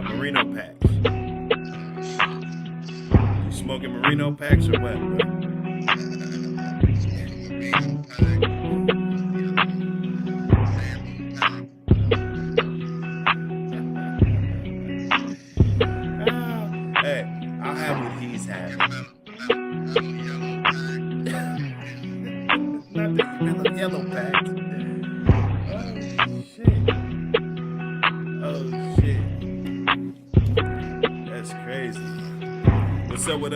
Merino packs. You smoking Merino packs or what? Hey, I'll have what he's having. Not the yellow packs. Oh shit. That's crazy. What's up with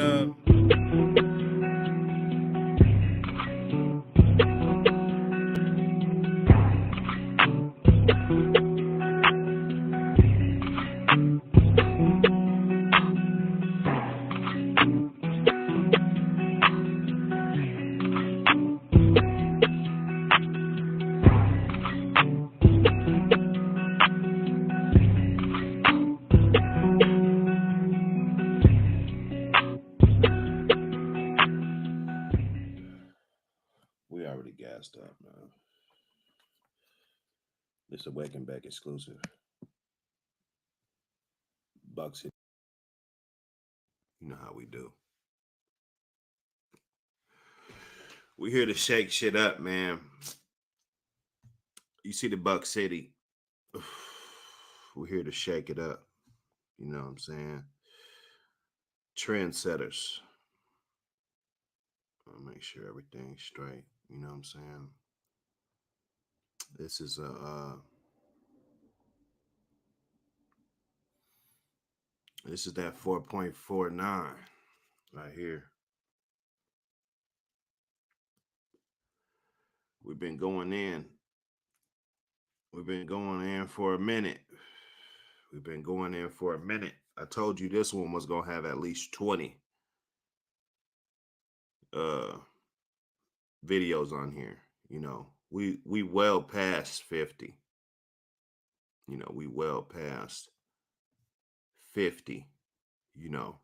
we already gassed up, man. It's a Wake and Bake exclusive. Bucks. You know how we do. We here to shake shit up, man. You see the Buck City. We're here to shake it up. You know what I'm saying? Trendsetters. I'll make sure everything's straight. You know what I'm saying? This is this is that 4.49 right here. We've been going in. We've been going in for a minute. We've been going in for a minute. I told you this one was gonna have at least 20 videos on here. You know, we well past 50. You know, we well past 50. You know,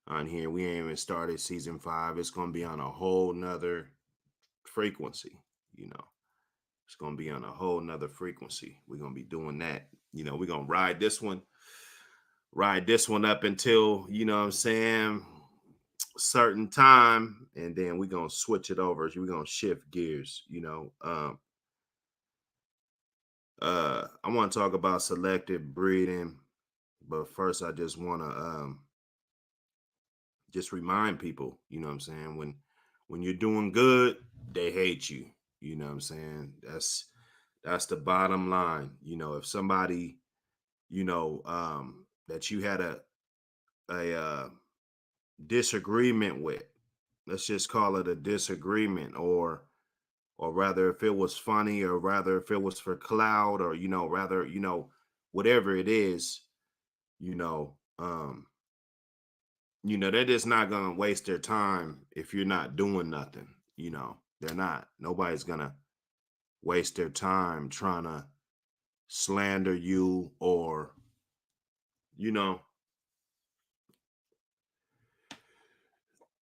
on here. We ain't even started season 5. It's gonna be on a whole nother frequency, you know. It's gonna be on a whole nother frequency. We're gonna be doing that. You know, we're gonna ride this one up until, you know what I'm saying, certain time, and then we're gonna switch it over. We're gonna shift gears, you know. I want to talk about selective breeding, but first I just want to just remind people, you know what I'm saying, when you're doing good, they hate you. You know what I'm saying? That's the bottom line. You know, if somebody, you know, that you had a disagreement with, let's just call it a disagreement, or rather if it was funny, or rather if it was for cloud, or, you know, rather, you know, whatever it is, you know, they're just not gonna waste their time if you're not doing nothing. You know, they're not. Nobody's gonna waste their time trying to slander you, or, you know,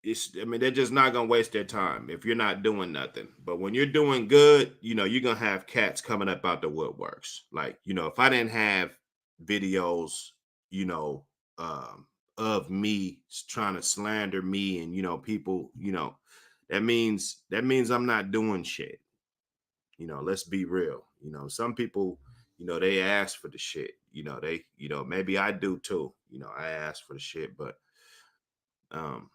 I mean, they're just not gonna waste their time if you're not doing nothing. But when you're doing good, you know, you're gonna have cats coming up out the woodworks. Like, you know, if I didn't have videos, you know, of me trying to slander me, and, you know, people, you know, that means I'm not doing shit. You know, let's be real. You know, some people, you know, they ask for the shit. You know, you know, maybe I do too. You know, I ask for the shit, but um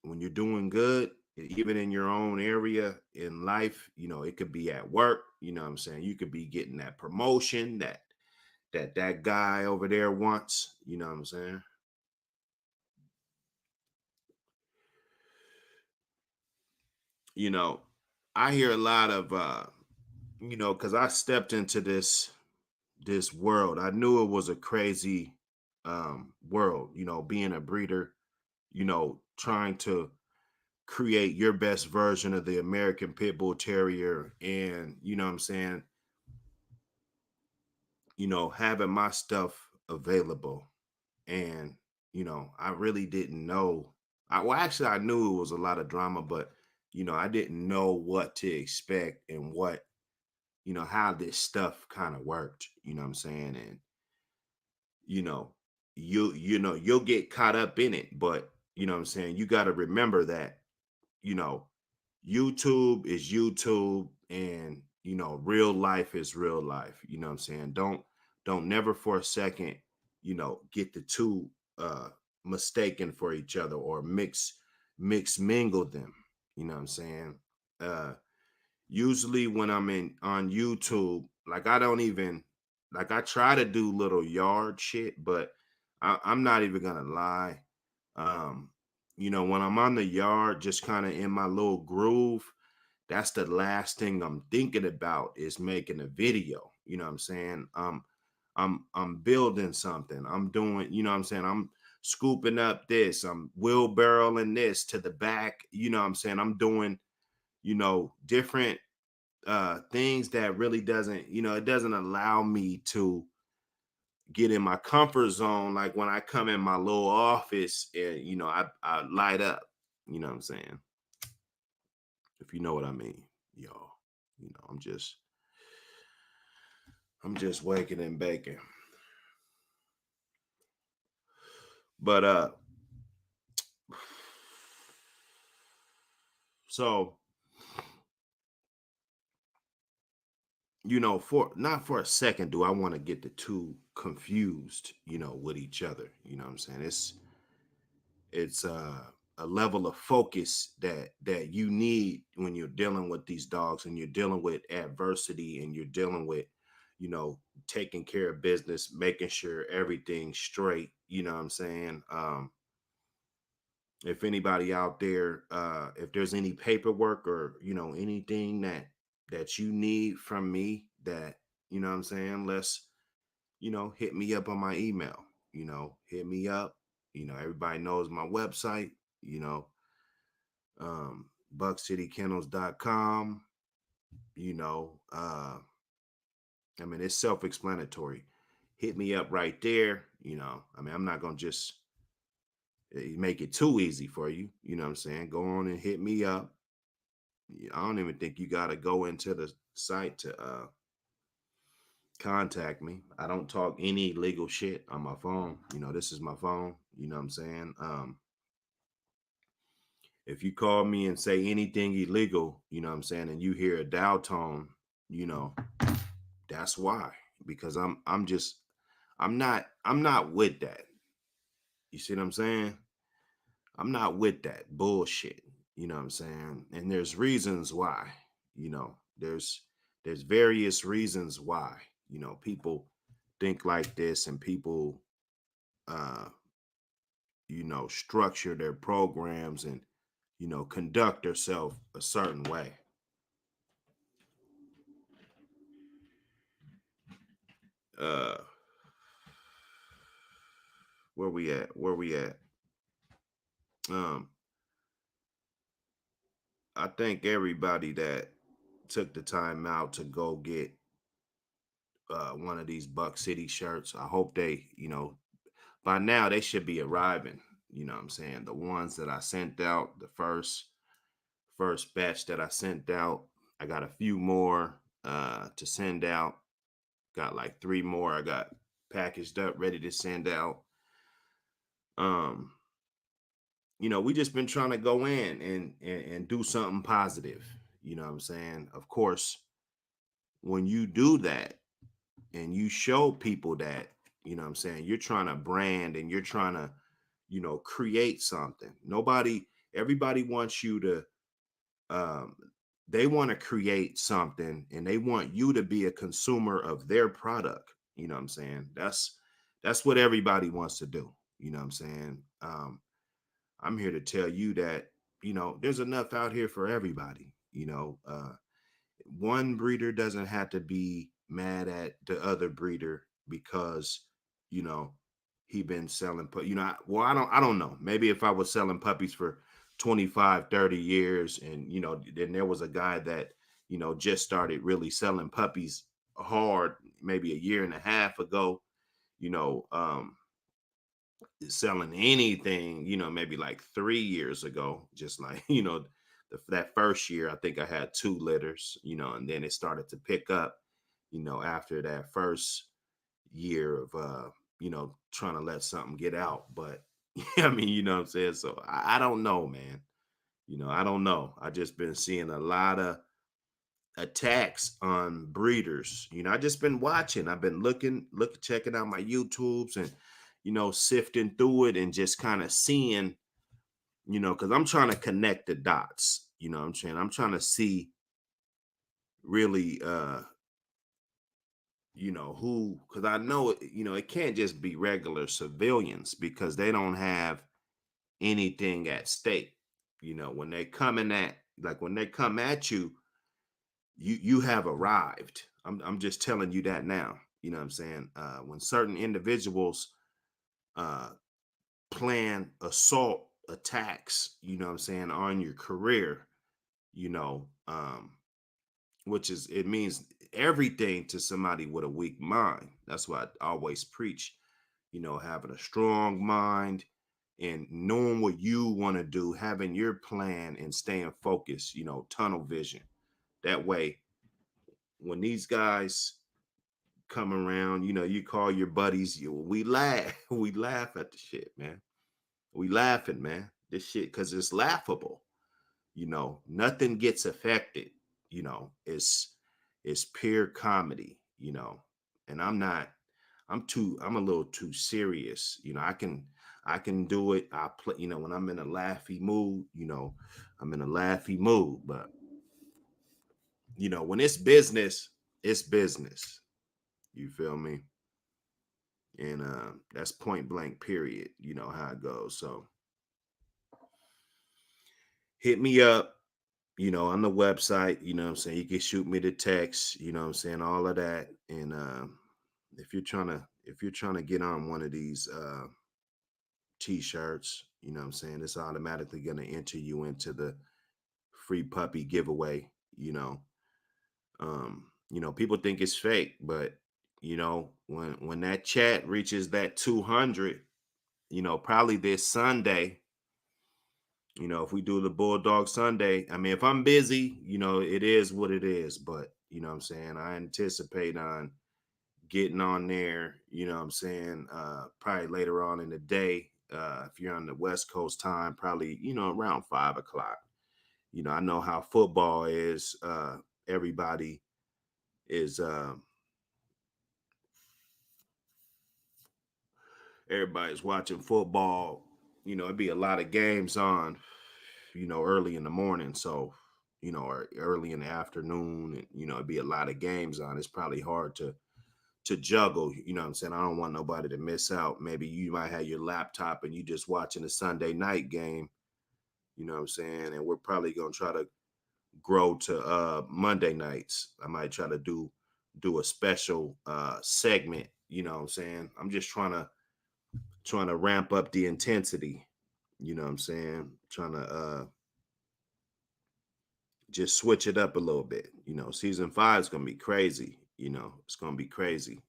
when you're doing good, even in your own area in life, you know, it could be at work, you know what I'm saying? You could be getting that promotion that guy over there wants, you know what I'm saying? You know, I hear a lot of you know, cuz I stepped into this world. I knew it was a crazy world, you know, being a breeder, you know, trying to create your best version of the American Pit Bull Terrier, and, you know what I'm saying, you know, having my stuff available. And, you know, I really didn't know. Well, actually, I knew it was a lot of drama, but, you know, I didn't know what to expect, and what, you know, how this stuff kind of worked, you know what I'm saying? And, you know, you'll get caught up in it, but, you know what I'm saying, you got to remember that, you know, YouTube is YouTube, and, you know, real life is real life. You know what I'm saying? Don't never for a second, you know, get the two mistaken for each other, or mix mingle them. You know what I'm saying? Uh Usually when I'm in on YouTube, like, I don't even, like, I try to do little yard shit, but I'm not even gonna lie. Um, you know, when I'm on the yard, just kind of in my little groove, that's the last thing I'm thinking about, is making a video. You know what I'm saying? I'm building something. I'm doing, you know what I'm saying? I'm scooping up this, I'm wheelbarrowing this to the back, you know what I'm saying? I'm doing, you know, different things that really doesn't, you know, it doesn't allow me to get in my comfort zone, like when I come in my little office, and, you know, I light up, you know what I'm saying? If you know what I mean, y'all. You know, I'm just waking and baking. But so, you know, for not for a second do I want to get the two confused, you know, with each other. You know what I'm saying? It's a level of focus that you need when you're dealing with these dogs, and you're dealing with adversity, and you're dealing with, you know, taking care of business, making sure everything's straight. You know what I'm saying? If anybody out there, if there's any paperwork, or, you know, anything that you need from me, that, you know what I'm saying, let's, you know, hit me up on my email. You know, hit me up. You know, everybody knows my website, you know, buckcitykennels.com. You know, I mean, it's self-explanatory. Hit me up right there. You know, I mean, I'm not gonna just Make it too easy for you. You know what I'm saying? Go on and hit me up. I don't even think you got to go into the site to contact me. I don't talk any legal shit on my phone. This is my phone. You know what I'm saying? If you call me and say anything illegal, you know what I'm saying, and you hear a dial tone, you know, that's why. Because I'm not with that. You see what I'm saying? I'm not with that bullshit. You know what I'm saying? And there's reasons why. There's various reasons why. People think like this, and people uh structure their programs, and conduct themselves a certain way. uh where we at? um I thank everybody that took the time out to go get one of these Buck City shirts. I hope by now they should be arriving. You know what I'm saying? The ones that I sent out, the first batch that I sent out, I got a few more to send out. Got like three more I got packaged up, ready to send out. Um, we just been trying to go in and do something positive. You know what I'm saying? Of course, when you do that and you show people that, what I'm saying, you're trying to brand and you're trying to, create something. Everybody wants you to, um, they want to create something, and they want you to be a consumer of their product. You know what I'm saying? That's what everybody wants to do. You know what I'm saying? I'm here to tell you that, there's enough out here for everybody. One breeder doesn't have to be mad at the other breeder because you know he been selling well, I don't know, maybe if I was selling puppies for 25, 30 years, and then there was a guy that just started really selling puppies hard maybe a year and a half ago, you know um selling anything, maybe like 3 years ago, just like, that first year, I think I had two litters, and then it started to pick up, after that first year of, trying to let something get out. But I mean, you know what I'm saying? So I don't know, man. I don't know. I just been seeing a lot of attacks on breeders. I just been watching. I've been checking out my YouTubes, and sifting through it and just kind of seeing, because I'm trying to connect the dots. What I'm saying, I'm trying to see really, who, because I know it can't just be regular civilians because they don't have anything at stake. When they coming at, like when they come at you, you have arrived. I'm just telling you that now. You know what I'm saying? When certain individuals uh plan assault attacks, what I'm saying, on your career, you know, um, which is, it means everything to somebody with a weak mind. That's what I always preach, having a strong mind and knowing what you want to do, having your plan and staying focused, tunnel vision. That way, when these guys come around, you call your buddies, we laugh, we laugh at the shit, man. We laughing, man. This shit, because it's laughable. Nothing gets affected. It's pure comedy. And I'm a little too serious. I can do it. I play. When I'm in a laughy mood. I'm in a laughy mood. But when it's business, it's business. You feel me? And that's point blank. Period. You know how it goes. So hit me up, on the website, what I'm saying. You can shoot me the text, what I'm saying, all of that. And if you're trying to get on one of these t-shirts, what I'm saying, it's automatically gonna enter you into the free puppy giveaway, people think it's fake, but when that chat reaches that 200, probably this Sunday, if we do the Bulldog Sunday, I mean, if I'm busy, it is what it is. But what I'm saying, I anticipate on getting on there, what I'm saying, probably later on in the day. If you're on the West Coast time, probably, around 5 o'clock. I know how football is. Everybody is everybody's watching football. It'd be a lot of games on, early in the morning. So, or early in the afternoon, and it'd be a lot of games on. It's probably hard to juggle. What I'm saying? I don't want nobody to miss out. Maybe you might have your laptop and you just watching a Sunday night game. What I'm saying? And we're probably gonna try to grow to Monday nights. I might try to do a special segment. What I'm saying? I'm just trying to ramp up the intensity. What I'm saying? Trying to just switch it up a little bit. Season 5 is gonna be crazy. It's gonna be crazy.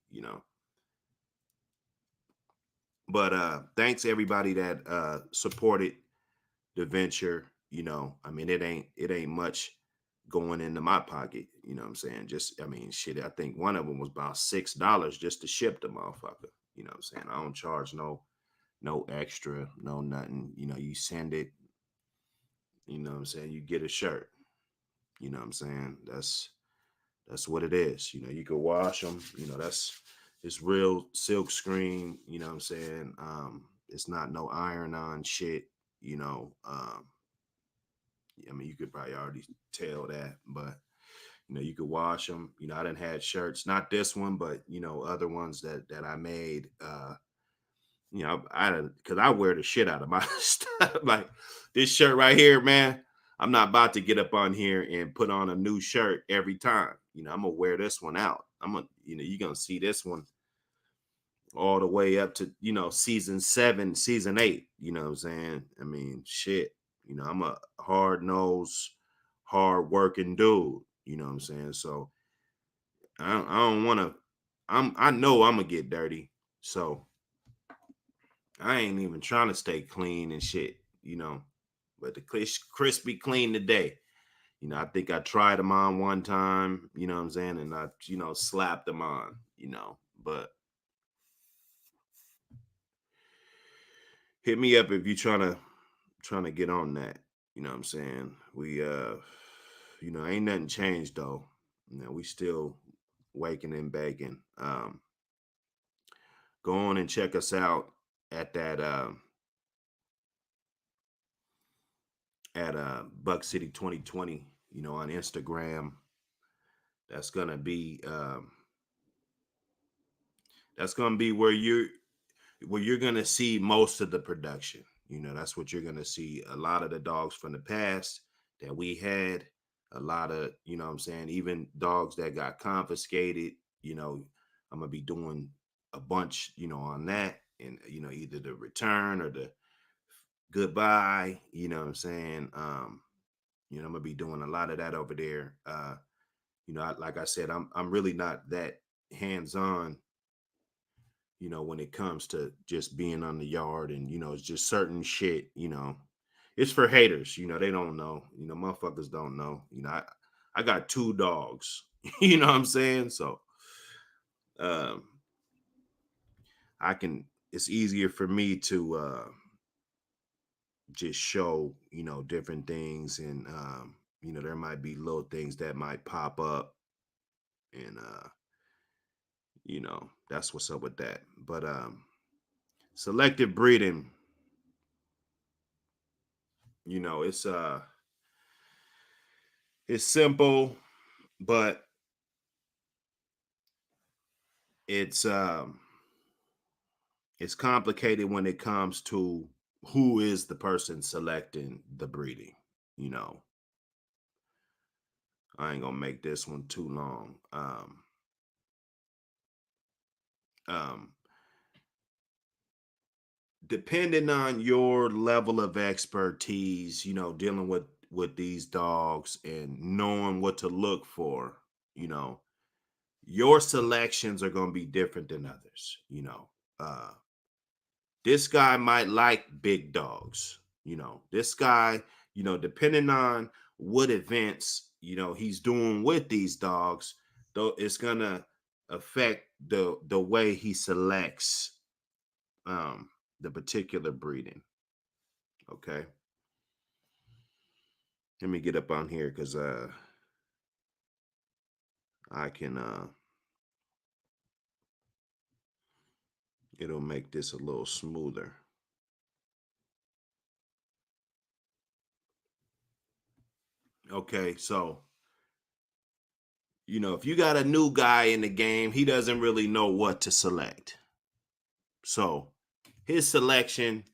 But thanks everybody that supported the venture. I mean, it ain't much going into my pocket. What I'm saying? Just, I mean, shit, I think one of them was about $6 just to ship the motherfucker. What I'm saying? I don't charge no extra, no nothing. You send it, what I'm saying, you get a shirt. What I'm saying? That's what it is. You can wash them. It's real silk screen. What I'm saying? It's not no iron on shit. I mean, you could probably already tell that, but you could wash them. I done had shirts, not this one, but other ones that I made. I because I wear the shit out of my stuff. Like this shirt right here, man. I'm not about to get up on here and put on a new shirt every time. I'm gonna wear this one out. I'm gonna, you're gonna see this one all the way up to season 7, season 8. What I'm saying? I mean, shit. I'm a hard nosed, hard working dude. What I'm saying? So I don't want to. I know I'm gonna get dirty. So I ain't even trying to stay clean and shit. But the crispy clean today. I think I tried them on one time, what I'm saying, and I, slapped them on. But hit me up if you're trying to get on that. What I'm saying? We ain't nothing changed though. We still waking and baking. Go on and check us out at that at Buck City 2020, on Instagram. That's gonna be where you're gonna see most of the production. That's what you're gonna see. A lot of the dogs from the past that we had, a lot of, what I'm saying, even dogs that got confiscated, I'm gonna be doing a bunch, on that, and either the return or the goodbye, what I'm saying. I'm gonna be doing a lot of that over there. Like I said, I'm really not that hands-on, when it comes to just being on the yard, and it's just certain shit. It's for haters. They don't know. Motherfuckers don't know. I got 2 dogs. What I'm saying? So um I can it's easier for me to just show, different things, and there might be little things that might pop up, and that's what's up with that. But selective breeding, it's it's simple, but it's um it's complicated when it comes to who is the person selecting the breeding. You know, I ain't gonna make this one too long. Um, Depending on your level of expertise, dealing with these dogs and knowing what to look for, you know, your selections are gonna be different than others. Uh, this guy might like big dogs. This guy, depending on what events, he's doing with these dogs, though it's gonna affect the way he selects the particular breeding. Okay. Let me get up on here because I can it'll make this a little smoother. Okay, so if you got a new guy in the game, he doesn't really know what to select. So his selection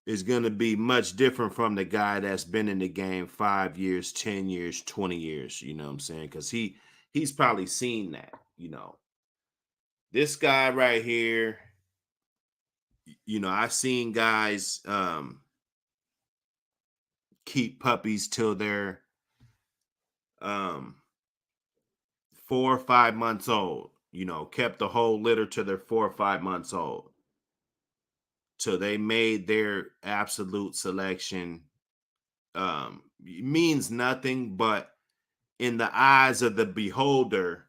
is going to be much different from the guy that's been in the game 5 years, 10 years, 20 years, you know what I'm saying? Cuz he's probably seen that. This guy right here, I've seen guys keep puppies till they're um 4 or 5 months old, kept the whole litter till they're 4 or 5 months old. So they made their absolute selection. Means nothing, but in the eyes of the beholder,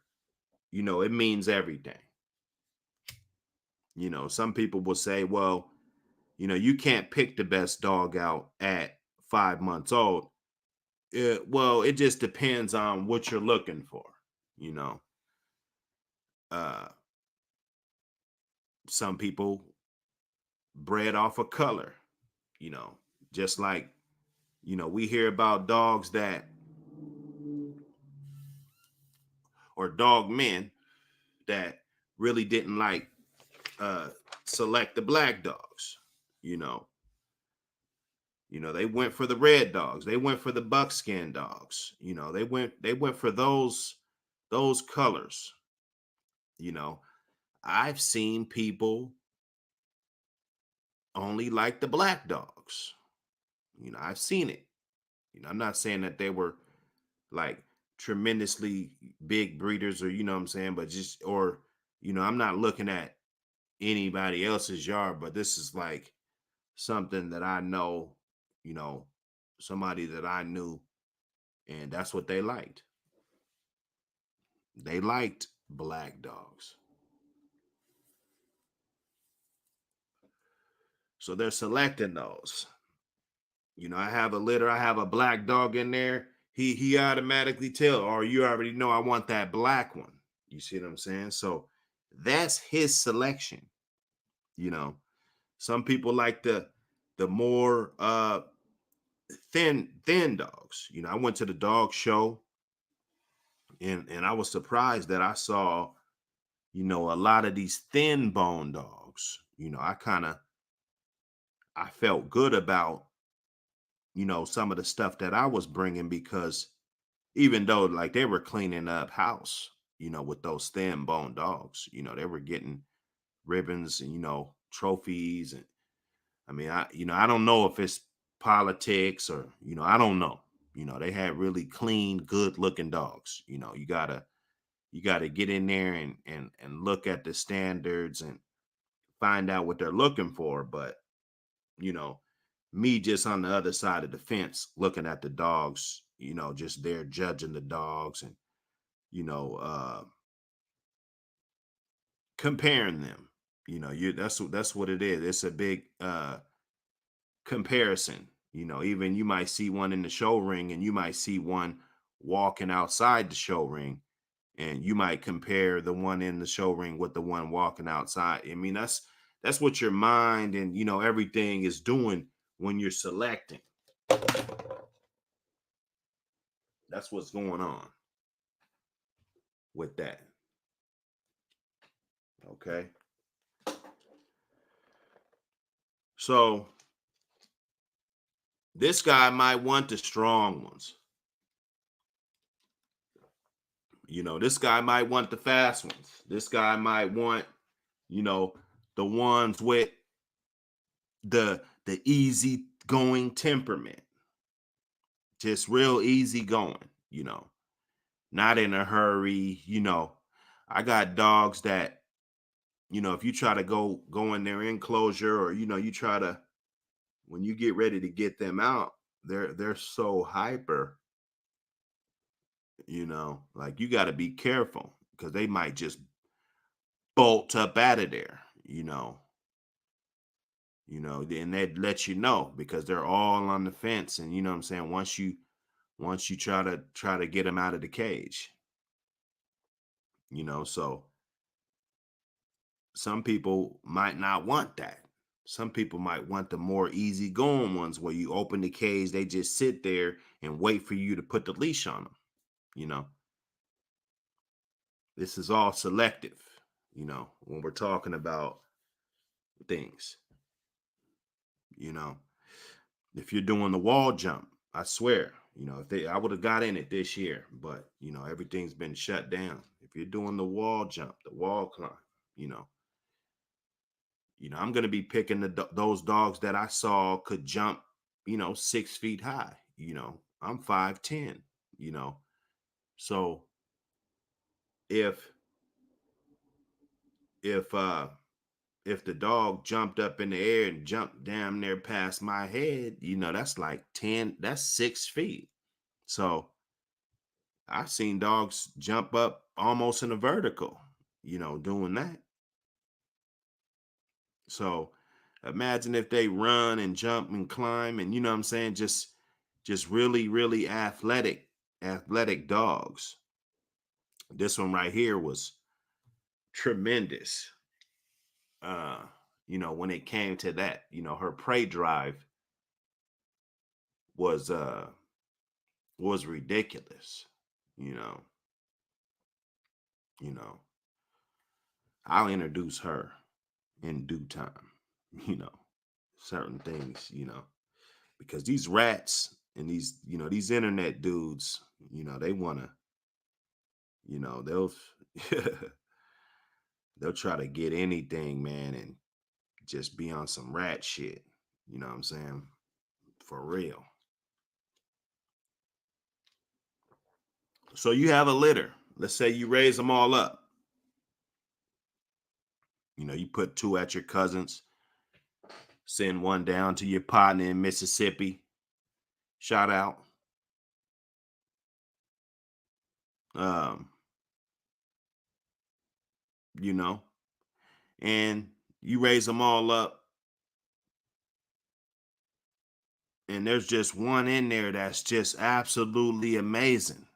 it means everything. Some people will say, well, you can't pick the best dog out at 5 months old. Well, it just depends on what you're looking for. You know, uh, some people bred off of color, you know, just like, we hear about dogs that, or dog men that really didn't like select the black dogs, you know. They went for the red dogs. They went for the buckskin dogs. They went for those colors. You know, I've seen people only like the black dogs. I've seen it. I'm not saying that they were like tremendously big breeders or what I'm saying, but just or I'm not looking at anybody else's yard, but this is like something that I know, you know, somebody that I knew, and that's what they liked. They liked black dogs. So they're selecting those. I have a litter, I have a black dog in there. He automatically tell, or you already know I want that black one. You see what I'm saying? So that's his selection. You know, some people like the more thin dogs. I went to the dog show, and I was surprised that I saw, a lot of these thin bone dogs. I felt good about, some of the stuff that I was bringing, because even though like they were cleaning up house, with those thin bone dogs, they were getting ribbons and, trophies. And I mean, I don't know if it's politics or, I don't know. They had really clean, good looking dogs. You gotta get in there and look at the standards and find out what they're looking for. But, you know, me just on the other side of the fence looking at the dogs, just there judging the dogs and, you know, uh comparing them. That's what it is. It's a big comparison. Even you might see one in the show ring and you might see one walking outside the show ring, and you might compare the one in the show ring with the one walking outside. I mean, that's what your mind and everything is doing when you're selecting. That's what's going on with that. Okay. So this guy might want the strong ones. This guy might want the fast ones. This guy might want, you know, the ones with the easy going temperament. Just real easy going, not in a hurry. I got dogs that If you try to go in their enclosure, or you try to, when you get ready to get them out, they're so hyper, like you got to be careful because they might just bolt up out of there, and they'd let you know because they're all on the fence. And what I'm saying, once you try to get them out of the cage, so some people might not want that. Some people might want the more easygoing ones where you open the cage, they just sit there and wait for you to put the leash on them. You know, this is all selective, when we're talking about things, you know, if you're doing the wall jump, I swear, I would have got in it this year, but everything's been shut down. If you're doing the wall jump, the wall climb, you know, I'm going to be picking those dogs that I saw could jump, 6 feet high. I'm 5'10", so if if uh if the dog jumped up in the air and jumped damn near past my head, that's like 10, that's 6 feet. So I've seen dogs jump up almost in a vertical, doing that. So imagine if they run and jump and climb, and what I'm saying, just really, really athletic dogs. This one right here was tremendous. When it came to that, her prey drive was was ridiculous. You know, you know. I'll introduce her in due time, you know, certain things, because these rats and these internet dudes, they wanna, they'll they'll try to get anything, man, and just be on some rat shit. You know what I'm saying? For real. So you have a litter. Let's say you raise them all up. You put two at your cousins, send one down to your partner in Mississippi. Shout out. Um, you know, and you raise them all up, and there's just one in there that's just absolutely amazing,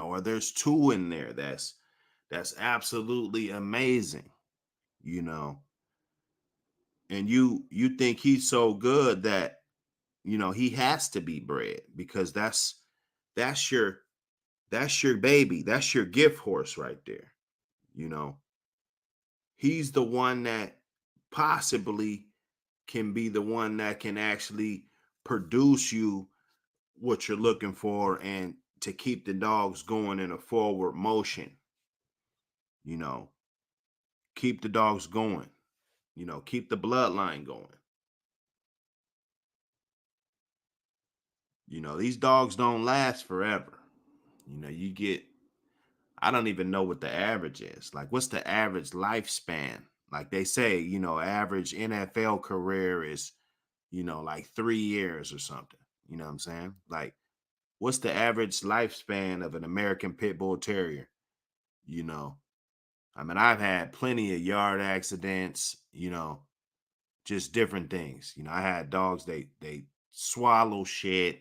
or there's two in there that's absolutely amazing, you know, and you think he's so good that he has to be bred because that's your that's your baby, that's your gift horse right there, you know. He's the one that possibly can be the one that can actually produce you what you're looking for and to keep the dogs going in a forward motion, you know, keep the dogs going, keep the bloodline going. These dogs don't last forever. You get, I don't even know what the average is. Like, what's the average lifespan? Like they say, average NFL career is, like 3 years or something. You know what I'm saying? Like, what's the average lifespan of an American Pit Bull Terrier? You know, I mean, I've had plenty of yard accidents, just different things. I had dogs, they swallow shit,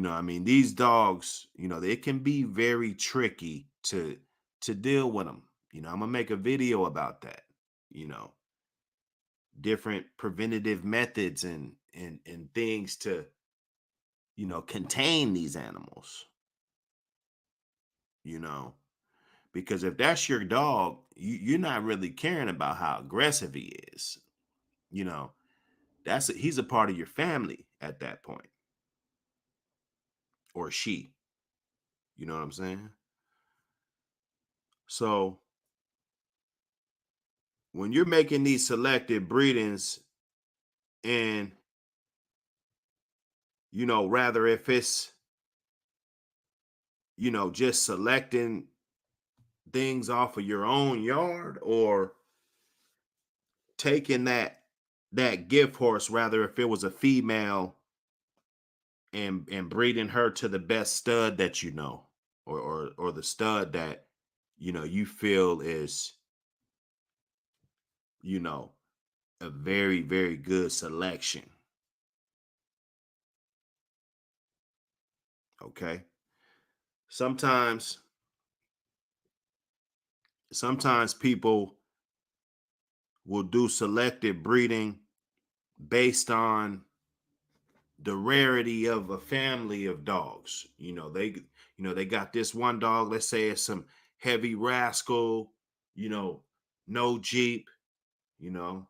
I mean, these dogs, it can be very tricky to deal with them. I'm gonna make a video about that, you know, different preventative methods and things to, contain these animals, you know. Because if that's your dog, you're not really caring about how aggressive he is. You know, he's a part of your family at that point, or she. You know what I'm saying? So when you're making these selective breedings, and rather if it's just selecting things off of your own yard, or taking that gift horse, rather if it was a female, and breeding her to the best stud that you know, or the stud that you feel is you know a very, very good selection. Okay. Sometimes sometimes people will do selective breeding based on the rarity of a family of dogs. They got this one dog, let's say it's some heavy rascal, you know, no Jeep, you know,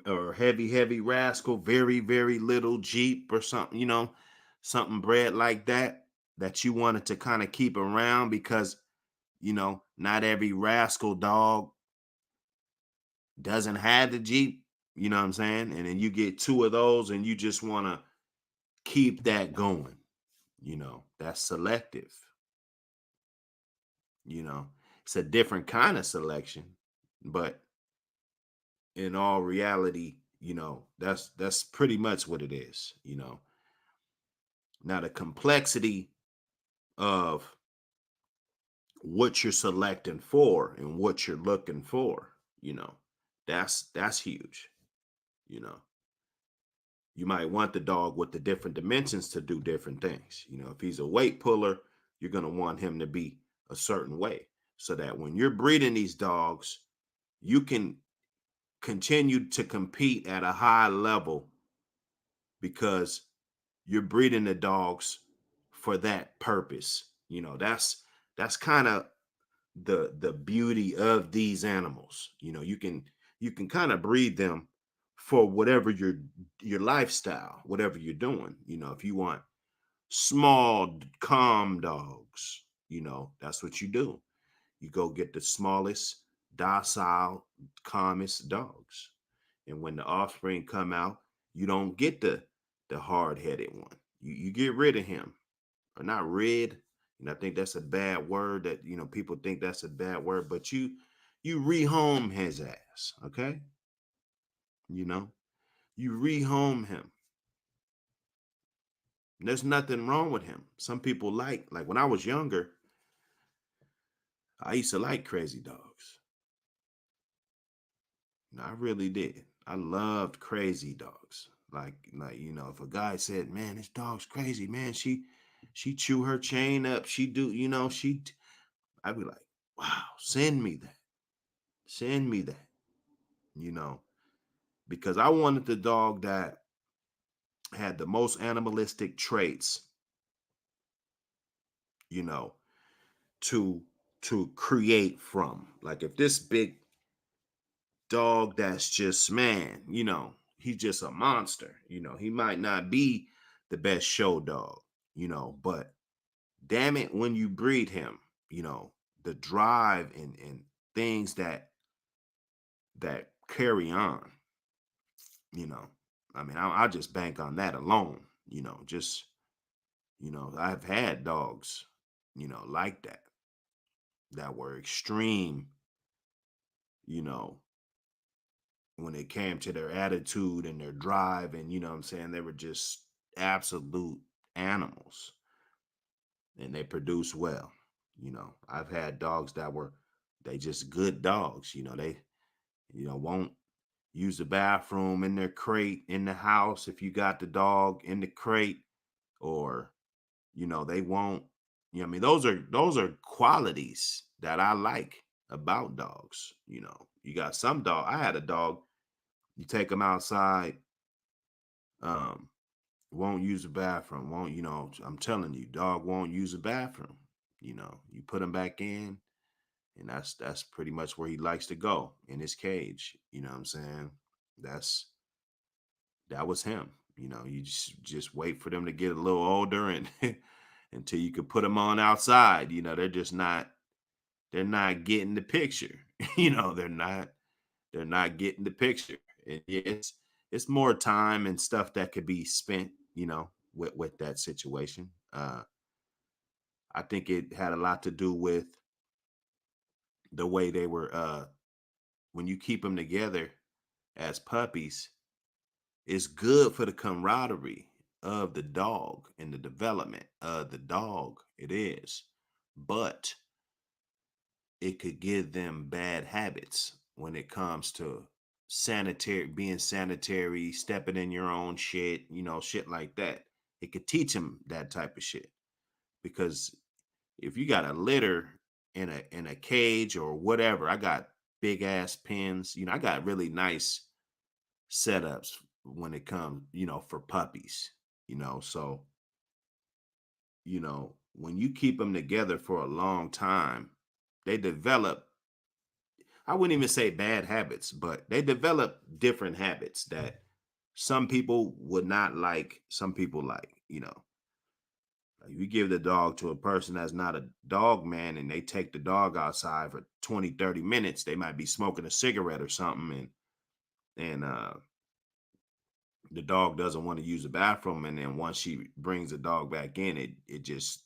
or heavy rascal, very, very little Jeep or something, something bred like that you wanted to kind of keep around because, not every rascal dog doesn't have the Jeep, you know what I'm saying? And then you get two of those and you just want to keep that going. That's selective. you know it's a different kind of selection, but in all reality, that's pretty much what it is. Now the complexity of what you're selecting for and what you're looking for, you know that's huge. you know you might want the dog with the different dimensions to do different things. If he's a weight puller, you're going to want him to be a certain way, so that when you're breeding these dogs, you can continue to compete at a high level, because you're breeding the dogs for that purpose. That's kind of the beauty of these animals. You can kind of breed them for whatever your lifestyle, whatever you're doing. If you want small, calm dogs, that's what you do. You go get the smallest, docile, calmest dogs. And when the offspring come out, you don't get the hard-headed one. You get rid of him. Or not rid. I think that's a bad word, that people think that's a bad word, but you rehome his ass, okay? You know, you rehome him. There's nothing wrong with him. Some people like when I was younger, I used to like crazy dogs. I really did. I loved crazy dogs. If a guy said, "Man, this dog's crazy, man. She chew her chain up. She do, I'd be like, "Wow, send me that. Send me that." You know, because I wanted the dog that had the most animalistic traits, you know, to create from. Like if this big dog that's just, man, he's just a monster. He might not be the best show dog, but damn it, when you breed him, the drive and things that carry on, you know, I mean, I just bank on that alone, just, I've had dogs, like that were extreme, you know, when it came to their attitude and their drive, and what I'm saying, they were just absolute animals, and they produce well. I've had dogs that were, they just good dogs. They won't use the bathroom in their crate in the house if you got the dog in the crate, or they won't. I mean, those are qualities that I like about dogs. You got some dog. I had a dog, you take him outside, um won't use the bathroom, won't, I'm telling you, dog won't use the bathroom. You put him back in, and that's pretty much where he likes to go, in his cage. You know what I'm saying? That's that was him. You just wait for them to get a little older, and until you could put them on outside. They're not getting the picture. They're not getting the picture. It's more time and stuff that could be spent, with that situation. I think it had a lot to do with the way they were when you keep them together as puppies, it's good for the camaraderie of the dog and the development of the dog. It is. But it could give them bad habits when it comes to being sanitary, stepping in your own shit, shit like that. It could teach them that type of shit. Because if you got a litter in a cage or whatever, I got big ass pens, I got really nice setups when it comes, for puppies, so, when you keep them together for a long time, they develop, I wouldn't even say bad habits, but they develop different habits that some people would not like, some people like, Like, you give the dog to a person that's not a dog man and they take the dog outside for 20, 30 minutes, they might be smoking a cigarette or something, and the dog doesn't want to use the bathroom, and then once she brings the dog back in, it just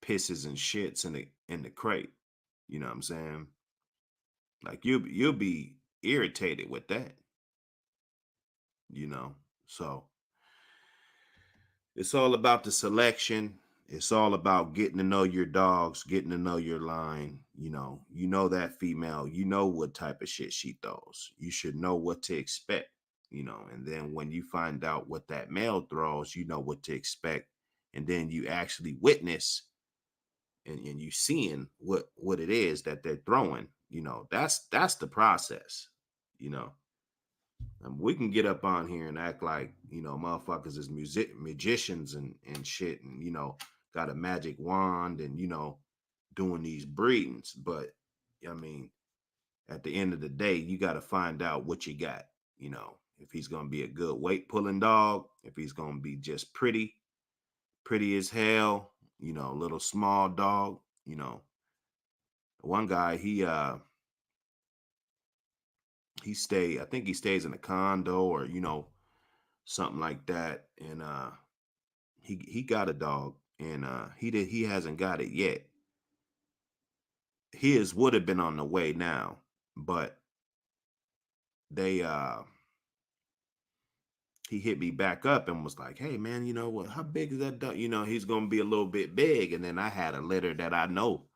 pisses and shits in the crate. You know what I'm saying? Like you'll be irritated with that, you know. So it's all about the selection. It's all about getting to know your dogs, getting to know your line. You know that female, you know what type of shit she throws. You should know what to expect, and then when you find out what that male throws, you know what to expect. And then you actually witness and you seeing what it is that they're throwing. That's the process, you know. We can get up on here and act like motherfuckers is magicians and shit, and got a magic wand and doing these breedings. But I mean, at the end of the day, you got to find out what you got. If he's gonna be a good weight pulling dog, if he's gonna be just pretty as hell, little small dog. One guy, I think he stays in a condo or something like that, and he got a dog, and he hasn't got it yet. His would have been on the way now, but they he hit me back up and was like, "Hey man, you know what? How big is that dog? He's gonna be a little bit big." And then I had a litter that I know,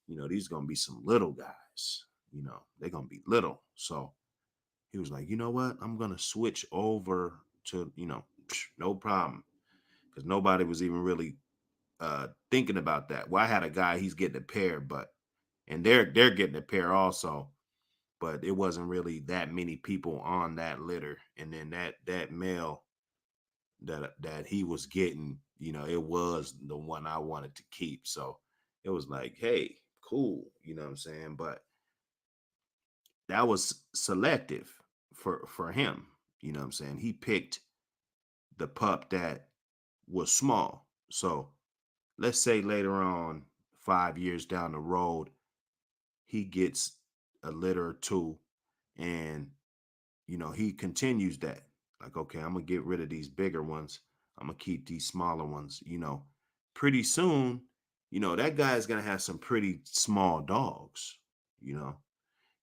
these gonna be some little guys. They're gonna be little. So he was like, "You know what? I'm gonna switch over to no problem," because nobody was even really thinking about that. Well, I had a guy, he's getting a pair, but and they're getting a pair also, but it wasn't really that many people on that litter. And then that male that he was getting, it was the one I wanted to keep. So it was like, hey, cool, you know what I'm saying? But that was selective for him, you know what I'm saying? He picked the pup that was small. So let's say later on, 5 years down the road, he gets a litter or two, and he continues that. Like, okay, I'm gonna get rid of these bigger ones, I'm gonna keep these smaller ones. Pretty soon, that guy's gonna have some pretty small dogs, you know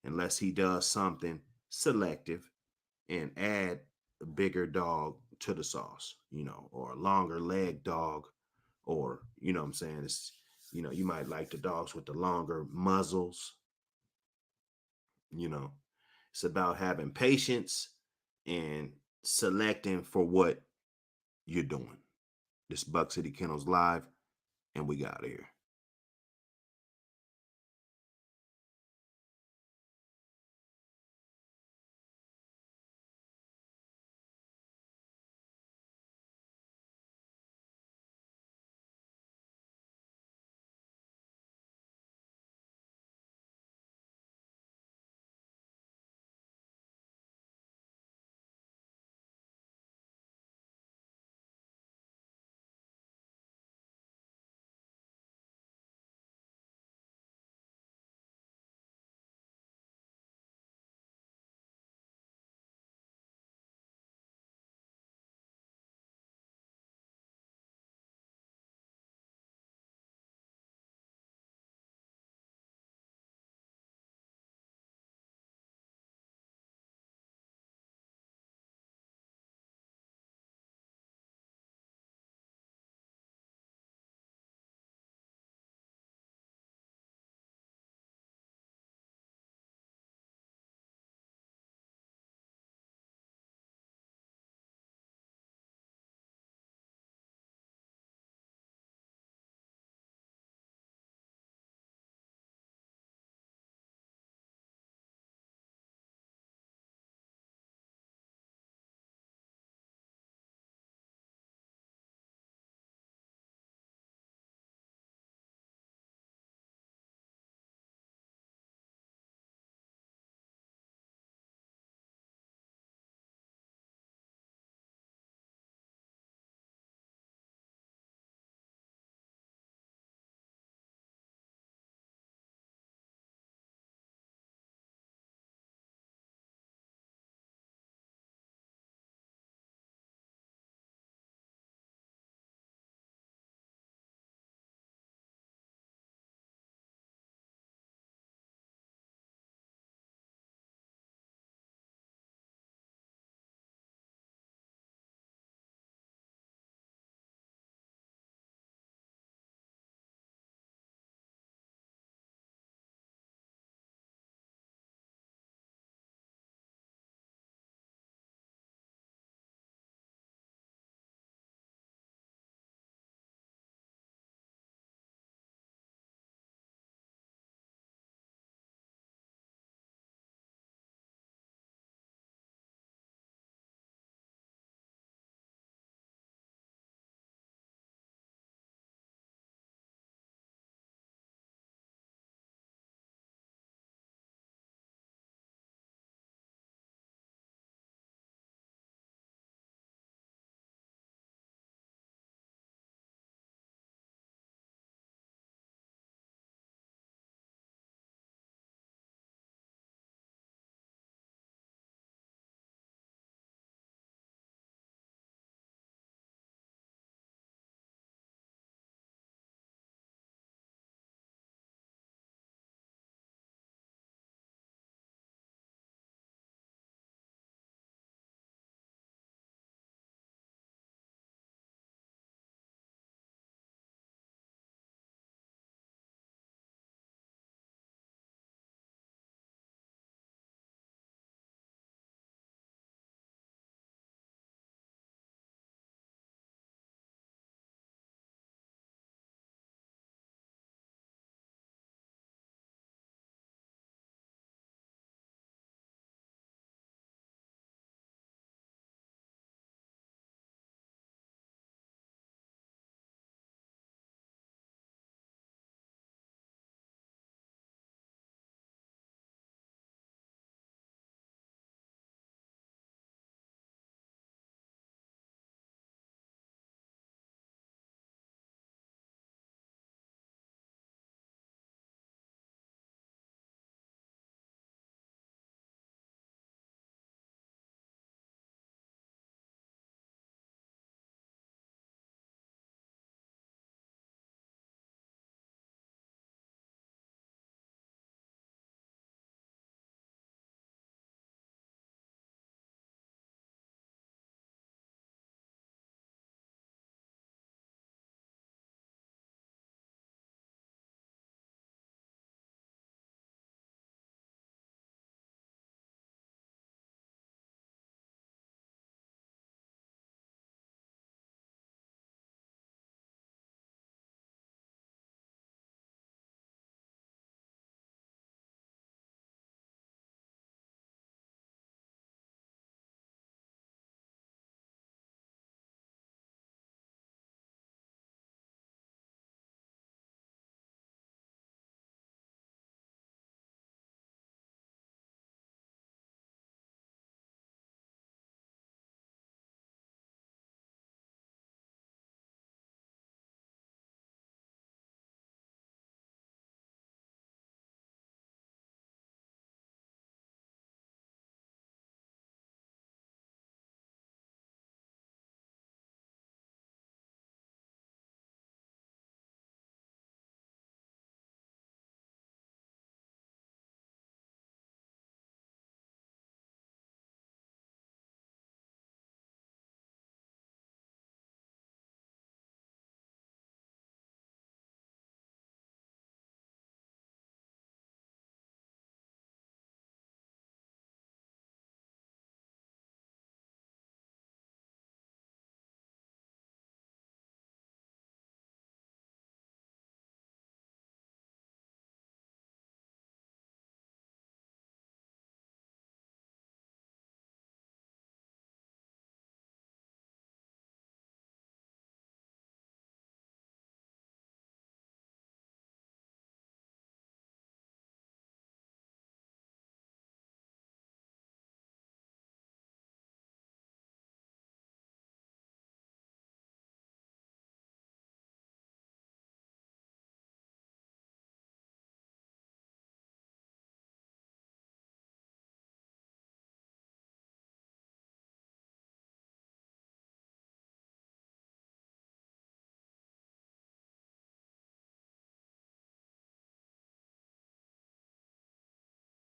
unless he does something selective and add a bigger dog to the sauce, or a longer leg dog, or what I'm saying, it's you might like the dogs with the longer muzzles. you know it's about having patience and selecting for what you're doing. This Buck City Kennels live, and we got here.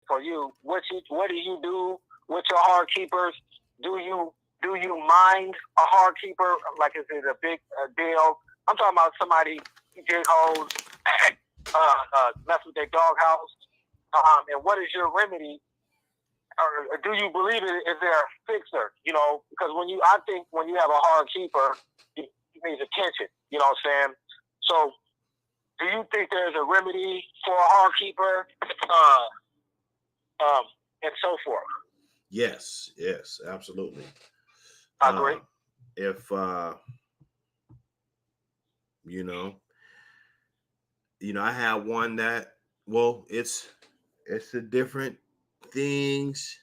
for you. What do you do with your hard keepers? Do you mind a hard keeper? Like, is it a big deal? I'm talking about somebody dig holes, mess with their doghouse. And what is your remedy? Or do you believe it? Is there a fixer? You know, because I think when you have a hard keeper, he needs attention. You know what I'm saying? So, do you think there's a remedy for a hard keeper, and so forth? Yes, absolutely. I agree. If you know, I have one that, well, it's the different things.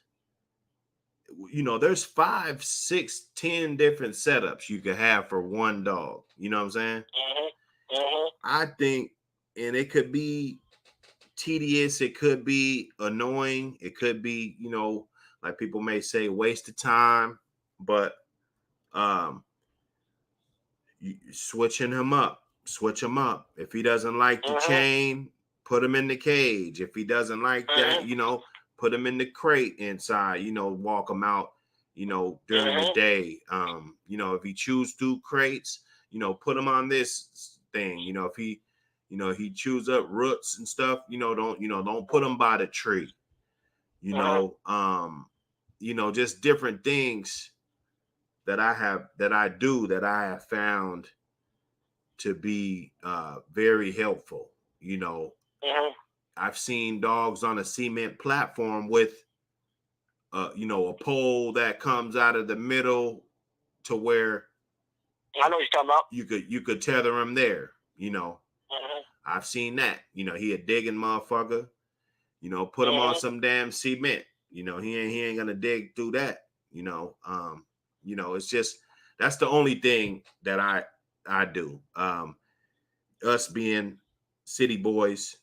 There's 5, 6, 10 different setups you could have for one dog. You know what I'm saying? Mm-hmm. Mm-hmm. I think, and it could be tedious, it could be annoying, it could be, like people may say, waste of time, but switch him up. If he doesn't like the chain, put him in the cage. If he doesn't like that, put him in the crate inside, walk him out, during the day. If he chews through crates, put him on this thing. If he chews up roots and stuff, don't put him by the tree. Just different things that I have found to be very helpful. I've seen dogs on a cement platform with a pole that comes out of the middle to where I know what you're talking about. You could tether him there. I've seen that. He a digging motherfucker. Put him on some damn cement. He ain't gonna dig through that. It's just, that's the only thing that I do. Us being city boys,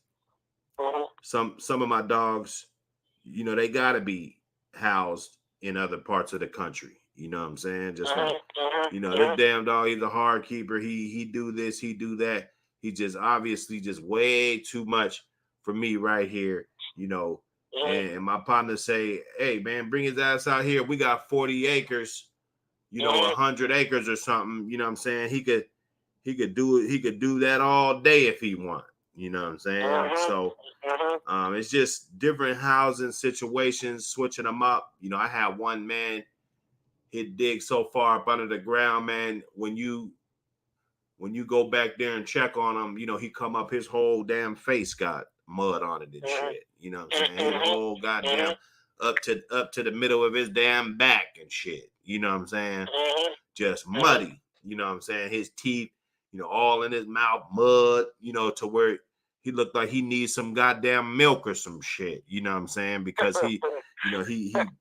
some of my dogs, they gotta be housed in other parts of the country. You know what I'm saying? Just like, this damn dog, he's a hard keeper. He do this, he do that. He just obviously just way too much for me right here. And my partner say, hey man, bring his ass out here. We got 40 acres, 100 acres or something. You know what I'm saying? He could do it. He could do that all day if he want. You know what I'm saying? So it's just different housing situations, switching them up. I had one man, he'd dig so far up under the ground, man. When you go back there and check on him, he come up, his whole damn face got mud on it and shit. You know what I'm saying? His whole goddamn up to the middle of his damn back and shit. You know what I'm saying? Just muddy. You know what I'm saying? His teeth, all in his mouth, mud, to where he looked like he needs some goddamn milk or some shit. You know what I'm saying? Because he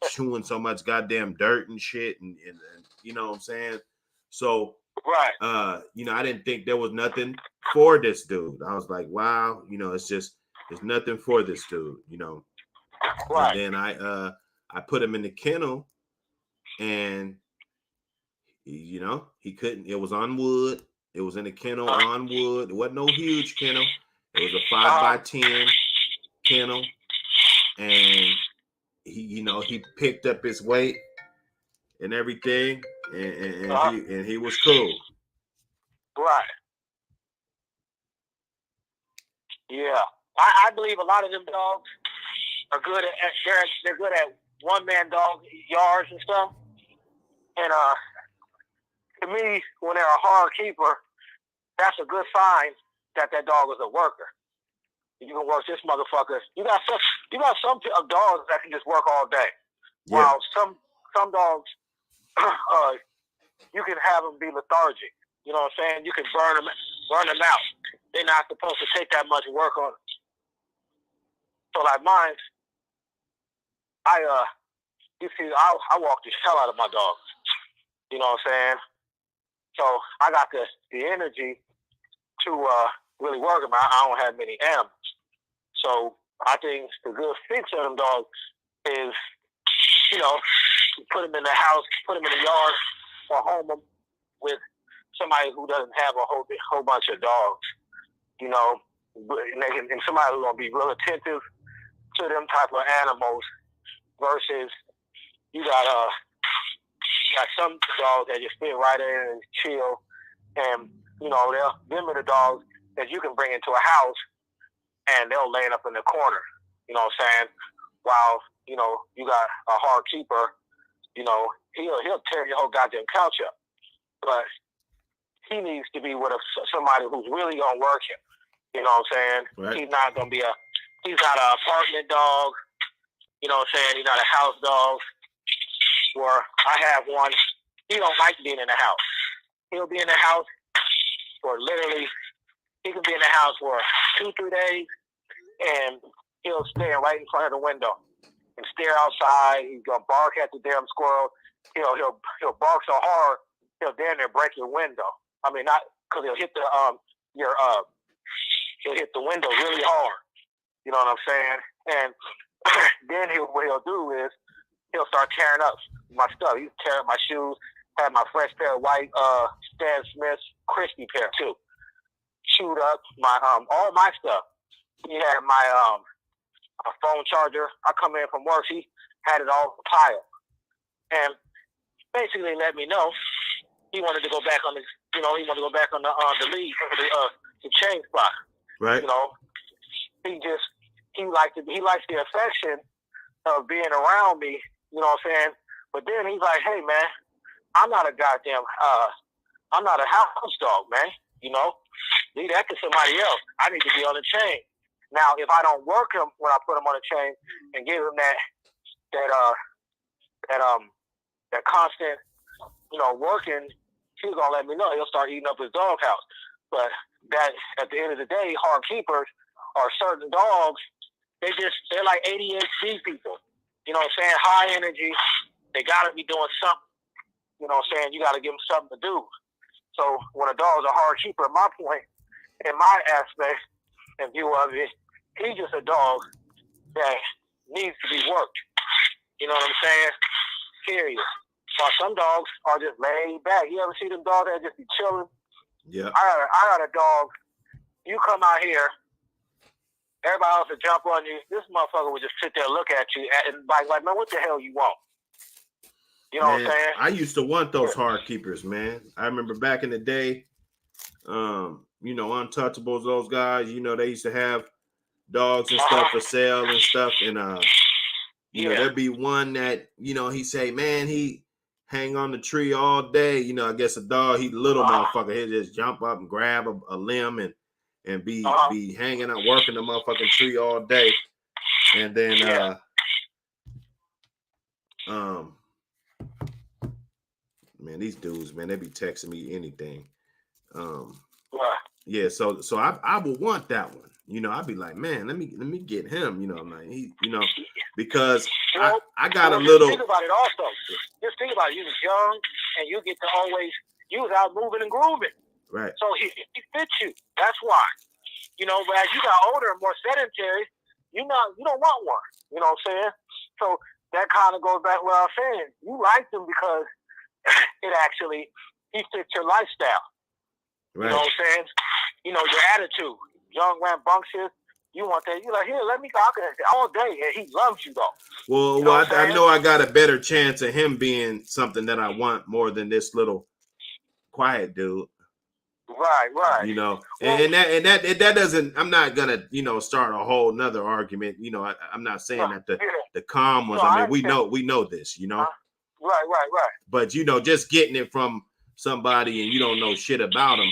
chewing so much goddamn dirt and shit, and you know what I'm saying? So right. I didn't think there was nothing for this dude. I was like, wow, there's nothing for this dude, Right. And then I put him in the kennel, and he couldn't. It was on wood. It was in a kennel on wood. It wasn't no huge kennel. It was a 5x10 kennel, and he picked up his weight and everything, and he was cool. Right. Yeah, I believe a lot of them dogs are good at they're good at one man dog yards and stuff. And to me, when they're a hard keeper, that's a good sign that dog is a worker. You can work this motherfucker. You got some dogs that can just work all day, while some dogs you can have them be lethargic. You know what I'm saying? You can burn them out. They're not supposed to take that much work on them. So like mine, I walk the hell out of my dogs. You know what I'm saying? So I got the energy to really work them. I don't have many animals. So I think the good fix of them dogs is, put them in the house, put them in the yard, or home them with somebody who doesn't have a whole bunch of dogs. And somebody who's gonna be real attentive to them type of animals versus you got some dogs that just fit right in and chill, and them are the dogs that you can bring into a house and they'll lay up in the corner. You know what I'm saying? While you got a hard keeper, he'll tear your whole goddamn couch up, but he needs to be with somebody who's really gonna work him. You know what I'm saying? Right. He's not an apartment dog. You know what I'm saying? He's not a house dog. Where I have one, he don't like being in the house. He'll be in the house for he can be in the house for 2-3 days, and he'll stand right in front of the window and stare outside. He's gonna bark at the damn squirrel. He'll bark so hard he'll damn near break your window. I mean, not because he'll hit he'll hit the window really hard. You know what I'm saying? And then what he'll do is he'll start tearing up my stuff. He'll tear up my shoes. Had my fresh pair of white Stan Smith's crispy pair too. Chewed up my all my stuff. He had my phone charger. I come in from work. He had it all piled, and basically let me know he wanted to go back on the the lead for the chain spot. Right. He likes the affection of being around me. You know what I'm saying? But then he's like, hey man, I'm not a goddamn I'm not a house dog, man. Leave that to somebody else. I need to be on the chain. Now, if I don't work him when I put him on the chain and give him that constant, working, he's gonna let me know. He'll start eating up his doghouse. But that at the end of the day, hard keepers are certain dogs. They're like ADHD people. You know what I'm saying? High energy. They gotta be doing something. You know what I'm saying? You gotta give them something to do. So when a dog's a hard keeper, at my point, in my aspect and view of it, he's just a dog that needs to be worked. You know what I'm saying? Period. While some dogs are just laid back. You ever see them dogs that just be chilling? Yeah. I got a dog. You come out here, everybody else will jump on you. This motherfucker would just sit there and look at you and like, man, what the hell you want? You know what I'm saying? I used to want those hard keepers, man. I remember back in the day, Untouchables, those guys, they used to have dogs and stuff for sale and stuff. And, there'd be one that, he say, man, he hang on the tree all day. I guess a dog, he little motherfucker, he'd just jump up and grab a limb and be hanging out, working the motherfucking tree all day. And then, man, these dudes, man, they be texting me anything. Yeah, so I would want that one. I'd be like, man, let me get him. I'm like, because I got a little. Think about it also. Just think about it. You was young and you was out moving and grooving. Right. So he fits you. That's why. But as you got older and more sedentary, you don't want one. You know what I'm saying? So that kind of goes back to what I was saying. You like them because he fits your lifestyle. Right. You know what I'm saying? Your attitude. Young, rambunctious. You want that. You're like, here, let me talk all day. And he loves you, though. Well, I know I got a better chance of him being something that I want more than this little quiet dude. Right. And that doesn't, I'm not going to, start a whole nother argument. I'm not saying that the calm ones, we know this, Right. But, just getting it from somebody and you don't know shit about them,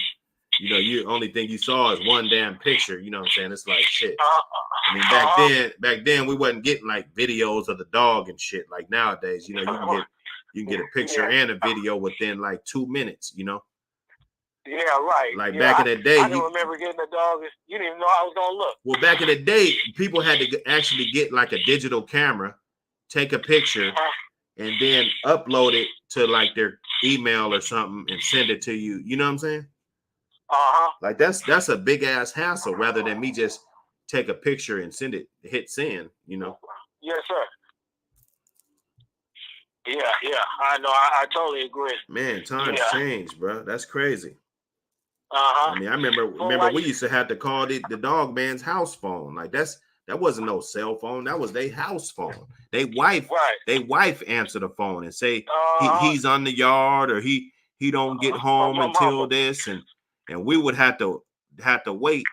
you only thing you saw is one damn picture. You know what I'm saying? It's like shit. I mean, back then we wasn't getting like videos of the dog and shit like nowadays. You can get a picture and a video within like 2 minutes. Yeah, right. Like back in the day, I don't remember getting a dog. You didn't even know how I was gonna look. Well, back in the day, people had to actually get like a digital camera, take a picture, and then upload it to like their email or something and send it to you. You know what I'm saying? Like that's a big ass hassle rather than me just take a picture and hit send. Yes, sir. Yeah. I know. I totally agree. Man, times change, bro. That's crazy. I mean, I remember we used to have to call the dog man's house phone. Like that's That wasn't no cell phone. That was their house phone. They wife answer the phone and say he's on the yard, or he don't get home until this, and we would have to wait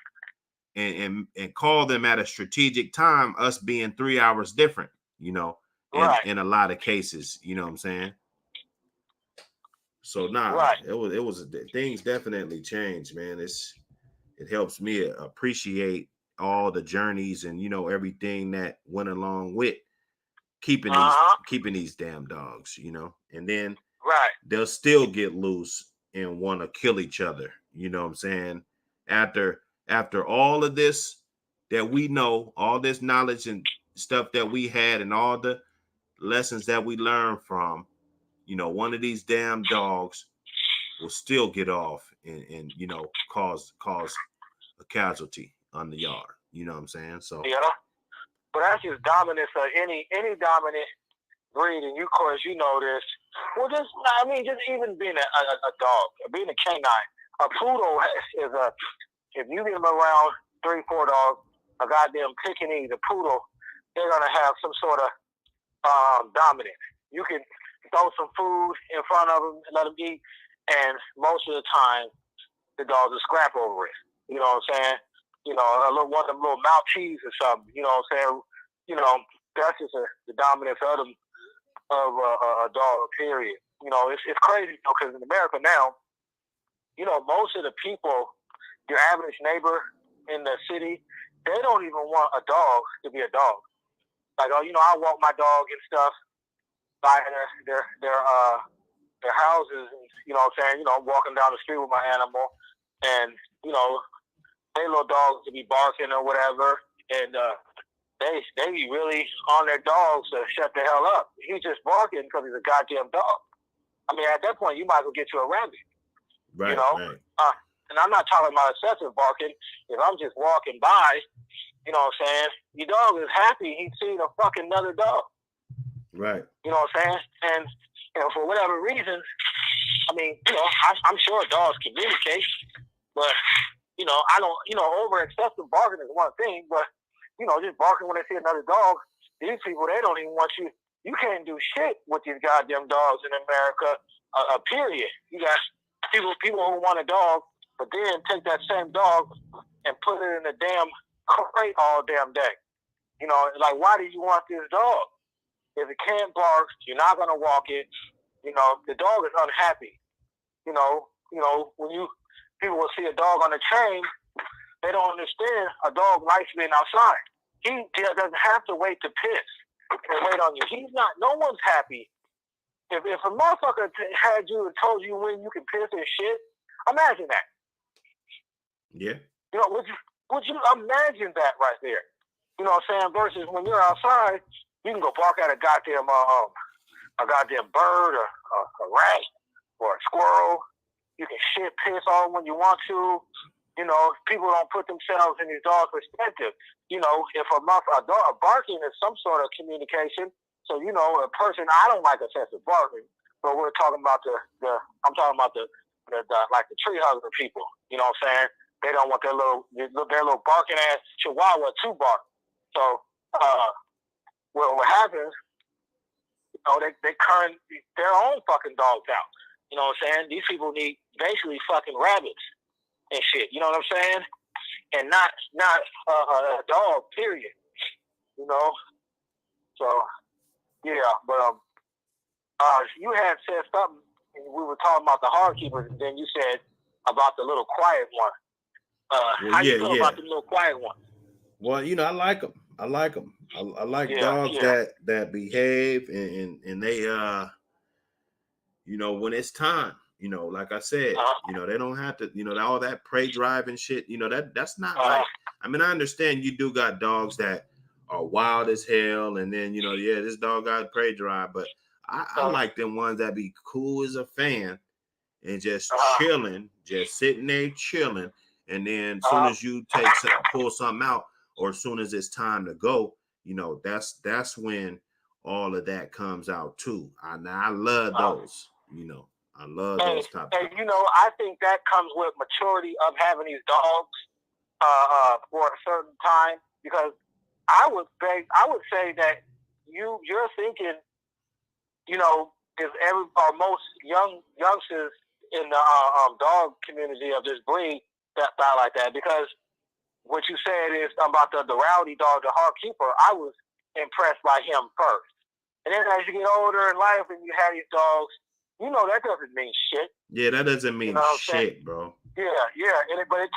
and call them at a strategic time, us being 3 hours different, you know, in a lot of cases, you know what I'm saying? So it was things definitely changed, man. It helps me appreciate all the journeys and, you know, everything that went along with keeping these damn dogs, you know. And then they'll still get loose and want to kill each other, you know what I'm saying? After all of this that we know, all this knowledge and stuff that we had, and all the lessons that we learned from, you know, one of these damn dogs will still get off and you know, cause a casualty on the yard. You know what I'm saying? So but that's just dominance of any dominant breed, and of course you know this. Well, just even being a dog, being a canine, a poodle is if you get them around 3-4 dogs, a goddamn Pekingese, a poodle, they're gonna have some sort of dominance. You can throw some food in front of them and let them eat, and most of the time the dogs will scrap over it. You know what I'm saying? You know, one of them little Maltese or something. You know what I'm saying? You know, that's just the dominance of them, of a dog. Period. You know, it's crazy because in America now, you know, most of the people, your average neighbor in the city, they don't even want a dog to be a dog. Like, you know, I walk my dog and stuff by their houses, and, you know what I'm saying? You know, I'm walking down the street with my animal, and, you know, they little dogs to be barking or whatever, and they be really on their dogs to shut the hell up. He's just barking because he's a goddamn dog. I mean, at that point, you might as well get you a rabbit. Right, you know? Right. And I'm not talking about excessive barking. If I'm just walking by, you know what I'm saying? Your dog is happy he's seen a fucking another dog. Right. You know what I'm saying? And, you know, for whatever reason, I mean, you know, I'm sure dogs communicate, but, you know, I don't, you know, over excessive barking is one thing, but, you know, just barking when they see another dog, these people, they don't even want you. You can't do shit with these goddamn dogs in America, period. You got people who want a dog, but then take that same dog and put it in a damn crate all damn day. You know, like, why do you want this dog? If it can't bark, you're not going to walk it. You know, the dog is unhappy. You know, when people will see a dog on a chain, they don't understand a dog likes being outside. He doesn't have to wait to piss and wait on you. No one's happy. If a motherfucker had you and told you when you can piss and shit, imagine that. Yeah. You know, would you imagine that right there? You know what I'm saying? Versus when you're outside, you can go bark at a goddamn bird or a rat or a squirrel. You can shit, piss on when you want to. You know, people don't put themselves in these dogs' perspective. You know, if a dog barking is some sort of communication. So, you know, a person, I don't like excessive barking, but we're talking about I'm talking about the tree hugger people. You know what I'm saying? They don't want their little barking ass chihuahua to bark. So, what happens, you know, they turn their own fucking dogs out. You know what I'm saying? These people need basically fucking rabbits and shit. You know what I'm saying? And not a dog, period. You know? So, yeah, but you had said something, and we were talking about the hard keepers, and then you said about the little quiet one. How you feel about the little quiet one? Well, you know, I like them. I like dogs that behave and they you know, when it's time, you know, like I said, you know, they don't have to, you know, all that prey drive and shit, you know, that's not like, I mean, I understand you do got dogs that are wild as hell, and then, you know, yeah, this dog got prey drive, but I like them ones that be cool as a fan and just chilling, just sitting there chilling, and then as soon as you pull something out, or as soon as it's time to go, you know, that's when all of that comes out too. I love those, you know. I love those types. And you know, I think that comes with maturity of having these dogs for a certain time, because I would say that you're thinking, if most youngsters in the dog community of this breed that thought like that, because what you said is about the rowdy dog, the hard keeper. I was impressed by him first, and then as you get older in life and you have these dogs, that doesn't mean shit. Yeah, that doesn't mean shit, bro. Yeah, but it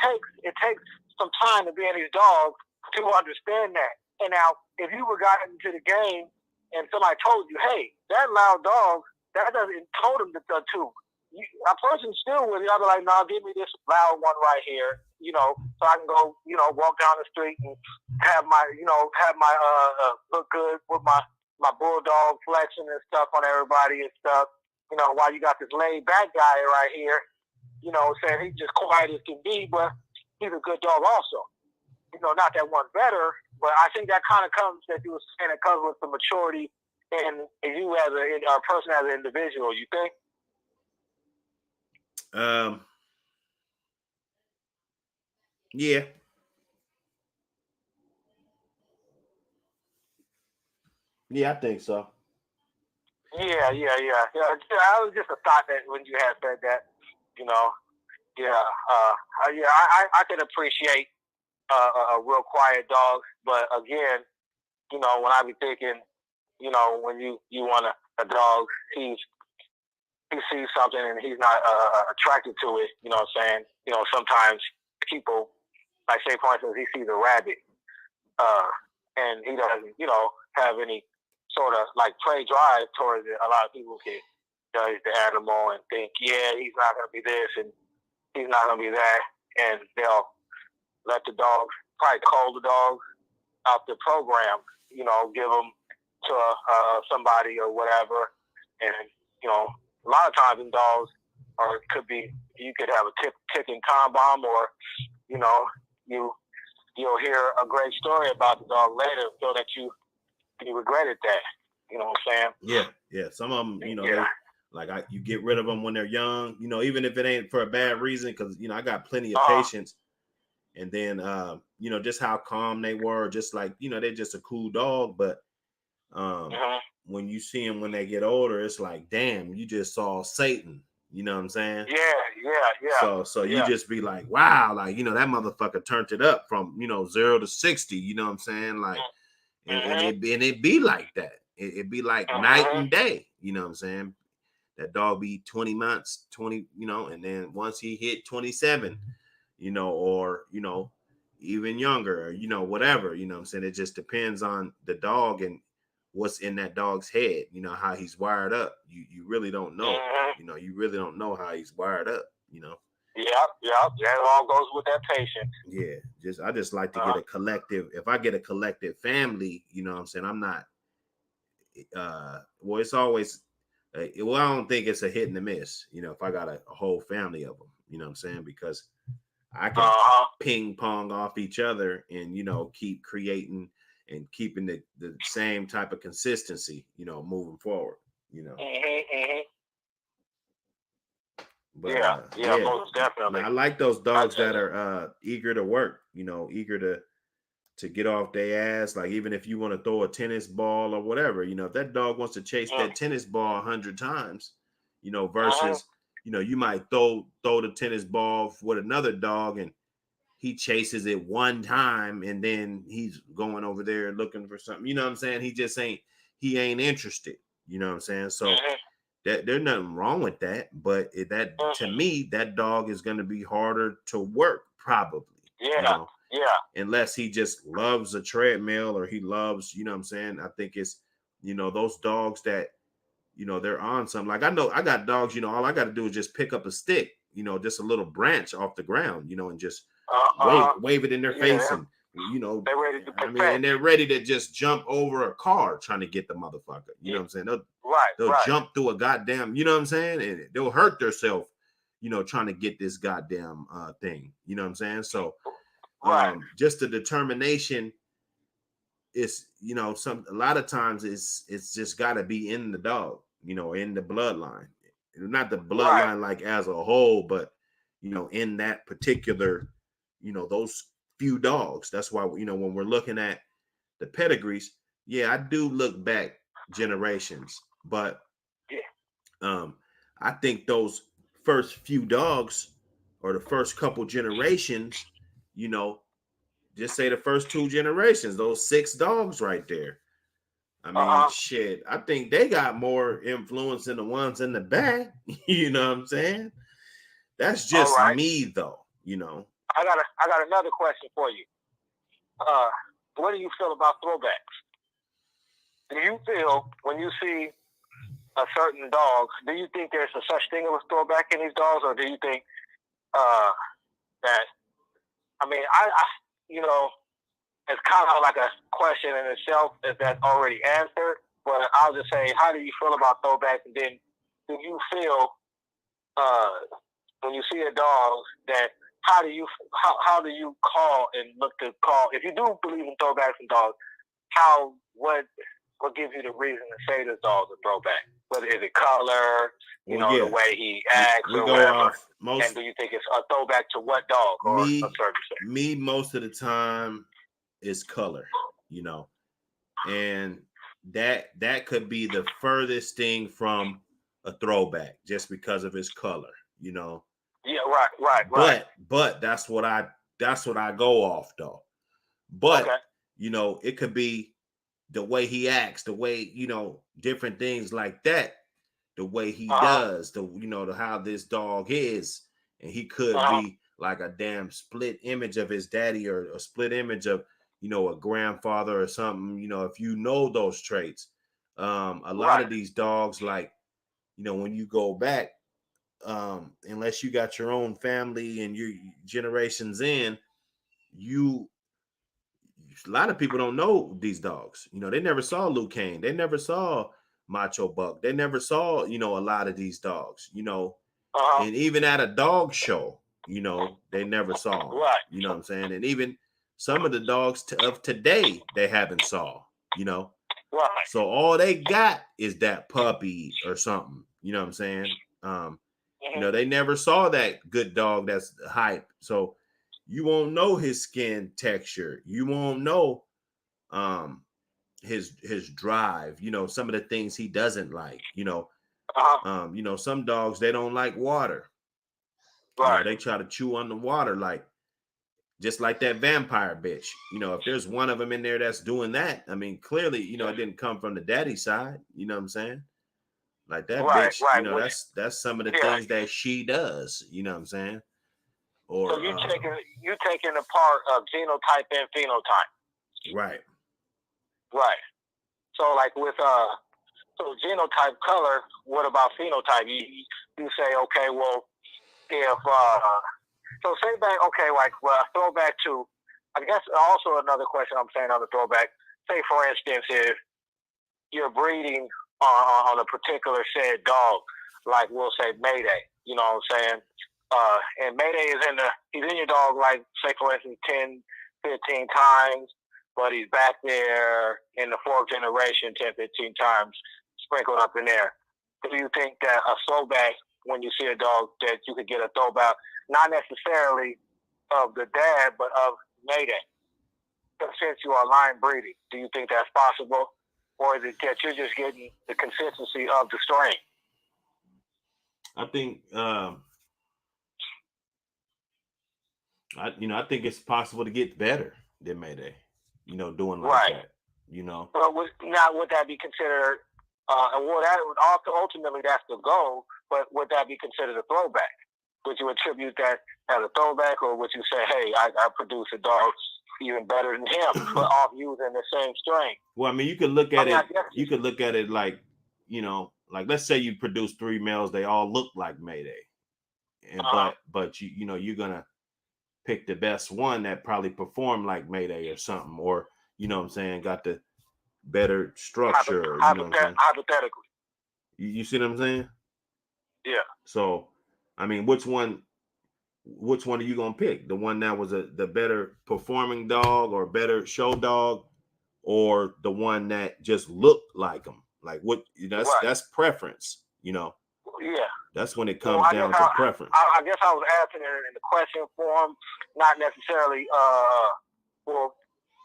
takes some time to be in these dogs to understand that. And now, if you were gotten into the game and somebody told you, "Hey, that loud dog, that doesn't," told him to, a person still would, I'd be like, "No, give me this loud one right here, so I can go, walk down the street and have my look good with my bulldog flexing and stuff on everybody and stuff." While you got this laid back guy right here, saying he's just quiet as can be, but he's a good dog also. Not that one's better, but I think that kind of comes, that you were saying, it comes with the maturity and you as a person, as an individual, you think? Yeah. Yeah, I think so. Yeah. I was just a thought that when you had said that, I can appreciate a real quiet dog, but again, when I be thinking, when you want a dog, he sees something and he's not attracted to it. You know what I'm saying? Sometimes people, like, say for instance, he sees a rabbit, and he doesn't, have any sort of like prey drive towards it. A lot of people can judge the animal and think, yeah, he's not going to be this and he's not going to be that, and they'll let the dogs, probably call the dogs out the program, give them to somebody or whatever, and a lot of times in dogs, or it could be, you could have a ticking time bomb, or you'll hear a great story about the dog later, so that you regretted that. You know what I'm saying? Yeah. Some of them, you get rid of them when they're young, even if it ain't for a bad reason, because I got plenty of patience. And then just how calm they were, just like they're just a cool dog, but when you see them when they get older, it's like, damn, you just saw Satan. You know what I'm saying? Yeah. So you just be like, wow, like that motherfucker turned it up from 0 to 60. You know what I'm saying? Like, and it be like that. It be like night and day. You know what I'm saying? That dog be 20 months, 20, and then once he hit 27, or even younger, or whatever. You know what I'm saying? It just depends on the dog and what's in that dog's head, how he's wired up. You really don't know. You really don't know how he's wired up, Yeah, that all goes with that patient. Yeah, I just like to get a collective. If I get a collective family, what I'm saying, I'm not it's always I don't think it's a hit and a miss, if I got a whole family of them, what I'm saying, because I can ping pong off each other and keep creating and keeping the same type of consistency, moving forward, But most definitely. I like those dogs that are eager to work, eager to get off their ass. Like, even if you want to throw a tennis ball or whatever, if that dog wants to chase that tennis ball 100 times, versus you might throw the tennis ball with another dog and he chases it one time and then he's going over there looking for something. You know what I'm saying? He ain't interested. You know what I'm saying? So that there's nothing wrong with that, but to me, that dog is going to be harder to work, probably. Yeah. Unless he just loves a treadmill or he loves, what I'm saying? I think it's, those dogs that, they're on something. Like, I know I got dogs, all I got to do is just pick up a stick, just a little branch off the ground, and just wave it in their face, and they're ready to and they're ready to just jump over a car trying to get the motherfucker. You know what I'm saying? They'll jump through a goddamn, you know what I'm saying? And they'll hurt themselves, trying to get this goddamn thing. You know what I'm saying? So just the determination is, a lot of times it's just gotta be in the dog, in the bloodline. Not the bloodline like as a whole, but in that particular, those few dogs. That's why when we're looking at the pedigrees, yeah, I do look back generations, but Yeah. I think those first few dogs or the first couple generations, you know, just say the first 2 generations, those 6 dogs right there. I mean, Uh-huh. shit, I think they got more influence than the ones in the back. You know what I'm saying? That's All just right. me, though. You know. I got another question for you. What do you feel about throwbacks? Do you feel when you see a certain dog, do you think there's a such thing as throwback in these dogs, or do you think uh, that? I mean, I you know, it's kind of like a question in itself if that's already answered. But I'll just say, how do you feel about throwbacks? And then, do you feel uh, when you see a dog that how do you call and look to call if you do believe in throwbacks and dogs? How what gives you the reason to say this dog's a throwback? Whether is it color, Well, the yeah, way he acts we or go whatever. off most. And do you think it's a throwback to what dog or a certain sex? Me most of the time is color, you know, and that could be the furthest thing from a throwback just because of his color, you know. Yeah, right. But that's what I go off though. But Okay. you know, it could be the way he acts, the way, you know, different things like that, the way he Uh-huh. does, the how this dog is, and he could Uh-huh. be like a damn split image of his daddy or a split image of, you know, a grandfather or something. You know, if you know those traits, a lot Right. of these dogs, like, you know, when you go back, unless you got your own family and your generations in, you a lot of people don't know these dogs. You know, they never saw Luke Kane. They never saw Macho Buck. They never saw, you know, a lot of these dogs, you know, Uh-huh. and even at a dog show, you know, they never saw them. Right. You know what I'm saying? And even some of the dogs of today, they haven't saw, you know. Right. So all they got is that puppy or something. You know what I'm saying? You Mm-hmm. know, they never saw that good dog that's hype. So you won't know his skin texture. You won't know um his drive, you know, some of the things he doesn't like, Uh-huh. you know, some dogs, they don't like water. You know, Right. they try to chew on the water, like just like that vampire bitch. You know, if there's one of them in there that's doing that, I mean, clearly, you know, it didn't come from the daddy side. You know what I'm saying? Like that Right. bitch, you Right. know, Which, that's some of the yeah. things that she does. You know what I'm saying? So Or you taking the part of genotype and phenotype. right. Right. So like with so genotype color, what about phenotype? You say, okay, well, if so say back, okay, like well, throwback to, I guess also another question I'm saying on the throwback. Say for instance, if you're breeding on a particular said dog, like we'll say Mayday, you know what I'm saying? And Mayday is he's in your dog, like say for instance 10, 15 times, but he's back there in the fourth generation 10, 15 times sprinkled up in there. Do you think that a throwback, when you see a dog, that you could get a throwback, not necessarily of the dad, but of Mayday? Since you are line breeding, do you think that's possible? Or is it that you're just getting the consistency of the strain? I think I think it's possible to get better than Mayday, you know, doing like Right. that, you know. But now, would that be considered? And well, that ultimately that's the goal. But would that be considered a throwback? Would you attribute that as a throwback, or would you say, "Hey, I produce a dog even better than him, but off using the same strain"? Well, I mean, you could look at I it. You could look at it like, you know, like let's say you produce 3 males, they all look like Mayday, and but you know you're gonna pick the best one that probably performed like Mayday or something, or you know what I'm saying, got the better structure. You know what I'm saying? hypothetically, You see what I'm saying? yeah. So, I mean, which one are you gonna pick? The one that was the better performing dog or better show dog, or the one that just looked like him? Like what? That's preference. You know, Yeah. that's when it Well, comes down to preference. I guess I was asking it in the question form, not necessarily. Well,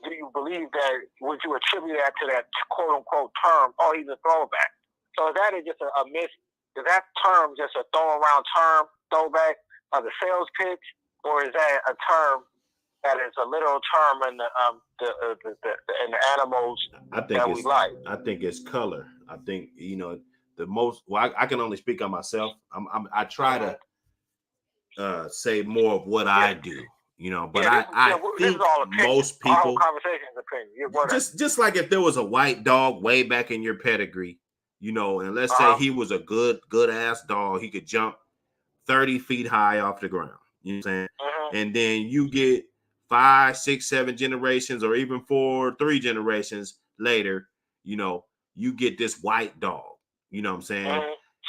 do you believe that, would you attribute that to that quote unquote term, oh, he's a throwback? So is that just a miss? Is that term just a throw around term, throwback, of the sales pitch, or is that a term that is a literal term in the animals that we like? I think it's color. I think, you know, the most. Well, I can only speak on myself. I try to say more of what I do, you know, but I this is think all opinion. most Our whole people conversation is opinion. just like if there was a white dog way back in your pedigree, you know, and let's say he was a good ass dog, he could jump 30 feet high off the ground. You know what I'm saying? And then you get 5, 6, 7 generations, or even 4, 3 generations later, you know, you get this white dog. You know what I'm saying?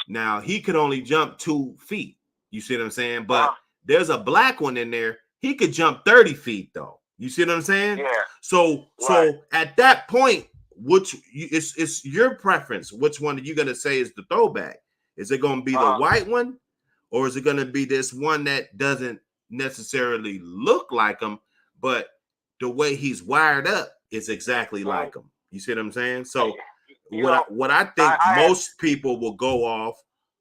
Now he could only jump 2 feet. You see what I'm saying? But there's a black one in there. He could jump 30 feet though. You see what I'm saying? Yeah. So at that point, it's your preference. Which one are you gonna say is the throwback? Is it gonna be the white one, or is it gonna be this one that doesn't necessarily look like him, but the way he's wired up is exactly like him? You see what I'm saying? So what I think most people will go off,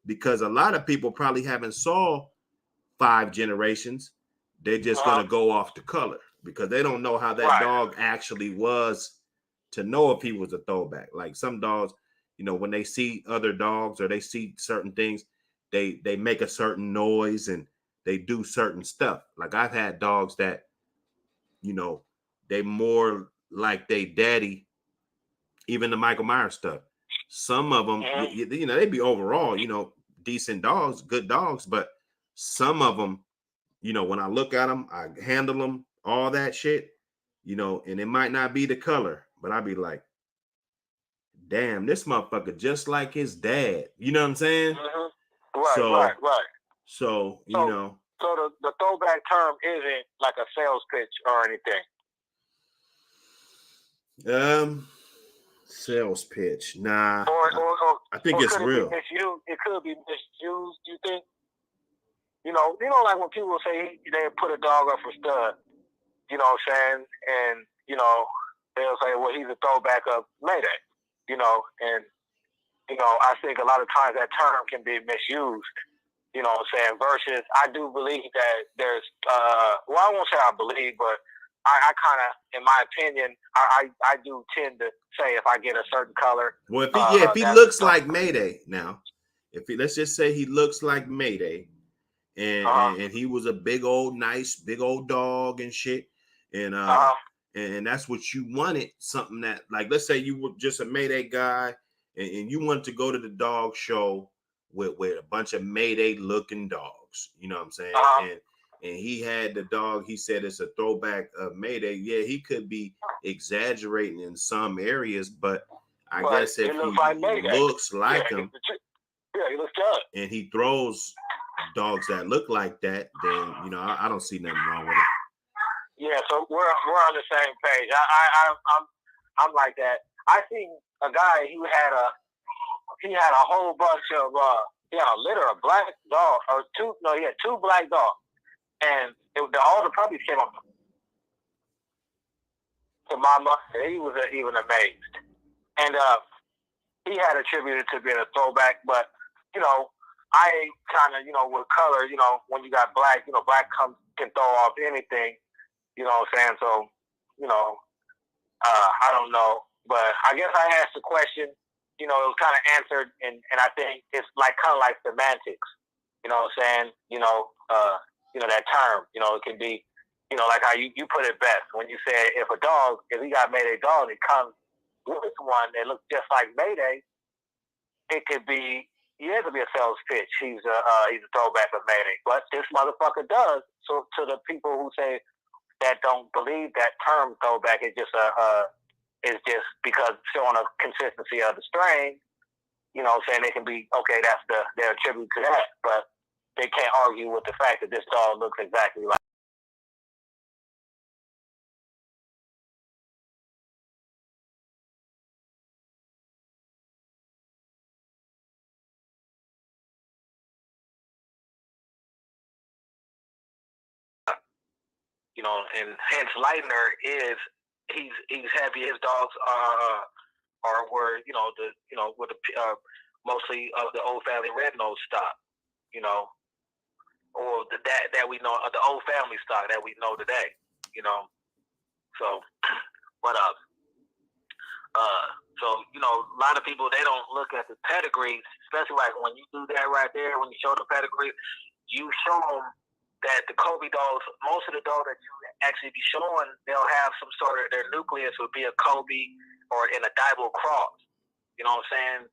because a lot of people probably haven't saw 5 generations. They're just gonna go off the color because they don't know how that dog actually was to know if he was a throwback. Like some dogs, you know, when they see other dogs or they see certain things, they make a certain noise and they do certain stuff. Like I've had dogs that, you know, they more like they daddy, even the Michael Myers stuff. Some of them, you know, they be overall, you know, decent dogs, good dogs, but some of them, you know, when I look at them, I handle them, all that shit, you know, and it might not be the color, but I'd be like, damn, this motherfucker just like his dad. You know what I'm saying? Right. So, you know. So the throwback term isn't like a sales pitch or anything. Sales pitch. Nah. Or I think it's real. It could be misused, you think? You know, like when people say they put a dog up for stud, you know what I'm saying? And, you know, they'll say, well, he's a throwback of Mayday, you know, and, you know, I think a lot of times that term can be misused, you know what I'm saying? Versus, I do believe that there's, well, I won't say I believe, but I kind of, in my opinion, I do tend to say if I get a certain color. Well, if he looks like Mayday now, let's just say he looks like Mayday, and he was a big old dog and shit, and that's what you wanted, something that, like, let's say you were just a Mayday guy, and you wanted to go to the dog show with a bunch of Mayday looking dogs, you know what I'm saying? And he had the dog, he said it's a throwback of Mayday. Yeah, he could be exaggerating in some areas, but I guess if he looks like him, he looks good, and he throws dogs that look like that, then, you know, I don't see nothing wrong with it. Yeah, so we're on the same page. I'm like that. I seen a guy he had a whole bunch of he had a litter of black dogs, he had 2 black dogs, and all the puppies came up to mama. He was even amazed, and he had attributed to being a throwback, but you know, I kind of, you know, with color, you know, when you got black, you know, black can throw off anything, you know what I'm saying? So, you know, I don't know, but I guess I asked the question, you know, it was kind of answered, and I think it's like kind of like semantics, you know what I'm saying? You know, that term, you know, it can be, you know, like how you put it best when you said if he got Mayday dog, it comes with one that looks just like Mayday, it could be, it could be a sales pitch. He's a throwback of Mayday, but this motherfucker does. So to the people who say that don't believe that term throwback, it's just because showing a consistency of the strain. You know what I'm saying? They can be, okay, that's their attribute to that, but they can't argue with the fact that this dog looks exactly like. You know, and hence Lightner is he's heavy. His dogs were with the mostly of the old family red nose stock, or that we know, the old family stock that we know today, So, but a lot of people, they don't look at the pedigree, especially like when you do that right there, when you show the pedigree, you show them that the Kobe dogs, most of the dogs that you actually be showing, they'll have some sort of, their nucleus would be a Kobe or an Adaibo cross. You know what I'm saying?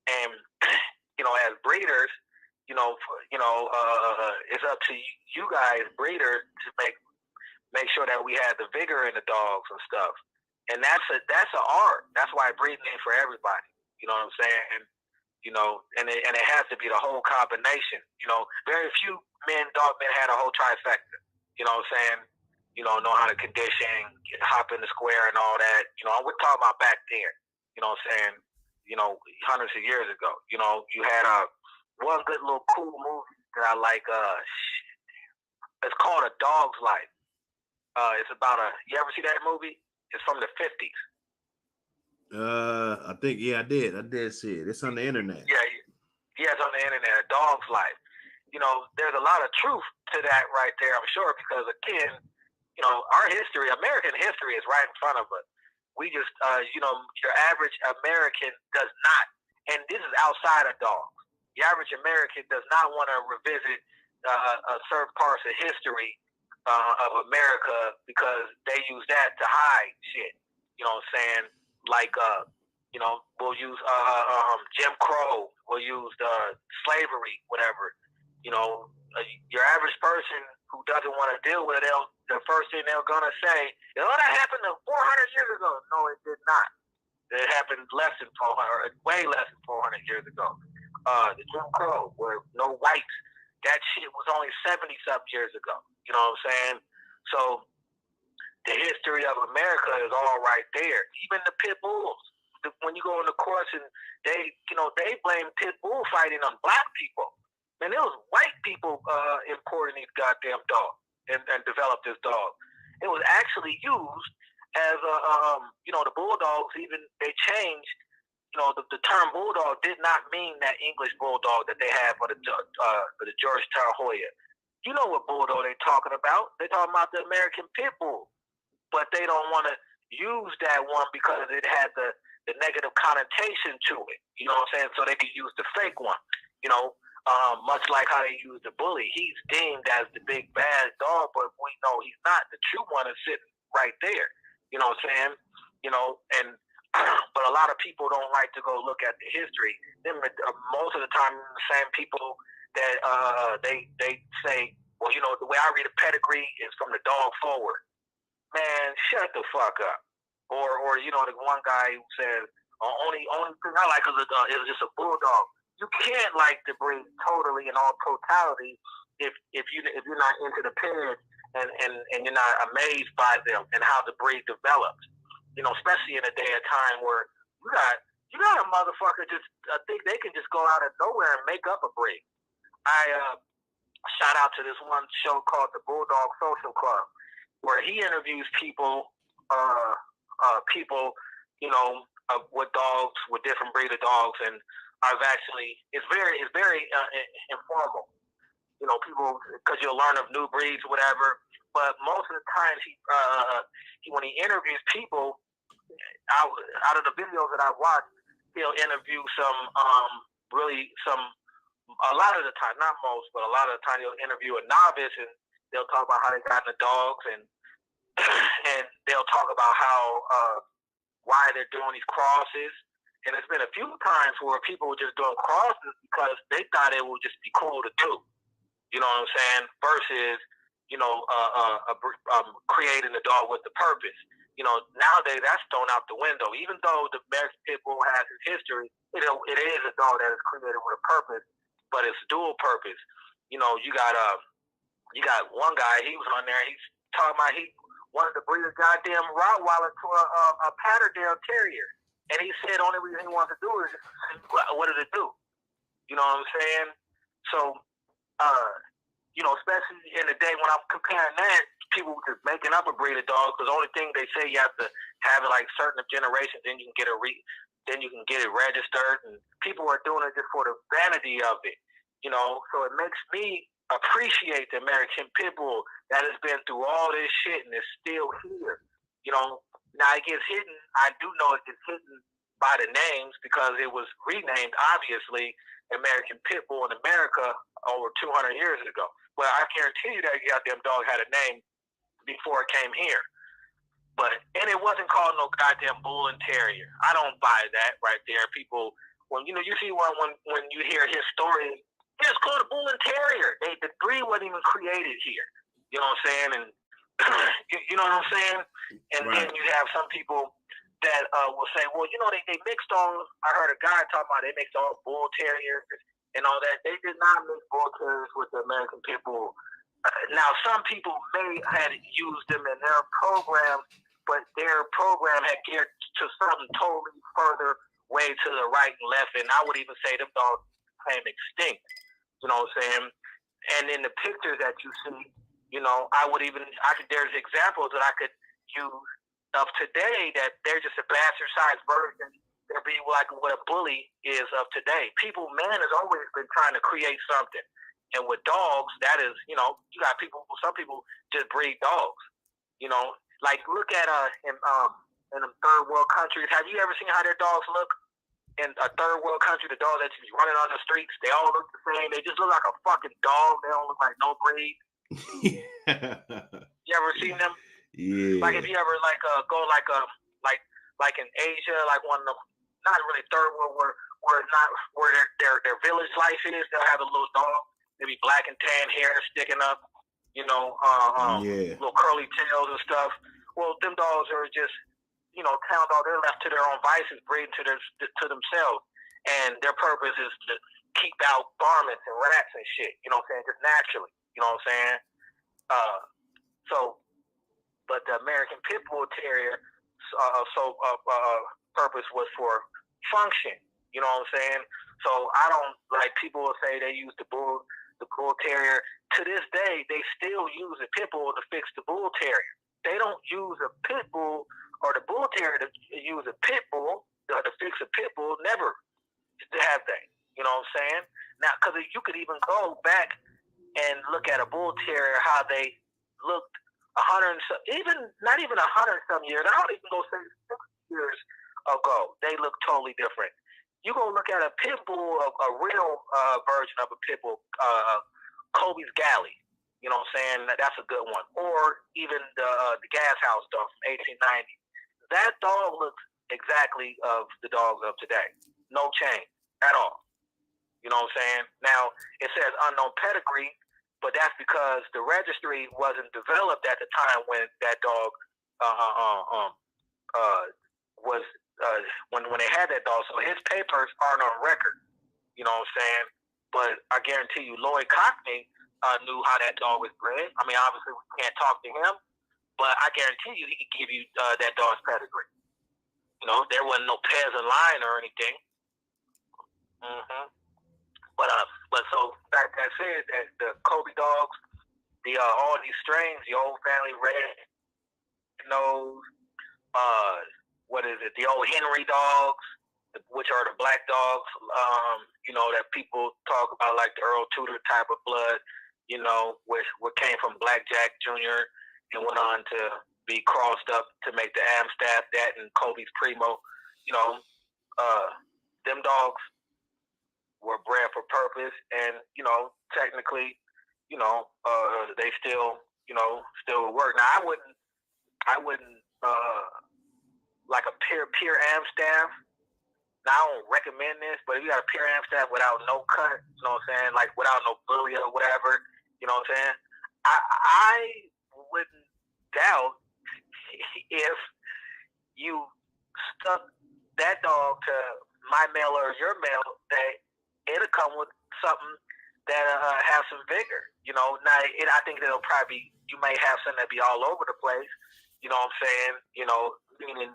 And as breeders, it's up to you guys, breeders, to make sure that we have the vigor in the dogs and stuff. And that's an art. That's why breeding ain't for everybody. You know what I'm saying? And it has to be the whole combination. Very few dogmen had a whole trifecta. You know what I'm saying? Know how to condition, hop in the square and all that. We're talking about back then. You know what I'm saying? Hundreds of years ago. You had one good little cool movie that I like. It's called A Dog's Life. It's about you ever see that movie? It's from the 50s. I think, I did see it. It's on the internet. Yeah, it's on the internet. A Dog's Life. There's a lot of truth to that right there, I'm sure, because again, our history, American history, is right in front of us. We just, your average American does not, and this is outside of dogs. The average American does not want to revisit certain parts of history of America because they use that to hide shit. You know what I'm saying? Like, we'll use Jim Crow, we'll use slavery, whatever. Your average person who doesn't want to deal with it, the first thing they're going to say, that happened 400 years ago. No, it did not. It happened way less than 400 years ago. The Jim Crow, where no whites, that shit was only 70-something years ago. You know what I'm saying? So the history of America is all right there. Even the pit bulls. When you go in the courts and they blame pit bull fighting on black people. Man, it was white people importing these goddamn dogs and developed this dog. It was actually used as the bulldogs. Even they changed. The term bulldog did not mean that English bulldog that they had for the Georgetown Hoya. You know what bulldog they're talking about? They're talking about the American pit bull, but they don't want to use that one because it had the negative connotation to it. You know what I'm saying? So they could use the fake one. Much like how they use the bully. He's deemed as the big bad dog, but we know he's not. The true one is sitting right there. You know what I'm saying? But a lot of people don't like to go look at the history. Most of the time, the same people that they say, well, the way I read a pedigree is from the dog forward. Man, shut the fuck up. Or the one guy who says, only thing I like is just a bulldog. You can't like the breed totally in all totality if you're not into the parents and you're not amazed by them and how the breed develops. Especially in a day and time where you got a motherfucker just think they can just go out of nowhere and make up a breed. I shout out to this one show called the Bulldog Social Club, where he interviews people with dogs, with different breed of dogs, and it's very informal. People, because you'll learn of new breeds or whatever. But most of the times, when he interviews people, out of the videos that I've watched, he'll interview a lot of the time, not most, but a lot of the time he'll interview a novice, and they'll talk about how they got in the dogs, and they'll talk about how why they're doing these crosses. And there's been a few times where people were just doing crosses because they thought it would just be cool to do. You know what I'm saying? Versus, creating a dog with the purpose. Nowadays that's thrown out the window. Even though the American Pit Bull has its history, it is a dog that is created with a purpose, but it's dual purpose. You got one guy, he was on there, he's talking about he wanted to breed a goddamn Rottweiler to a Patterdale Terrier. And he said the only reason he wanted to do is, what did it do? You know what I'm saying? So, especially in the day when I'm comparing that, people just making up a breed of dog because the only thing they say you have to have it like certain generations, then you can get it registered, and people are doing it just for the vanity of it, So it makes me appreciate the American Pit Bull that has been through all this shit and is still here. Now it gets hidden. I do know it gets hidden by the names because it was renamed, obviously, American Pit Bull in America over 200 years ago. Well, I guarantee you that goddamn dog had a name before it came here. And it wasn't called no goddamn bull and terrier. I don't buy that right there. People, when you see when you hear his story, it's called a bull and terrier. The breed wasn't even created here. You know what I'm saying? And you know what I'm saying? And right. then you have some people that will say, well, they mixed all. I heard a guy talking about they mixed all bull terriers and all that. They did not mix bull terriers with the American Pit Bull. Now, some people may have used them in their programs, but their program had geared to something totally further way to the right and left. And I would even say them dogs became extinct. You know what I'm saying? And in the pictures that you see, there's examples that I could use of today that they're just a bastard-sized version. They'll be like what a bully is of today. Man has always been trying to create something. And with dogs, that is, you got some people just breed dogs. Like look at in them third world countries. Have you ever seen how their dogs look? In a third world country, the dogs that you be running on the streets, they all look the same. They just look like a fucking dog. They don't look like no breed. You ever seen them? Yeah. Like if you ever go like in Asia, like one of them, not really third world where it's not where their village life is. They'll have a little dog, maybe black and tan hair sticking up, little curly tails and stuff. Well, them dogs are just town dogs. They're left to their own vices, breeding to themselves, and their purpose is to keep out varmints and rats and shit. You know what I'm saying? Just naturally. You know what I'm saying? But the American Pit Bull Terrier, purpose was for function. You know what I'm saying? So I don't like people will say they use the bull terrier. To this day, they still use a pit bull to fix the bull terrier. They don't use a pit bull or the bull terrier to use a pit bull to fix a pit bull. Never have they. You know what I'm saying? Now, because you could even go back and look at a bull terrier, how they looked not even 100 some years. I don't even go say 6 years ago. They look totally different. You go look at a pit bull, a real version of a pit bull, Kobe's Galley. You know what I'm saying? That's a good one. Or even the Gas House dog from 1890. That dog looks exactly of the dogs of today. No change at all. You know what I'm saying? Now, it says unknown pedigree, but that's because the registry wasn't developed at the time when that dog was when they had that dog. So his papers aren't on record. You know what I'm saying? But I guarantee you, Lloyd Cockney knew how that dog was bred. I mean, obviously we can't talk to him, but I guarantee you he could give you that dog's pedigree. There wasn't no peasant line or anything. Mm-hmm. But so that said, that the Kobe dogs, all these strains, the old family red nose, what is it? The old Henry dogs, which are the black dogs, that people talk about, like the Earl Tudor type of blood, which came from Blackjack Jr. and went on to be crossed up to make the Amstaff, that and Kobe's Primo. Them dogs were bred for purpose, and technically, they still work. Now, I wouldn't like a pure Amstaff. Now, I don't recommend this, but if you got a pure Amstaff without no cut, you know what I'm saying, like without no bully or whatever, you know what I'm saying, I wouldn't doubt if you stuck that dog to my male or your male, that it'll come with something that have some vigor. Now, I think it'll probably you may have something that be all over the place. You know what I'm saying? Meaning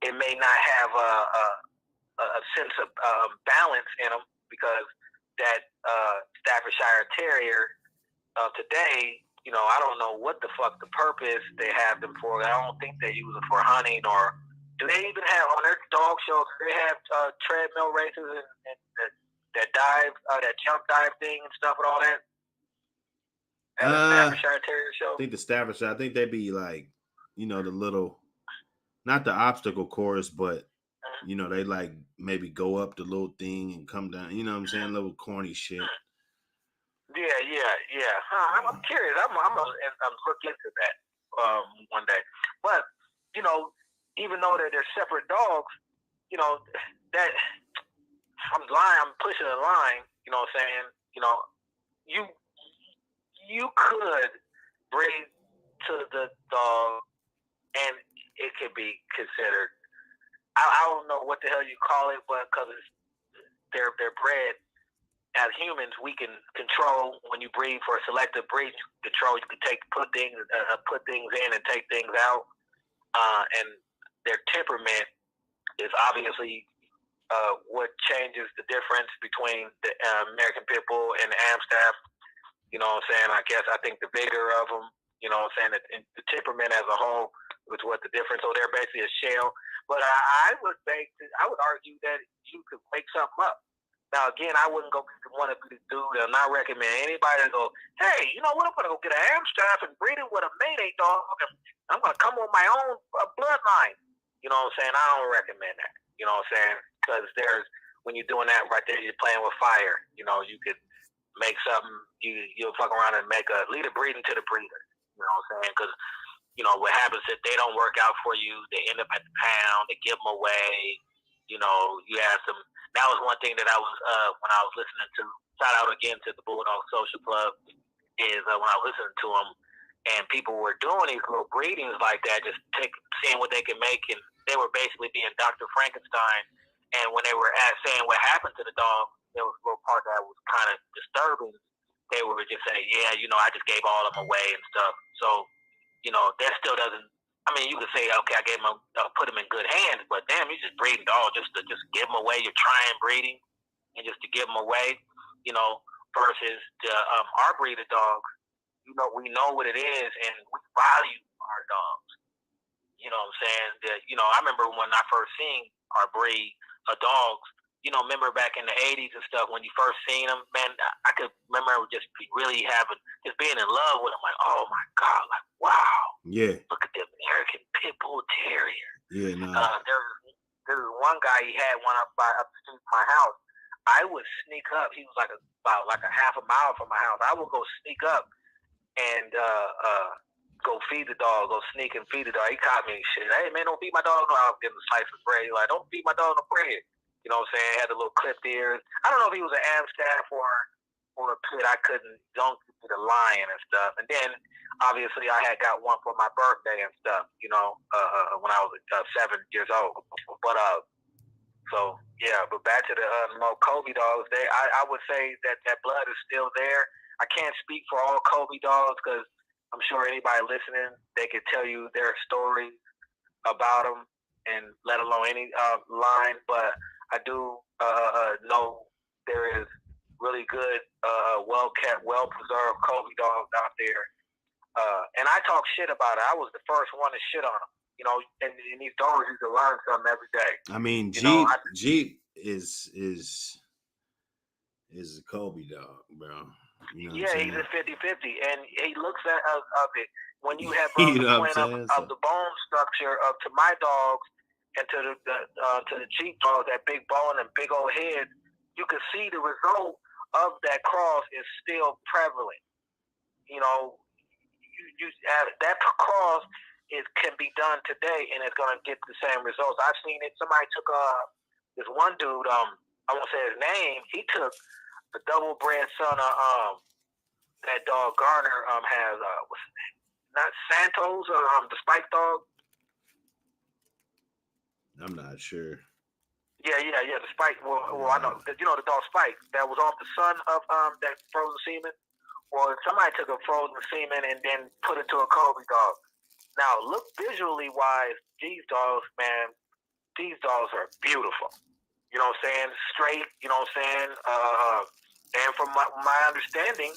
it may not have a sense of balance in them, because that Staffordshire Terrier today, I don't know what the fuck the purpose they have them for. I don't think they use it for hunting, or do they even have on their dog shows? They have treadmill races and that dive, that jump dive thing and stuff and all that. At a Staffordshire Terrier show. I think the Staffordshire. I think they be like, the little, not the obstacle course, but they like maybe go up the little thing and come down. You know what I'm saying? Little corny shit. Yeah. I'm curious. I'm looking into that one day. But even though they're separate dogs, that I'm pushing a line. You know what I'm saying? You could breed to the dog, and it could be considered. I don't know what the hell you call it, but because they're bred. As humans, we can control when you breed for a selective breed. You can put things in and take things out, and their temperament is obviously what changes the difference between the American Pit Bull and the Amstaff. You know what I'm saying? I think the vigor of them. You know what I'm saying? The temperament as a whole is what the difference. So they're basically a shell. But I would argue that you could wake something up. Now, again, I wouldn't want to be the dude and not recommend anybody to go, hey, you know what, I'm going to go get an Amstaff and breed it with a Mayday dog, and I'm going to come with my own bloodline. You know what I'm saying? I don't recommend that. You know what I'm saying? Because when you're doing that right there, you're playing with fire. You could make something, you'll fuck around and lead a breeding to the breeder. You know what I'm saying? Because, what happens if they don't work out for you, they end up at the pound, they give them away. You have some. That was one thing that I was when I was listening to. Shout out again to the Bulldog Social Club. Is when I was listening to them, and people were doing these little breedings like that, just seeing what they can make, and they were basically being Dr. Frankenstein. And when they were saying what happened to the dog, there was a little part that was kind of disturbing. They were just saying, "Yeah, I just gave all of them away and stuff." So, that still doesn't. I mean, you could say, okay, I gave him, put him in good hands, but damn, you just breeding dog just to give them away. You're trying breeding, and just to give them away, versus our breed of dogs. We know what it is, and we value our dogs. You know what I'm saying? I remember when I first seen our breed of dogs. Remember back in the 80s and stuff, when you first seen them, man, I could remember just being in love with them. Like, oh my God, like, wow. Yeah. Look at the American Pit Bull Terrier. Yeah, no. There was one guy, he had one up the street from my house. I would sneak up. He was about a half a mile from my house. I would go sneak up and go feed the dog, go sneak and feed the dog. He caught me and shit. Hey, man, don't feed my dog. No, I was getting a slice of bread. He's like, don't feed my dog no bread. You know what I'm saying? Had the little clipped ears. I don't know if he was an Amstaff or a pit. I don't see the lion and stuff. And then, obviously, I had got one for my birthday and stuff, when I was 7 years old. But, but back to the Kobe dogs, I would say that blood is still there. I can't speak for all Kobe dogs because I'm sure anybody listening, they could tell you their stories about them, and let alone any line. But I do know there is really good, well-kept, well-preserved Kobe dogs out there. And I talk shit about it. I was the first one to shit on them. And these dogs used to learn something every day. I mean, Jeep is a Kobe dog, bro. He's a 50-50, and he looks at of it when you have the twin of the bone structure to my dogs and to the Jeep dogs, that big bone and big old head. You can see the result of that cross is still prevalent. That cross can be done today, and it's going to get the same results. I've seen it. Somebody took this one dude. I won't say his name. He took the double bred son of that dog Garner has. Not Santos, the Spike dog. I'm not sure. Yeah. The Spike. Well, I know. The dog Spike that was off the son of that frozen semen. Well, somebody took a frozen semen and then put it to a Kobe dog. Now, look visually wise, these dogs, man, these dogs are beautiful. You know what I'm saying? Straight. You know what I'm saying? And from my understanding,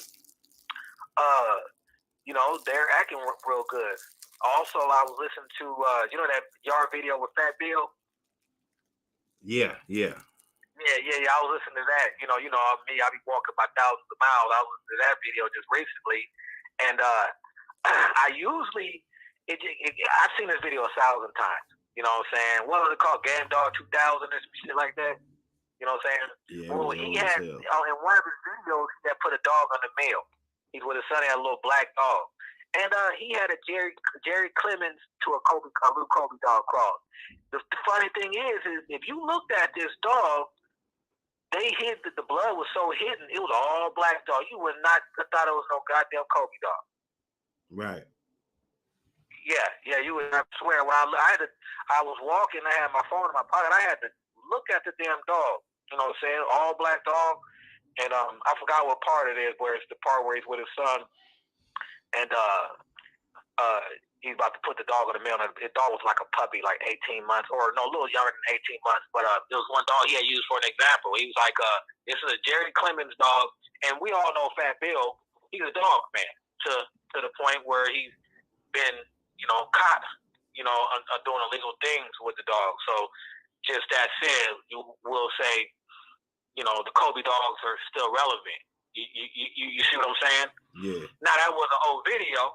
you know, they're acting real good. Also, I was listening to you know that yard video with Fat Bill. Yeah. Yeah. I was listening to that. You know me. I be walking my thousands of miles. I was listening to that video just recently, and I usually I've seen this video 1,000 times. You know what I'm saying? What was it called? Game Dog 2000 or some shit like that. You know what I'm saying? Yeah. Well, he had in one of his videos that put a dog on the mail. He's with his son. He had a little black dog, and he had a Jerry Clemens to a Luke Kobe dog cross. The funny thing is if you looked at this dog, they hid that the blood was so hidden. It was all black dog. You would not have thought it was no goddamn Kobe dog. Right. Yeah. You would not swear. When I was walking. I had my phone in my pocket. I had to look at the damn dog. You know what I'm saying? All black dog. And I forgot what part it is. Where it's the part where he's with his son, and he's about to put the dog on the mail. And the dog was like a puppy, like 18 months, or no, a little younger than 18 months. But there was one dog he had used for an example. He was like, this is a Jerry Clemens dog, and we all know Fat Bill. He's a dog man to the point where he's been, caught, doing illegal things with the dog. So just that said, you will say, the Kobe dogs are still relevant. You see what I'm saying? Yeah. Now that was an old video,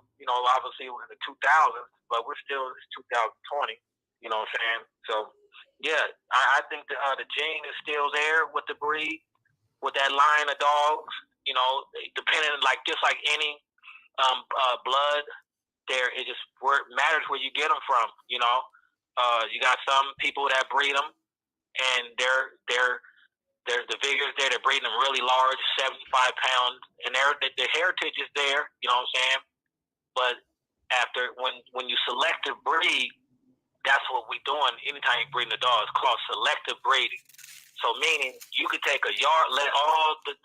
obviously it was in the 2000s, but it's 2020. You know what I'm saying? So yeah, I think the gene is still there with the breed, with that line of dogs. Depending, just like any blood, it just matters where you get them from. You got some people that breed them, and they're the vigors there. They're breeding them really large, 75 pounds, and the heritage is there. You know what I'm saying? But when you selective breed, that's what we're doing. Anytime you breed a dog, it's called selective breeding. So meaning you could take a yard,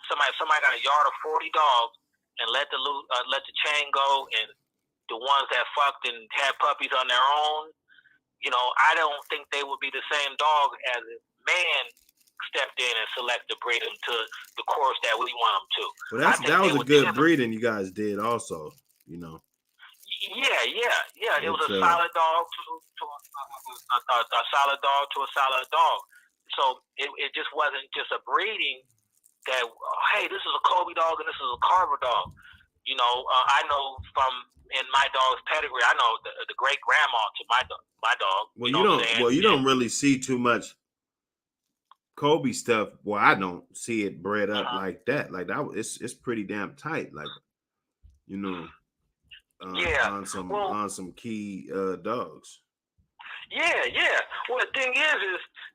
somebody got a yard of 40 dogs, and let the chain go, and the ones that fucked and had puppies on their own, I don't think they would be the same dog as a man stepped in and selected breed them to the course that we want them to. Well, that was a good breeding you guys did also, Yeah. It was a solid dog to a solid dog to a solid dog. So it just wasn't just a breeding that, hey, this is a Kobe dog and this is a Carver dog. I know from in my dog's pedigree, I know the great grandma to my dog. Well, you don't really see too much Kobe stuff. Well, I don't see it bred up like that. Like that, it's pretty damn tight. Like, on some key dogs. Yeah. Well, the thing is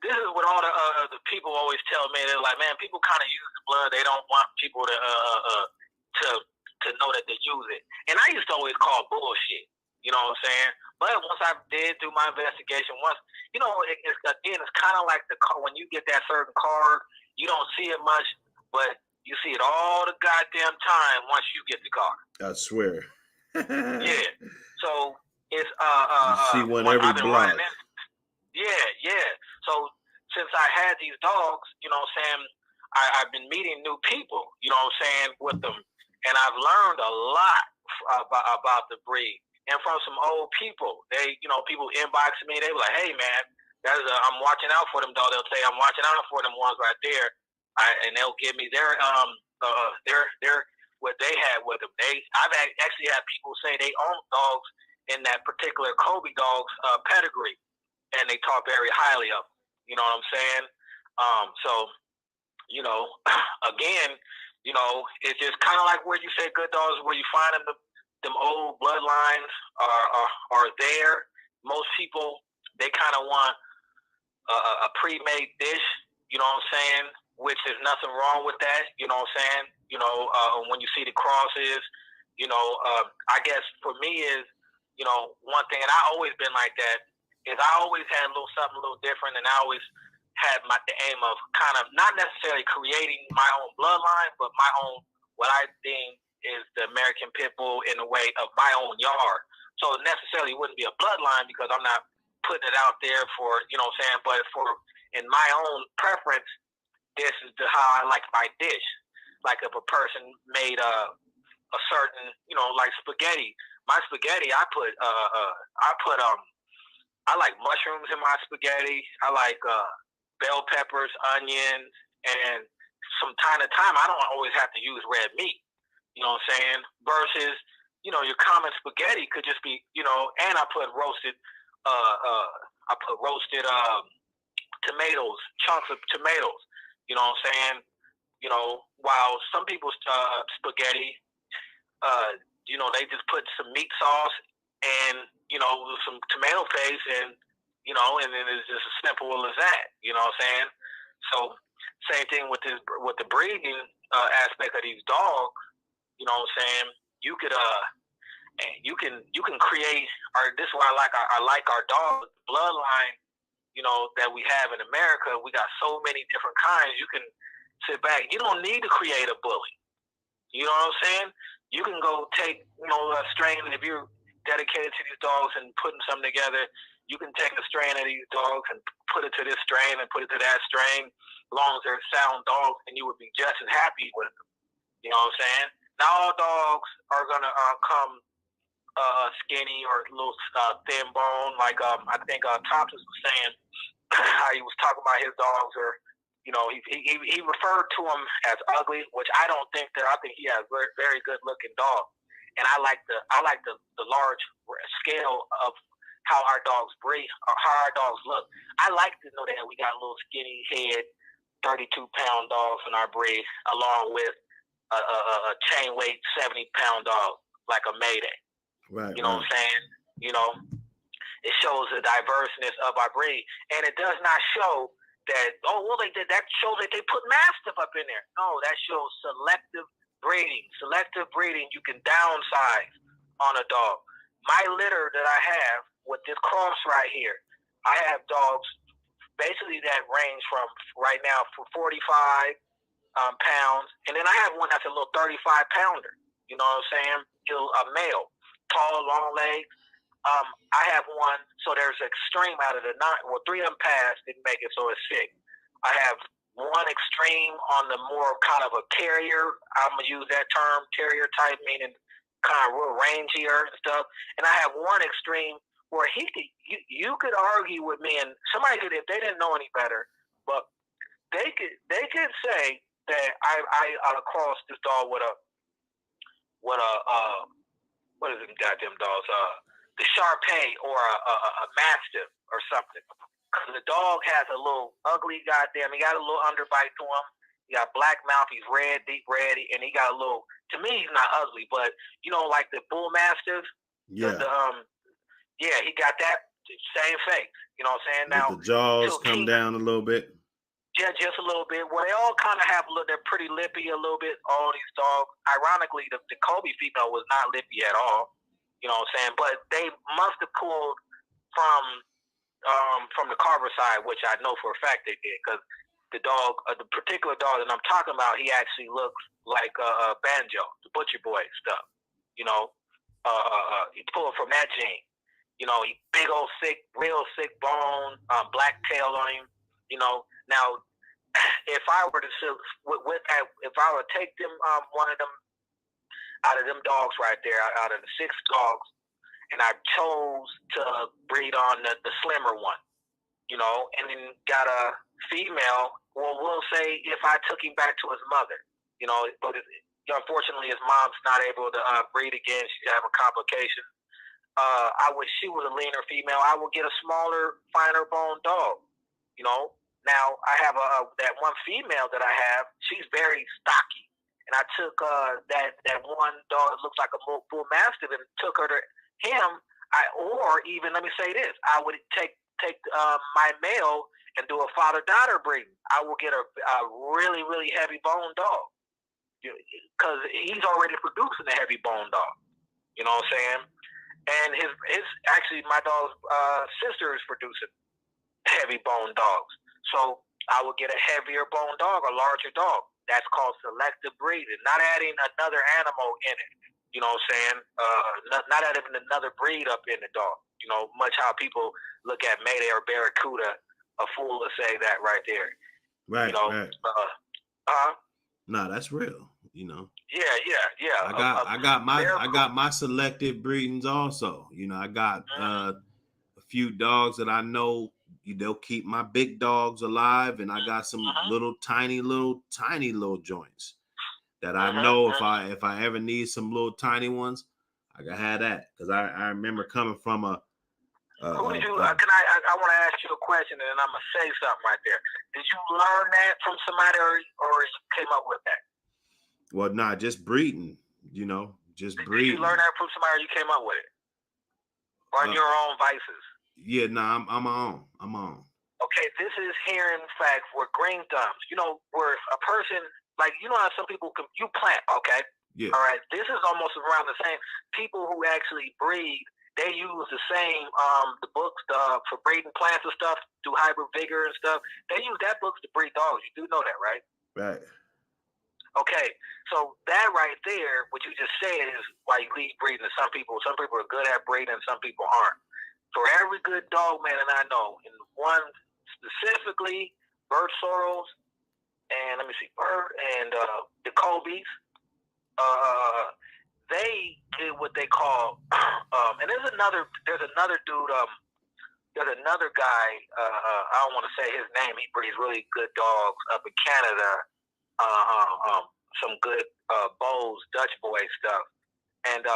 this is what all the people always tell me. They're like, man, people kind of use the blood. They don't want people to know that they use it. And I used to always call bullshit. You know what I'm saying? But once I did do my investigation, it's kind of like when you get that certain card, you don't see it much, but you see it all the goddamn time once you get the card. I swear. Yeah. So it's you see one every block. Yeah. So since I had these dogs, I've been meeting new people, with them, and I've learned a lot about the breed. And from some old people, people inbox me. They were like, "Hey, man, I'm watching out for them, dog." They'll say, "I'm watching out for them ones right there," and they'll give me their what they had with them. I've actually had people say they own dogs in that particular Kobe dog's pedigree, and they talk very highly of them. You know what I'm saying? So, again, it's just kind of like where you say good dogs, where you find them. Them old bloodlines are there. Most people, they kind of want a pre-made dish, you know what I'm saying? Which there's nothing wrong with that, you know what I'm saying? When you see the crosses, I guess for me is, one thing, and I always been like that, is I always had something a little different, and I always had the aim of kind of not necessarily creating my own bloodline, but my own, what I think is the American Pit Bull in the way of my own yard. So it necessarily wouldn't be a bloodline because I'm not putting it out there for, you know what I'm saying, but in my own preference, this is how I like my dish. Like if a person made a certain, like spaghetti. My spaghetti, I like mushrooms in my spaghetti. I like bell peppers, onions, and from time to time, I don't always have to use red meat. You know what I'm saying? Versus, your common spaghetti could just be, and I put roasted tomatoes, chunks of tomatoes. You know what I'm saying? While some people's spaghetti, they just put some meat sauce and, some tomato paste and then it's just as simple as that. You know what I'm saying? So same thing with the breeding aspect of these dogs. You know what I'm saying? You can create. This is why I like our dog bloodline. That we have in America. We got so many different kinds. You can sit back. You don't need to create a bully. You know what I'm saying? You can go take a strain, and if you're dedicated to these dogs and putting something together, you can take a strain of these dogs and put it to this strain and put it to that strain, as long as they're sound dogs, and you would be just as happy with them. You know what I'm saying? Not all dogs are gonna come skinny or a little thin bone. Like I think Thompson was saying how he was talking about his dogs, or he referred to them as ugly, which I don't think that. I think he has very, very good looking dog, and I like the large scale of how our dogs breed or how our dogs look. I like to know that we got little skinny head, 32-pound dogs in our breed, along with a chain weight 70-pound dog like a Mayday. Right. You know what I'm saying? It shows the diverseness of our breed, and it does not show that they did that. Shows that they put Mastiff up in there. No, that shows selective breeding. Selective breeding, you can downsize on a dog. My litter that I have with this cross right here, I have dogs basically that range from right now for 45 pounds, and then I have one that's a little 35-pounder. You know what I'm saying? A male, tall, long legs. I have one, so there's extreme out of the 9. Well, 3 of them passed, didn't make it, so it's 6. I have one extreme on the more kind of a terrier. I'm gonna use that term, terrier type, meaning kind of real rangier and stuff. And I have one extreme where you could argue with me, and somebody could, if they didn't know any better, but they could say that I crossed this dog with a what is it, goddamn dogs? The Shar-Pei or a Mastiff or something. Because the dog has a little ugly goddamn. He got a little underbite to him. He got black mouth. He's red, deep red, and he got a little. To me, he's not ugly, but like the Bull Mastiff. Yeah. He got that same face. You know what I'm saying? Now the jaws come down a little bit. Yeah, just a little bit. Well, they all kind of have they're pretty lippy a little bit. All these dogs. Ironically, the Kobe female was not lippy at all. You know what I'm saying? But they must have pulled from the Carver side, which I know for a fact they did, because the dog, the particular dog that I'm talking about, he actually looks like Banjo, the Butcher Boy stuff. He pulled from that gene. He big old sick, real sick bone, black tail on him. Now if I were to if I were to take them one of them out of them dogs right there, out of the 6 dogs, and I chose to breed on the slimmer one, and then got a female. Well, we'll say if I took him back to his mother, but unfortunately his mom's not able to breed again. She's having complications. She was a leaner female. I would get a smaller, finer bone dog. Now I have that one female that I have. She's very stocky. And I took that one dog that looks like a bull mastiff and took her to him. Or even, let me say this, I would take my male and do a father-daughter breeding. I will get a really, really heavy bone dog, because he's already producing a heavy bone dog. You know what I'm saying? And his actually, my dog's sister is producing heavy bone dogs. So I would get a heavier bone dog, a larger dog. That's called selective breeding, not adding another animal in it. You know what I'm saying? Not adding another breed up in the dog. Much how people look at Mayday or Barracuda, a fool to say that right there. Right, right. No, that's real. You know. Yeah. I got my selective breedings also. You know, I got a few dogs that I know they'll keep my big dogs alive, and I got some tiny little joints that I know if I ever need some little tiny ones, I can have that. Because I remember coming from Who did you? I want to ask you a question, and I'm gonna say something right there. Did you learn that from somebody, or you came up with that? Well, nah, just breeding. You know, just breeding. Did you learn that from somebody, or you came up with it on your own vices? Yeah, nah, I'm on. Okay, this is hearing facts with green thumbs. You know, where a person, like, you know how some people can, you plant, okay? Yeah. All right, this is almost around the same. People who actually breed, they use the same, the books for breeding plants and stuff, do hybrid vigor and stuff. They use that books to breed dogs. You do know that, right? Right. Okay, so that right there, what you just said is why you leave breeding to some people. Some people are good at breeding and some people aren't. For every good dog man that I know, and one specifically, Bert Sorrells, and let me see, Bert and the Colbys, they did what they call, and there's another dude, there's another guy, I don't want to say his name, he breeds really good dogs up in Canada, some good Bowes, Dutch boy stuff, and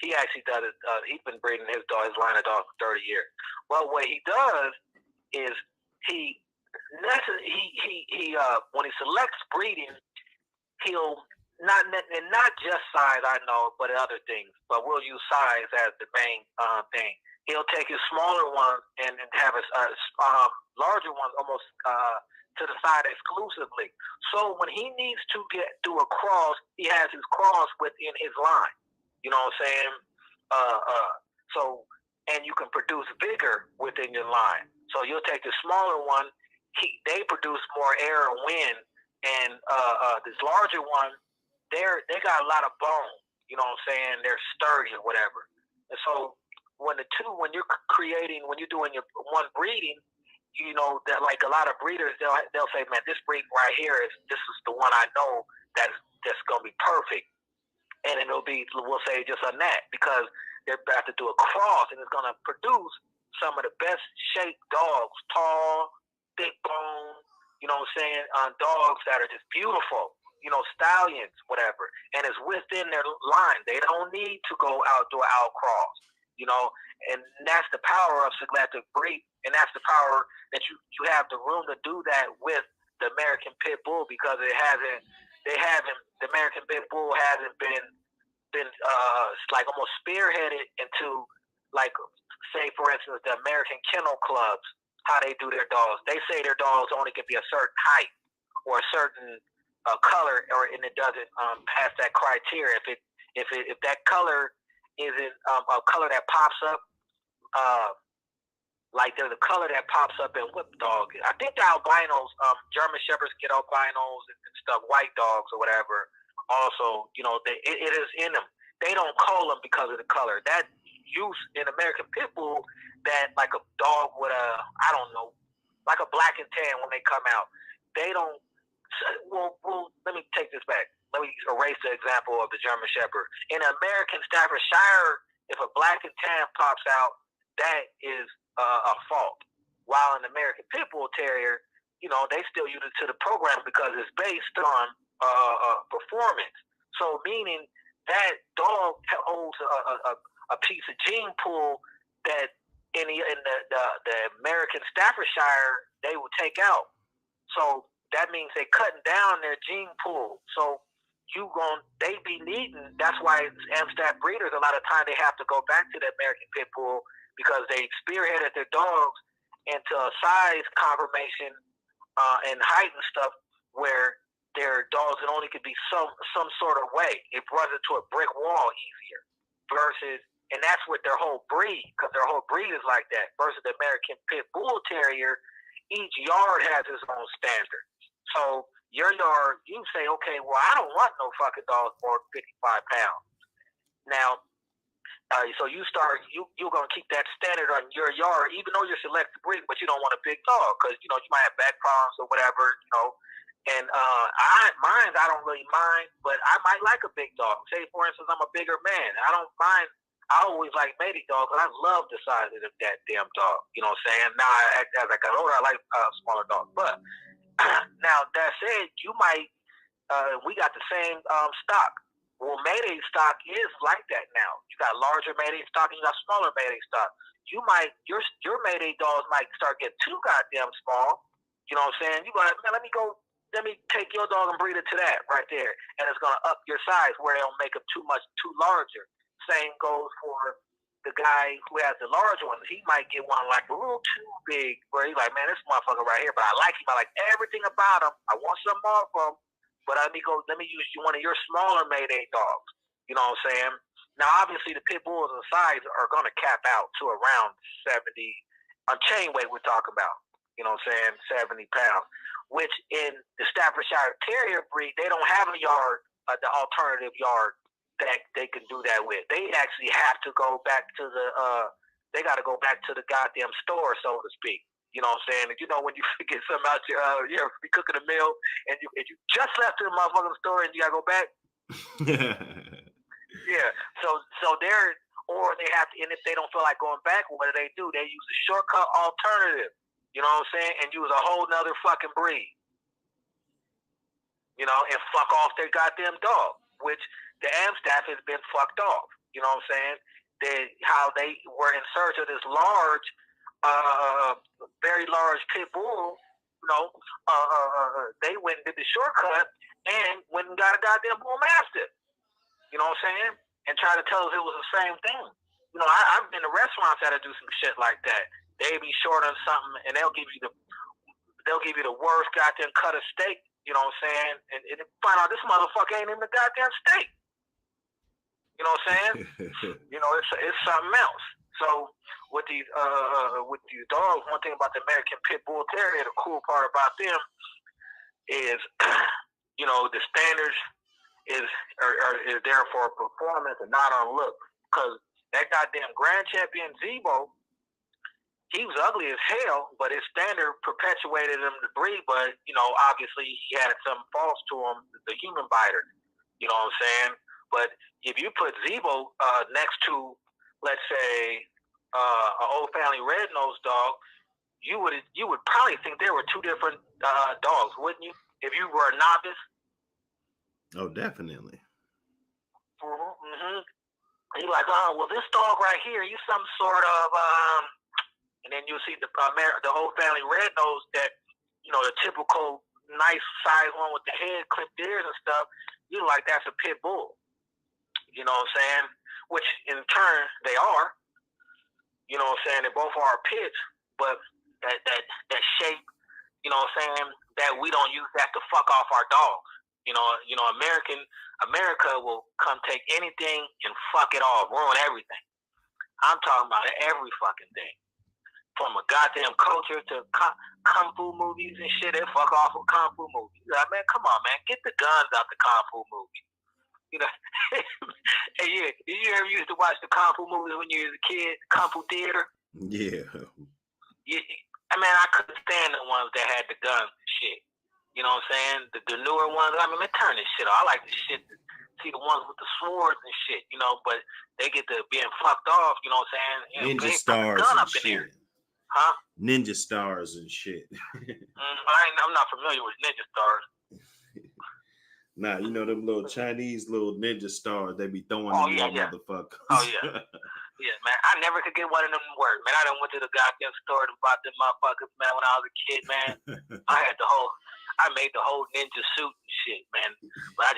he actually does it, he's been breeding his line of dogs for 30 years. Well, what he does is he when he selects breeding, he'll not just size, I know, but other things. But we'll use size as the main thing. He'll take his smaller ones and have his larger ones almost to the side exclusively. So when he needs to do a cross, he has his cross within his line. You know what I'm saying? So, and you can produce vigor within your line. So you'll take the smaller one. They produce more air and wind, and this larger one, they got a lot of bone. You know what I'm saying? They're sturdy or whatever. And so when you're doing your one breeding, you know that like a lot of breeders, they'll say, man, this breed right here this is the one I know that's gonna be perfect, and it'll be, we'll say, just on that, because they're about to do a cross, and it's gonna produce some of the best shaped dogs, tall, thick bone, you know what I'm saying, dogs that are just beautiful, you know, stallions, whatever, and it's within their line. They don't need to go out do an outcross, you know, and that's the power of selective breed, and that's the power that you have the room to do that with the American Pit Bull, because the American Pit Bull hasn't been like almost spearheaded into, like, say for instance, the American Kennel Clubs, how they do their dogs. They say their dogs only can be a certain height or a certain color, and it doesn't pass that criteria. If that color isn't a color that pops up, like there's a color that pops up in whip dog. I think the albinos, German Shepherds get albinos and stuff, white dogs or whatever. Also, you know, it is in them. They don't call them because of the color. That use in American Pit Bull, that like a dog with I don't know, like a black and tan when they come out, they don't. Well, let me take this back. Let me erase the example of the German Shepherd. In American Staffordshire, if a black and tan pops out, that is a fault. While an American Pit Bull Terrier, you know, they still use it to the program because it's based on performance. So meaning that dog holds a piece of gene pool that in the American Staffordshire they will take out. So that means they're cutting down their gene pool. So they be needing. That's why Amstaff breeders a lot of time they have to go back to the American Pit Bull, because they spearheaded their dogs into a size confirmation and height and stuff where their dogs that only could be some sort of way. It runs into a brick wall easier versus, and that's what their whole breed, because their whole breed is like that, versus the American Pit Bull Terrier, each yard has its own standard. So your yard, you say, okay, well, I don't want no fucking dogs more than 55 pounds. Now, so you're going to keep that standard on your yard, even though you're selective breed, but you don't want a big dog because, you know, you might have back problems or whatever, you know. And I don't really mind, but I might like a big dog. Say, for instance, I'm a bigger man. I don't mind. I always like baby dogs, and I love the size of that damn dog. You know what I'm saying? Now, as I got older, I like smaller dogs. But now, that said, you might, we got the same stock. Well, Mayday stock is like that now. You got larger Mayday stock and you got smaller Mayday stock. You might, your Mayday dogs might start getting too goddamn small. You know what I'm saying? You like, man, let me take your dog and breed it to that right there. And it's going to up your size where it'll make them too larger. Same goes for the guy who has the large ones. He might get one like a little too big where he's like, man, this motherfucker right here, but I like him. I like everything about him. I want some more from him, but let me use one of your smaller Mayday dogs. You know what I'm saying? Now, obviously, the pit bulls and size are going to cap out to around 70 on chain weight we're talking about. You know what I'm saying? 70 pounds, which in the Staffordshire Terrier breed, they don't have a yard, the alternative yard that they can do that with. They actually have to go back to they got to go back to the goddamn store, so to speak. You know what I'm saying? And you know when you get something out you be cooking a meal and you just left the motherfucking store and you gotta go back. Yeah. So they're, or they have to, and if they don't feel like going back, what do? They use a shortcut alternative. You know what I'm saying? And use a whole nother fucking breed. You know, and fuck off their goddamn dog, which the Amstaff has been fucked off. You know what I'm saying? How they were in search of this large, very large pit bull. You know, they went and did the shortcut and went and got a goddamn bull mastiff. You know what I'm saying? And try to tell us it was the same thing. You know, I've been to restaurants that do some shit like that. They be short on something and they'll give you the worst goddamn cut of steak. You know what I'm saying? And find out this motherfucker ain't even a goddamn steak. You know what I'm saying? You know, it's something else. So with these dogs, one thing about the American Pit Bull Terrier, the cool part about them is, you know, the standards is there for performance and not on look. Because that goddamn grand champion Zebo, he was ugly as hell, but his standard perpetuated him to breed. But, you know, obviously he had some faults to him, the human biter. You know what I'm saying? But if you put Zebo next to, let's say, an old family red-nosed dog, you would probably think there were two different dogs, wouldn't you? If you were a novice. Oh, definitely. Mm-hmm. You're like, oh, well, this dog right here, you some sort of, and then you see the whole family red nose that, you know, the typical nice size one with the head clipped ears and stuff. You're like, that's a pit bull. You know what I'm saying? Which in turn they are. You know what I'm saying? They both are pits, but that shape, you know what I'm saying, that we don't use that to fuck off our dogs. You know, America will come take anything and fuck it off, ruin everything. I'm talking about every fucking thing. From a goddamn culture to kung fu movies and shit, they fuck off with kung fu movies. Like, man, come on, man, get the guns out the kung fu movies. You know, hey, yeah, you ever used to watch the kung fu movies when you was a kid, kung fu theater? Yeah. I mean, I couldn't stand the ones that had the guns and shit. You know what I'm saying? The newer ones, I mean, man, turn this shit off. I like the shit to see the ones with the swords and shit, you know, but they get to being fucked off, you know what I'm saying? Ninja stars and shit. Huh? Ninja stars and shit. I'm not familiar with ninja stars. Nah, you know them little Chinese little ninja stars they be throwing motherfuckers. Oh yeah. Yeah, man. I never could get one of them to work, man. I done went to the goddamn store to buy them motherfuckers, man, when I was a kid, man. I made the whole ninja suit and shit, man. But I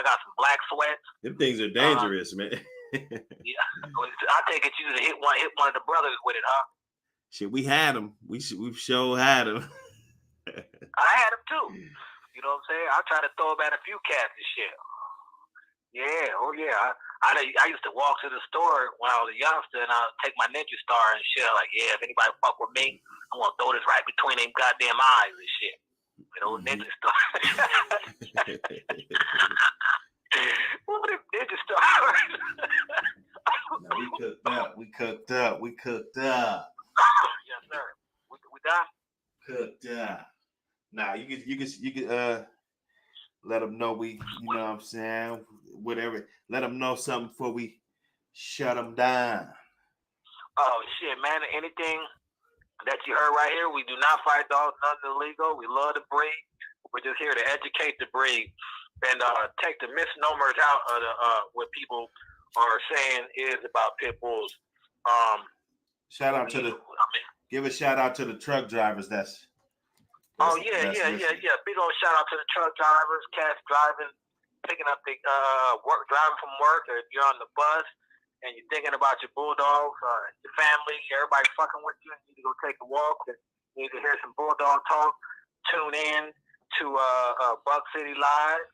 got some black sweats. Them things are dangerous, man. Yeah. I take it you to hit one of the brothers with it, huh? Shit, we had them. We sure had them. I had them too. You know what I'm saying? I try to throw them at a few cats and shit. Yeah, oh yeah. I used to walk to the store when I was a youngster and I'd take my ninja star and shit. Like, yeah, if anybody fuck with me, I'm gonna throw this right between them goddamn eyes and shit. You know, ninja star. What are ninja stars? No, we cooked up. Yes, sir. We done? Cooked up. Nah, you could let them know we, you know what I'm saying, whatever. Let them know something before we shut them down. Oh shit, man! Anything that you heard right here, we do not fight dogs, nothing illegal. We love the breed. We're just here to educate the breed and take the misnomers out of the what people are saying is about pit bulls. Shout out to the give a shout out to the truck drivers. That's yeah. Big old shout out to the truck drivers, cats driving, picking up the driving from work, or if you're on the bus and you're thinking about your bulldogs, your family, everybody fucking with you, and you need to go take a walk, and you need to hear some bulldog talk. Tune in to Buck City Live,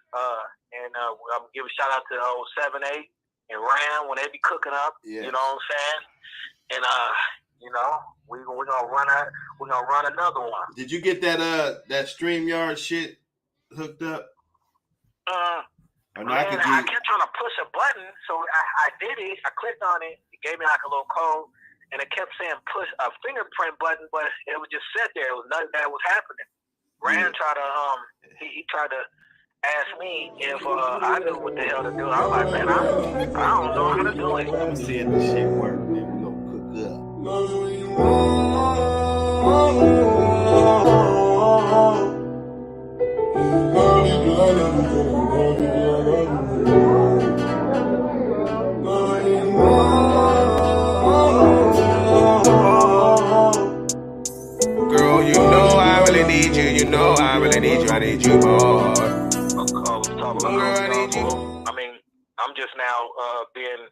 and I'm gonna give a shout out to 7-8 and Ram when they be cooking up. Yes. You know what I'm saying? And you know, we're gonna run another one. Did you get that that StreamYard shit hooked up? Man, I kept trying to push a button, so I did it. I clicked on it. It gave me like a little code, and it kept saying push a fingerprint button, but it would just sit there. It was nothing that was happening. Rand tried to he tried to ask me if I knew what the hell to do. I was like, man, I don't know how to do it. I'm gonna see if the shit work, man. We gonna cook up. Girl, you know I really need you. You know I really need you. I need you more. Girl, I need you. I mean, I'm just now being.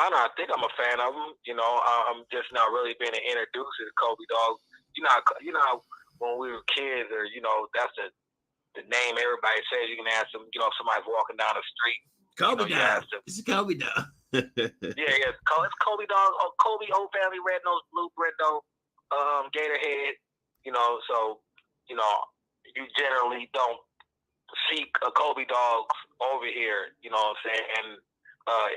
I think I'm a fan of them. You know, I'm just now really being introduced to the Kobe dog. You know, when we were kids, or you know, that's the name everybody says. You can ask them. You know, if somebody's walking down the street. Kobe dog. It's a Kobe dog. Yeah, it's Kobe dog. Oh, Kobe, Old Family, Red Nose, Blue, Brendo, Gator Head. You know, so you know, you generally don't see a Kobe dogs over here. You know what I'm saying? And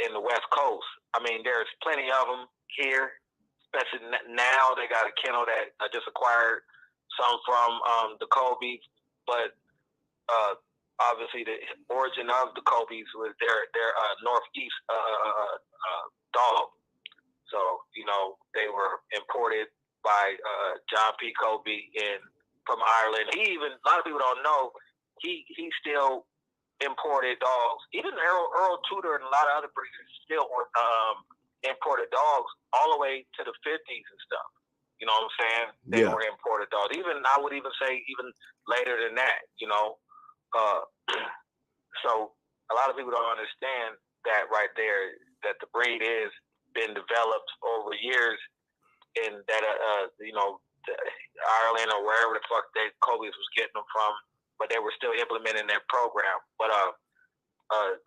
in the West Coast. I mean, there's plenty of them here, especially now. They got a kennel that I just acquired some from the Kobe's, but obviously the origin of the Kobe's was their Northeast dog. So, you know, they were imported by John P. Kobe from Ireland. A lot of people don't know, he still imported dogs. Even Earl Tudor and a lot of other breeders still imported dogs all the way to the 50s and stuff. You know what I'm saying? They were imported dogs. I would even say even later than that, you know. So a lot of people don't understand that right there, that the breed is been developed over years, and that you know, Ireland or wherever the fuck Kobe's was getting them from, but they were still implementing their program. But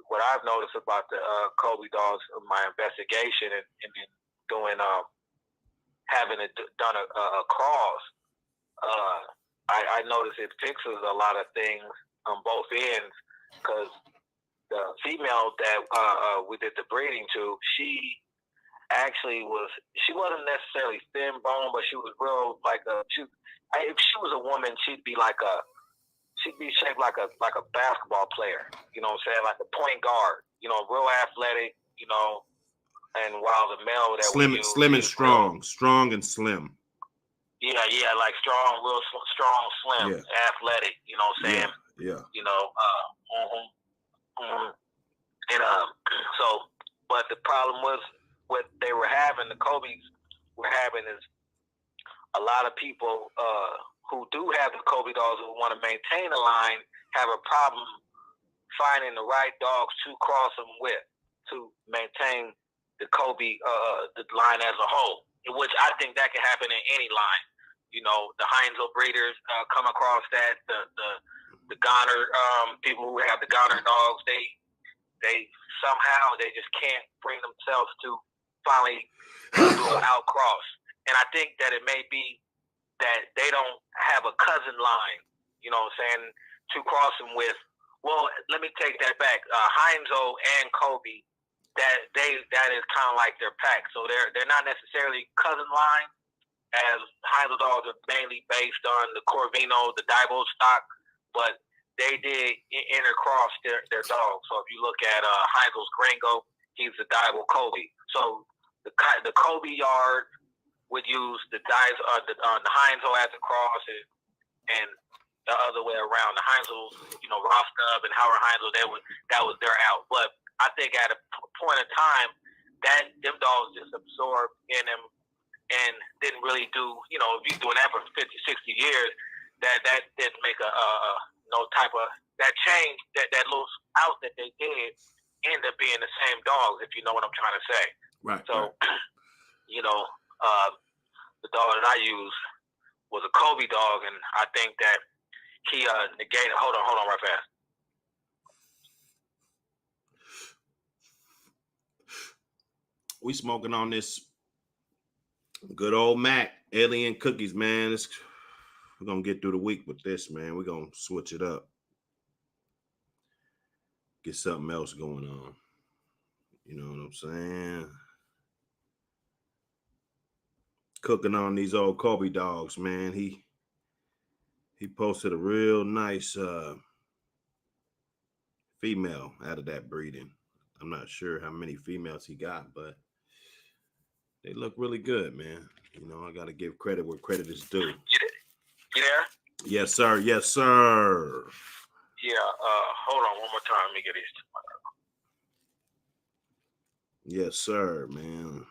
what I've noticed about the Kobe dogs in my investigation and doing having done a cross, I noticed it fixes a lot of things on both ends, because the female that we did the breeding to, she wasn't necessarily thin bone, but she was real like if she was a woman, she'd be shaped like a basketball player, you know what I'm saying, like a point guard, you know, real athletic, you know. And while the male that slim and strong, strong and slim. Yeah, like strong, real strong, slim, athletic, you know what I'm saying? Yeah. You know, and so, but the problem was what they were having, the Kobe's were having, is a lot of people who do have the Kobe dogs who want to maintain a line have a problem finding the right dogs to cross them with to maintain the Kobe the line as a whole, which I think that can happen in any line. You know, the Heinzel breeders come across that, the Goner people who have the Goner dogs, they somehow they just can't bring themselves to finally do an outcross. And I think that it may be that they don't have a cousin line, you know what I'm saying, to cross them with. Well, let me take that back. Heinzel and Kobe, that is kind of like their pack. So they're not necessarily cousin line, as Heinzel dogs are mainly based on the Corvino, the Dibo stock, but they did intercross their dogs. So if you look at Heinzel's Gringo, he's the Dibo Kobe. So the Kobe yard would use the Heinzel as a cross, and the other way around. The Heinzel's, Rostov and Howard Heinzel, that was their out. But I think at a point in time, that them dogs just absorbed in them and didn't really do, if you're doing that for 50, 60 years, that didn't make no type of, that change, that little out that they did end up being the same dogs, if you know what I'm trying to say. Right. So, the dog that I used was a Kobe dog, and I think that he negated. Hold on, right fast. We smoking on this good old Mac alien cookies, man. We're gonna get through the week with this, man. We're gonna switch it up, get something else going on. You know what I'm saying? Cooking on these old Kobe dogs, man. He posted a real nice female out of that breeding. I'm not sure how many females he got, but they look really good, man. I got to give credit where credit is due. You there? Yes, sir. Yes, sir. Yeah. Hold on one more time. Let me get these. Yes, sir, man.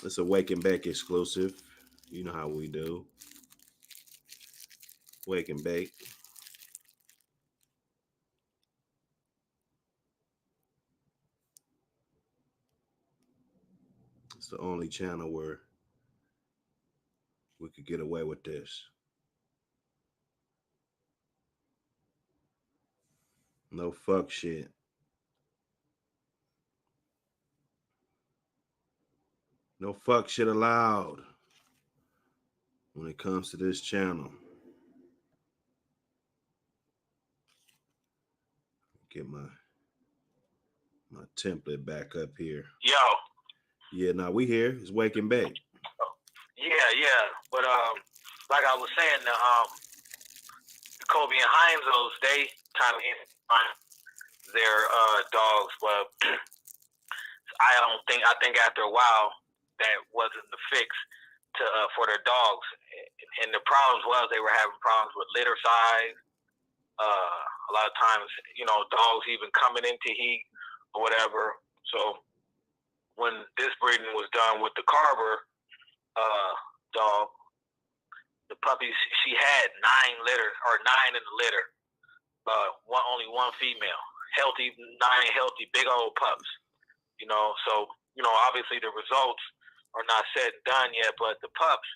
It's a Wake and Bake exclusive. You know how we do. Wake and Bake. It's the only channel where we could get away with this. No fuck shit. No fuck shit allowed when it comes to this channel. Get my template back up here. Yo. Yeah, now we here. It's Wake and Bake. Yeah. But like I was saying, the Kobe and Heinzel's, they kind of their dogs, but I think after a while that wasn't the fix to for their dogs, and the problems was they were having problems with litter size. A lot of times, dogs even coming into heat or whatever. So when this breeding was done with the Carver dog, the puppies, she had 9 in the litter. Only one female, healthy, 9 healthy, big old pups. So obviously the results are not said and done yet, but the pups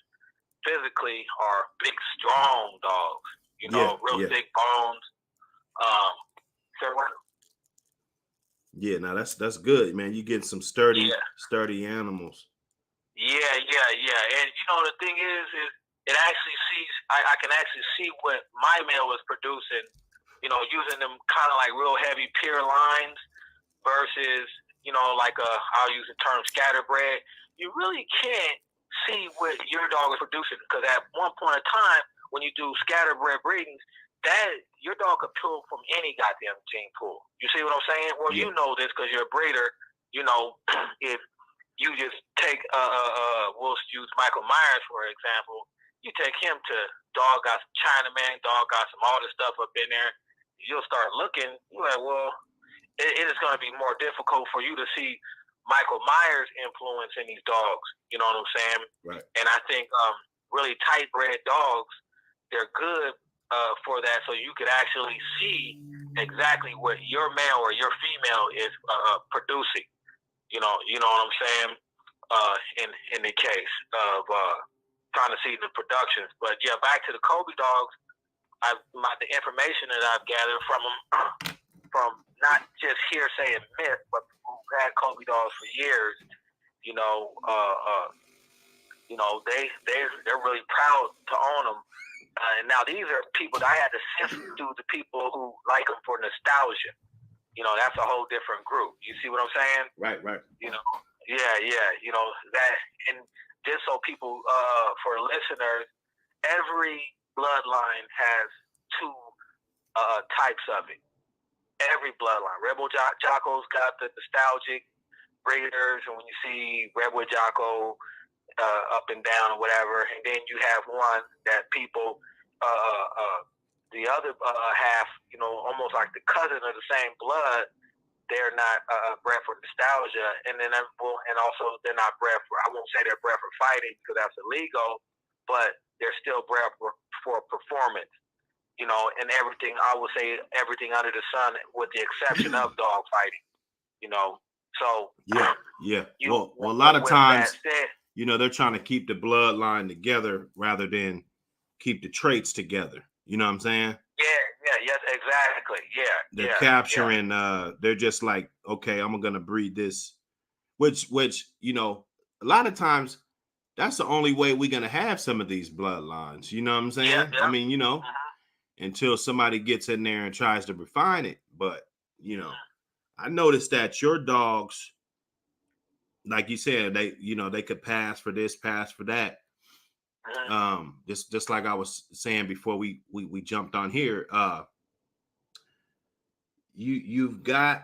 physically are big, strong dogs. Real thick bones. Yeah, now that's good, man. You get some sturdy animals. Yeah. And the thing is it actually sees. I can actually see what my male was producing. Using them kind of like real heavy pure lines versus like I'll use the term scatterbred. You really can't see what your dog is producing, because at one point in time when you do scatterbred breedings, that your dog could pull from any goddamn gene pool. You see what I'm saying? Well, yeah. You know this because you're a breeder. If you just take we'll use Michael Myers for example. You take him to dog got some Chinaman, dog got some all this stuff up in there. You'll start looking. You're like, well, it is going to be more difficult for you to see Michael Myers' influence in these dogs. You know what I'm saying? Right. And I think really tight bred dogs, they're good for that, so you could actually see exactly what your male or your female is producing. You know what I'm saying? In the case of trying to see the productions. But yeah, back to the Kobe dogs. The information that I've gathered from them, from not just hearsay and myth, but who've had Kobe dogs for years, they're really proud to own them. And now these are people that I had to sift through the people who like them for nostalgia. That's a whole different group. You see what I'm saying? Right. Yeah. That, and just so people, for listeners, every bloodline has two types of it. Every bloodline. Rebel Jocko's got the nostalgic breeders, and when you see Rebel Jocko up and down or whatever, and then you have one that people, the other half, almost like the cousin of the same blood. They're not bred for nostalgia, and then and also they're not bred for. I won't say they're bred for fighting because that's illegal, but they're still bred for performance. And everything. I would say everything under the sun, with the exception of dog fighting. So yeah. Well, a lot of times, they're trying to keep the bloodline together rather than keep the traits together. You know what I'm saying? Yes, exactly. They're capturing. They're just like, okay, I'm gonna breed this, which a lot of times that's the only way we're gonna have some of these bloodlines. You know what I'm saying? Yeah. I mean, until somebody gets in there and tries to refine it. But I noticed that your dogs, like you said, they could pass for this, pass for that. Just like I was saying before we jumped on here. You've got,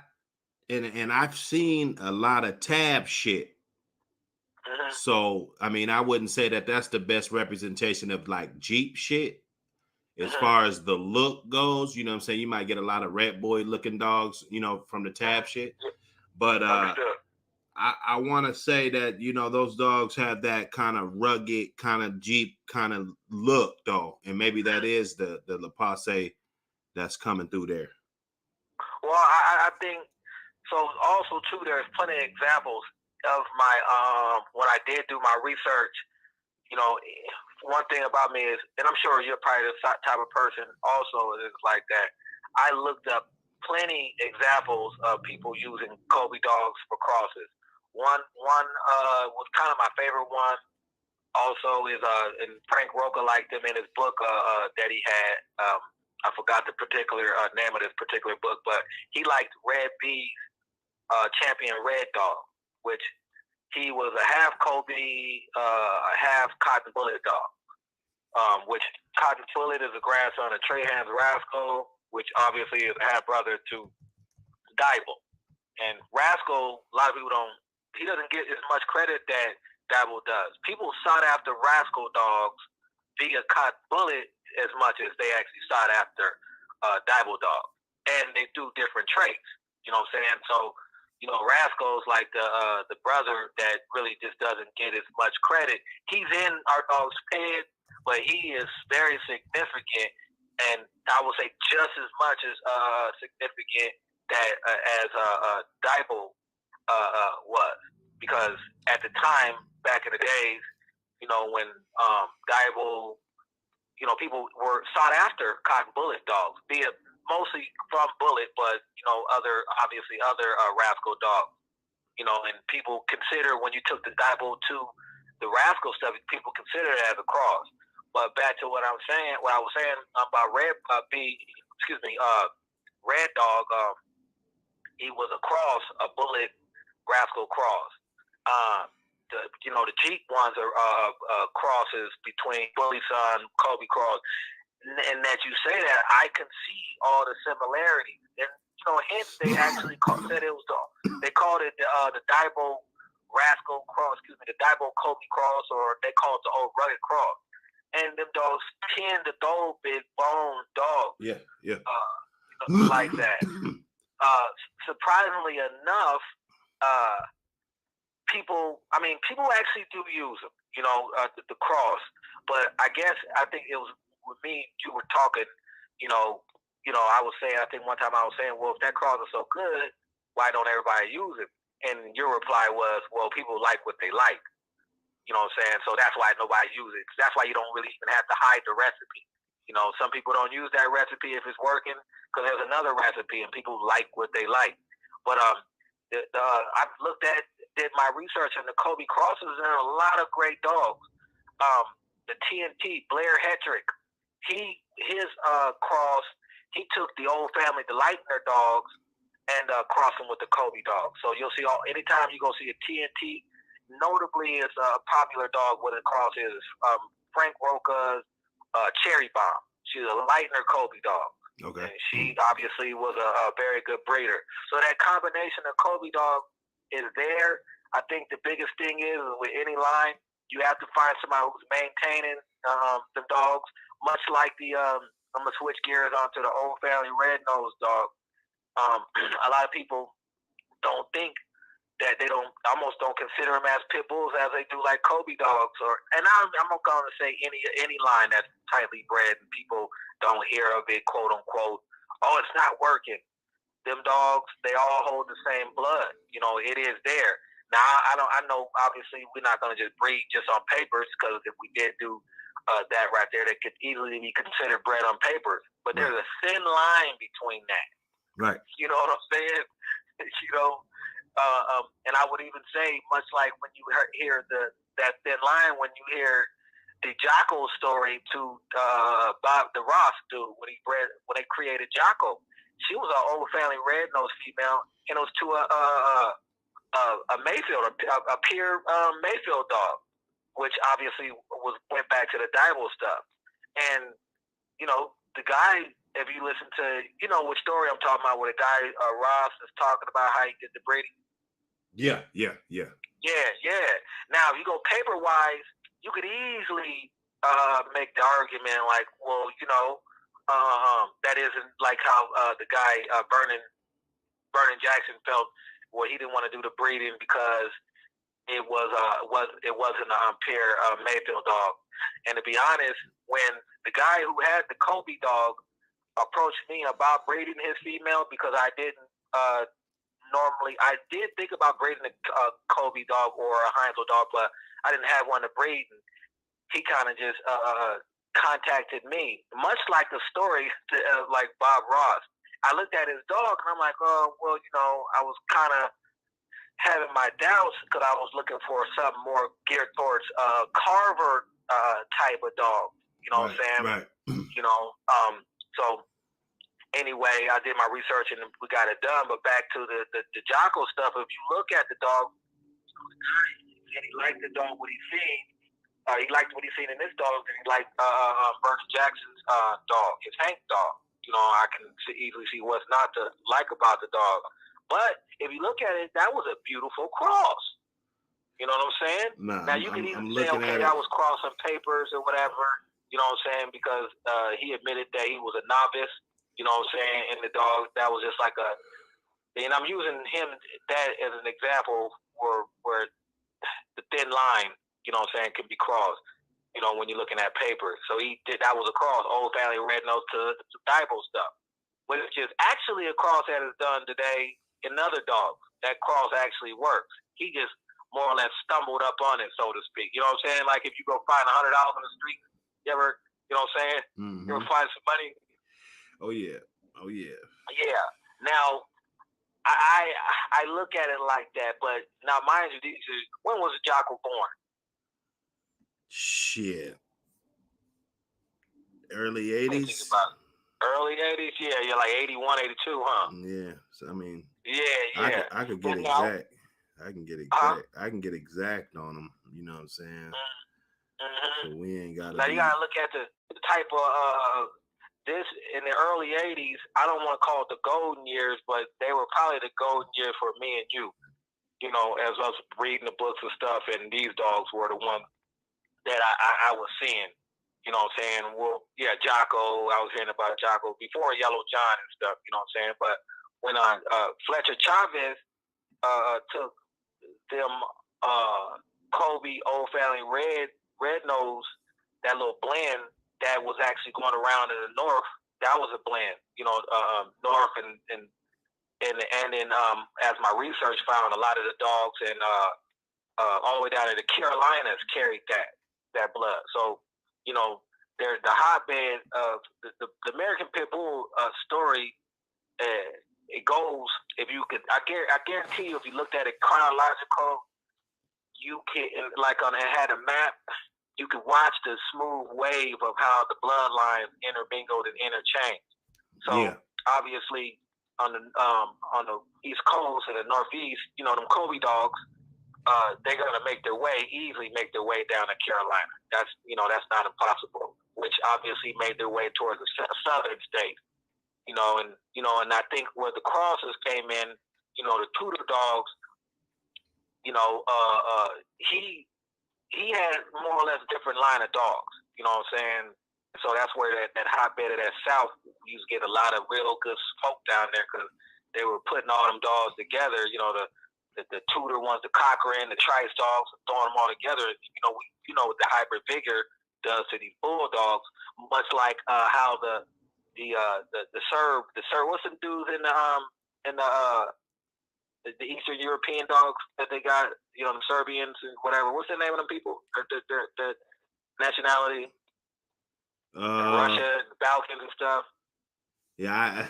and I've seen a lot of tab shit. So I mean, I wouldn't say that that's the best representation of like Jeep shit as far as the look goes. You know what I'm saying? You might get a lot of red boy looking dogs, from the tab shit. But I want to say that those dogs have that kind of rugged, kind of Jeep kind of look though, and maybe that is the La Passe that's coming through there. Well, I think so. Also, too, there's plenty of examples of my when I did do my research. One thing about me is, and I'm sure you're probably the type of person also is like that. I looked up plenty examples of people using Kobe dogs for crosses. One was kind of my favorite one. Also is and Frank Roca liked him in his book that he had. I forgot the particular name of this particular book, but he liked Red B's Champion Red Dog, which he was a half Kobe, a half Cotton Bullet dog. Which Cotton Bullet is a grandson of Trey Hands Rascal, which obviously is a half brother to Dibble. And Rascal, a lot of people he doesn't get as much credit that Dibble does. People sought after Rascal dogs via Cotton Bullet as much as they actually sought after Dibble dogs. And they do different traits. You know what I'm saying? So, Rascal's like the brother that really just doesn't get as much credit. He's in our dog's head, but he is very significant, and I would say just as much as significant as Dibble was, because at the time, back in the days, when Dibble, people were sought after Cotton Bullet dogs, be it mostly from Bullet, but obviously other Rascal dogs. And people consider when you took the Dibble to the Rascal stuff, people consider it as a cross. But back to what I was saying about Red Dog, he was a cross, a Bullet Rascal cross. The Jeep ones are crosses between Bully Son, Kobe Cross. And that you say that, I can see all the similarities. And hence they actually said it was they called it the Dibble Rascal Cross, the Dibble Kobe Cross, or they call it the old Rugged Cross. And them dogs tend to those big bone dogs. Yeah. Like that. Surprisingly enough, people actually do use them, the cross. But I think it was with me, you were talking, I was saying, I think one time I was saying, well, if that cross is so good, why don't everybody use it? And your reply was, well, people like what they like. You know what I'm saying? So that's why nobody uses it. That's why you don't really even have to hide the recipe. Some people don't use that recipe if it's working because there's another recipe and people like what they like. But I've did my research on the Kobe crosses, and there are a lot of great dogs. The TNT, Blair Hetrick, his cross, he took the old family, the Lightner dogs, and cross them with the Kobe dog. So you'll see anytime you go see a TNT, notably it's a popular dog with a cross is Frank Roca's Cherry Bomb. She's a Lightner Kobe dog. Okay. And she obviously was a very good breeder. So that combination of Kobe dog is there. I think the biggest thing is with any line, you have to find somebody who's maintaining the dogs, much like I'm going to switch gears onto the old family red-nosed dog. A lot of people don't think that they almost don't consider them as pit bulls as they do like Kobe dogs, and I'm going to say any line that's tightly bred and people don't hear of it, quote unquote. Oh, it's not working. Them dogs, they all hold the same blood. You know, it is there. Now I know obviously we're not going to just breed just on papers, because if we did do that right there, that could easily be considered bred on papers. But there's a thin line between that. Right. You know what I'm saying? You know, and I would even say, much like when you hear that thin line, when you hear the Jocko story to Bob the Ross dude when they created Jocko, she was an old family red-nosed female, and it was to a Mayfield, a pure Mayfield dog, which obviously went back to the Dival stuff. And you know, the guy, if you listen to, you know which story I'm talking about, where the guy Ross is talking about how he did the breeding. Yeah. Now, if you go paper-wise, you could easily make the argument like, well, you know, that isn't like how the guy Vernon Jackson felt. Well, he didn't want to do the breeding because it wasn't a pure Mayfield dog. And to be honest, when the guy who had the Kobe dog approached me about breeding his female, because I didn't normally, I did think about breeding a Kobe dog or a Heinzel dog, but I didn't have one to breed. And he kind of just contacted me, much like the story like Bob Ross. I looked at his dog and I'm like, oh, well, you know, I was kind of having my doubts because I was looking for something more geared towards Carver type of dog. You know what I'm saying? Right. You know, so anyway, I did my research and we got it done. But back to the Jocko stuff, if you look at the dog, and he liked the dog, what he seen, he liked what he seen in this dog, and he liked Vernon Jackson's dog, his Hank dog. You know, I can easily see what's not to like about the dog. But if you look at it, that was a beautiful cross. You know what I'm saying? Nah, now, you can even say, okay, that was cross on papers or whatever. You know what I'm saying? Because he admitted that he was a novice. You know what I'm saying? And the dog, that was just like and I'm using him that as an example where the thin line, you know what I'm saying, can be crossed. You know, when you're looking at paper. So that was a cross, old family red nose to Divo stuff, which is actually a cross that is done today in other dogs. That cross actually works. He just more or less stumbled up on it, so to speak. You know what I'm saying? Like if you go find $100 on the street, you know what I'm saying? Mm-hmm. You ever find some money? Oh yeah. Yeah. Now, I look at it like that, but now mind you, when was Jocko born? Shit. Early 80s? Early 80s? Yeah, like 81, 82, huh? Yeah. So, I mean, yeah. I could get exact. I can get exact. I can get exact on them. You know what I'm saying? Mm-hmm. So we ain't got to. Now, you got to look at the type of this in the early 80s. I don't want to call it the golden years, but they were probably the golden years for me and you. You know, as I was reading the books and stuff, and these dogs were the ones that I was seeing. You know what I'm saying? Well, yeah, Jocko, I was hearing about Jocko before Yellow John and stuff, you know what I'm saying? But when Fletcher Chavez took them Kobe Old Family Red Nose, that little blend that was actually going around in the north, that was a blend, you know, north and as my research found, a lot of the dogs and all the way down to the Carolinas carried that blood. So, you know, there's the hotbed of the American Pit Bull story. It goes, if you could, I guarantee you, if you looked at it chronological, you can, like it had a map, you could watch the smooth wave of how the bloodlines intermingled and interchanged. So obviously, on the East Coast and the Northeast, you know, them Kobe dogs, they're gonna easily make their way down to Carolina. That's not impossible. Which obviously made their way towards the southern state. And I think where the crosses came in, the Tudor dogs, he had more or less a different line of dogs. You know what I'm saying? So that's where that hotbed of that South, you used to get a lot of real good smoke down there because they were putting all them dogs together. The Tudor ones, the Cochrane, the Trice dogs, throwing them all together. What the hybrid vigor does to these bulldogs, much like how the Serb, what's the dudes in the Eastern European dogs that they got, the Serbians and whatever. What's the name of them people? The nationality? Russia, the Balkans and stuff. Yeah,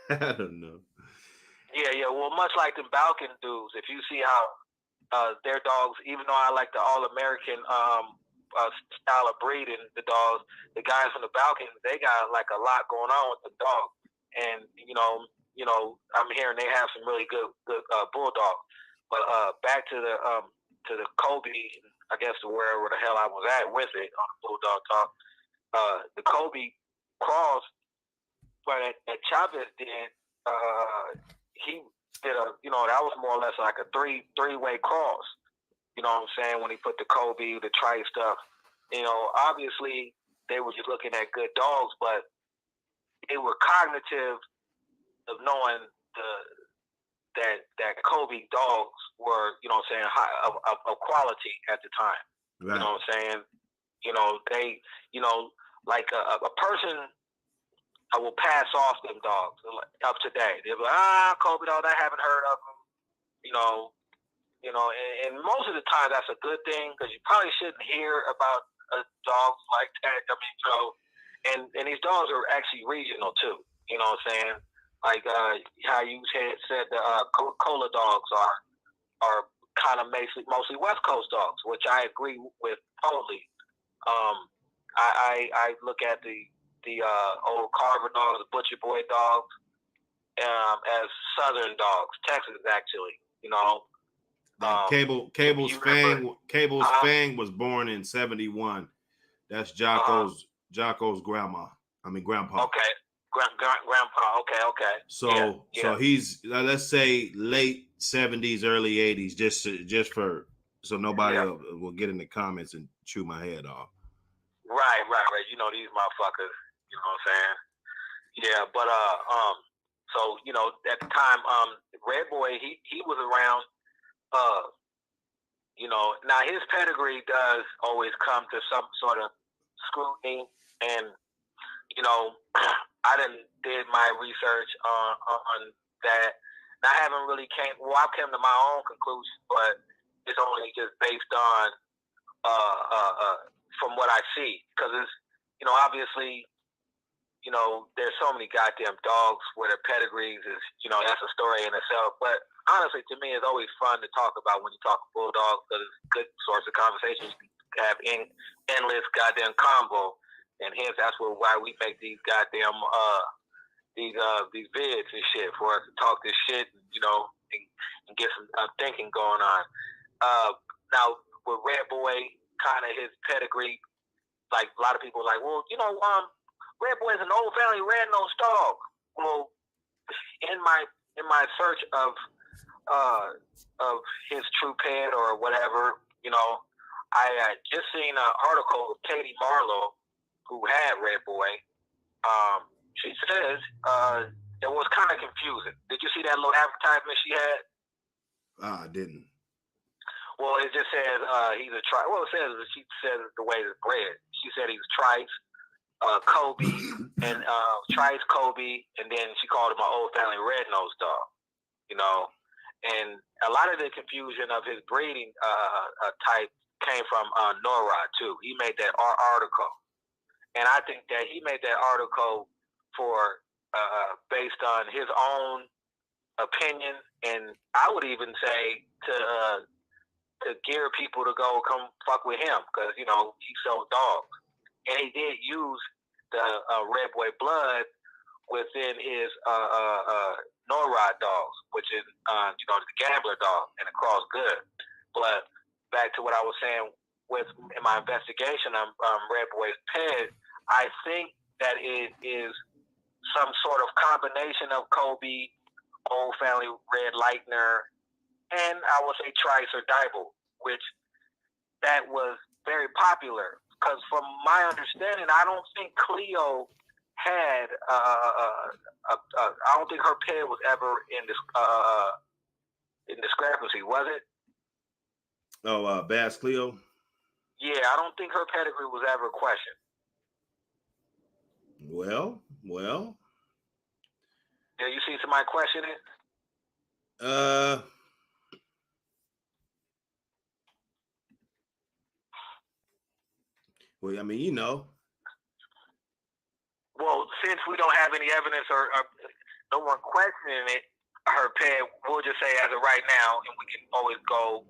I don't know. Yeah. Well, much like the Balkan dudes, if you see how their dogs, even though I like the All-American style of breeding, the dogs, the guys from the Balkans, they got like a lot going on with the dog. And, I'm hearing they have some really good bulldogs. But back to the Kobe, I guess wherever the hell I was at with it on the bulldog talk, the Kobe cross, but that Chavez did, he did that was more or less like a three-way cross. You know what I'm saying? When he put the Kobe, the Trice stuff, obviously they were just looking at good dogs, but they were cognitive of knowing that Kobe dogs were, high of quality at the time. Right. You know what I'm saying? They, like a person I will pass off them dogs up to date. They'll be like, Kobe dog, I haven't heard of them. And most of the time that's a good thing because you probably shouldn't hear about dogs like that. I mean, and these dogs are actually regional too. You know what I'm saying? Like how you said the Coca-Cola dogs are kind of mostly West Coast dogs, which I agree with totally. I look at the old Carver dogs, the Butcher Boy dogs, as Southern dogs, Texas actually. Cable's Fang was born in 1971. That's Jocko's grandma. I mean grandpa. Okay. Grandpa. Okay. So he's let's say late 70s, early 80s, just for so nobody will get in the comments and chew my head off. Right. These motherfuckers. You know what I'm saying? Yeah, but so at the time, Red Boy he was around. Now his pedigree does always come to some sort of scrutiny, and I did my research on that. And I haven't really I came to my own conclusion, but it's only just based on from what I see, because it's obviously there's so many goddamn dogs where their pedigrees is that's a story in itself. But honestly, to me, it's always fun to talk about when you talk bulldogs because it's a good source of conversation. You can have endless goddamn combo. And hence, that's why we make these goddamn these vids and shit for us to talk this shit, and get some thinking going on. Now with Red Boy, kind of his pedigree, like a lot of people are like, well, Red Boy is an old family red-nosed dog. Well, in my search of his true pet or whatever, I had just seen an article of Katie Marlowe, who had Red Boy. She says it was kind of confusing. Did you see that little advertisement she had? I didn't. Well, it just says he's a Trice. Well, she says the way it's bred. She said he's Trice, Kobe, and Trice, Kobe, and then she called him an old family red-nosed dog. And a lot of the confusion of his breeding type came from NORAD too. He made that article. And I think that he made that article for based on his own opinion, and I would even say to gear people to go come fuck with him because he sold dogs, and he did use the Red Boy blood within his Norrod dogs, which is the gambler dog and the cross good. But back to what I was saying in my investigation on Red Boy's ped, I think that it is some sort of combination of Kobe, Old Family Red Lightner, and I would say Trice or Dibble, which that was very popular. Because from my understanding, I don't think Cleo had I don't think her ped was ever in discrepancy, was it? Oh, Bass Cleo? Yeah, I don't think her pedigree was ever questioned. Well. Yeah, you see somebody question it? Well, I mean, Well, since we don't have any evidence or no one questioning it, her ped, we'll just say as of right now, and we can always go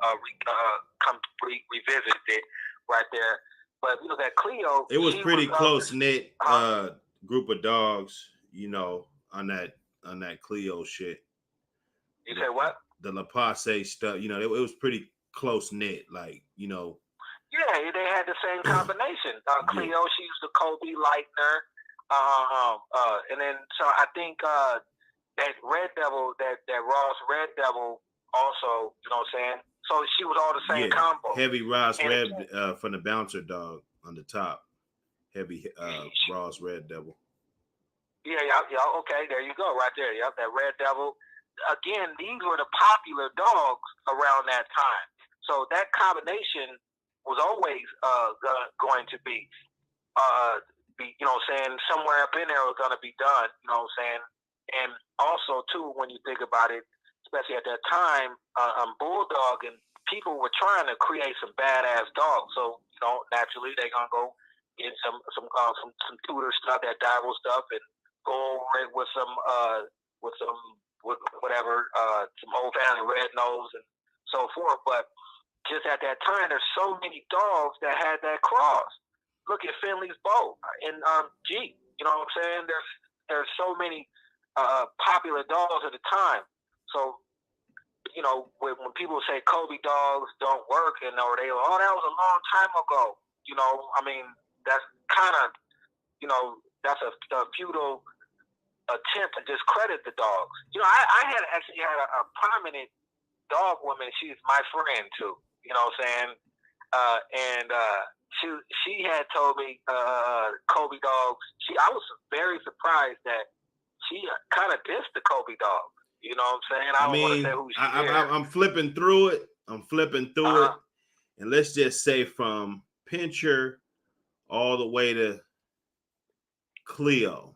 revisit it right there. But if you look at Cleo, it was pretty close knit group of dogs, on that Cleo shit. You say what? The La Passe stuff, it was pretty close knit, like, Yeah, they had the same combination. Cleo, yeah. she used the Kobe Lightner, and then so I think that Red Devil, that Ross Red Devil, also, you know what I'm saying? So she was all the same combo. Heavy Ross Red from the bouncer dog on the top. Heavy Ross Red Devil. Yeah, okay, there you go, right there. Yep, that Red Devil. Again, these were the popular dogs around that time. So that combination was always going to be, somewhere up in there was going to be done, you know what I'm saying? And also, too, when you think about it, especially at that time, Bulldog and people were trying to create some badass dogs. So, naturally, they're going to go get some tutor stuff, that Dival stuff, and go over it with some Old Family Red Nose and so forth. But just at that time, there's so many dogs that had that cross. Look at Finley's Bow and G. You know what I'm saying? There's so many popular dogs at the time. So, when people say Kobe dogs don't work, that was a long time ago. I mean, that's kind of, that's a futile attempt to discredit the dogs. I had a prominent dog woman. She's my friend too. You know what I'm saying? And she had told me Kobe dogs. I was very surprised that she kind of dissed the Kobe dog. You know what I'm saying? I don't want to say who she is. I'm flipping through it. And let's just say from Pincher all the way to Cleo,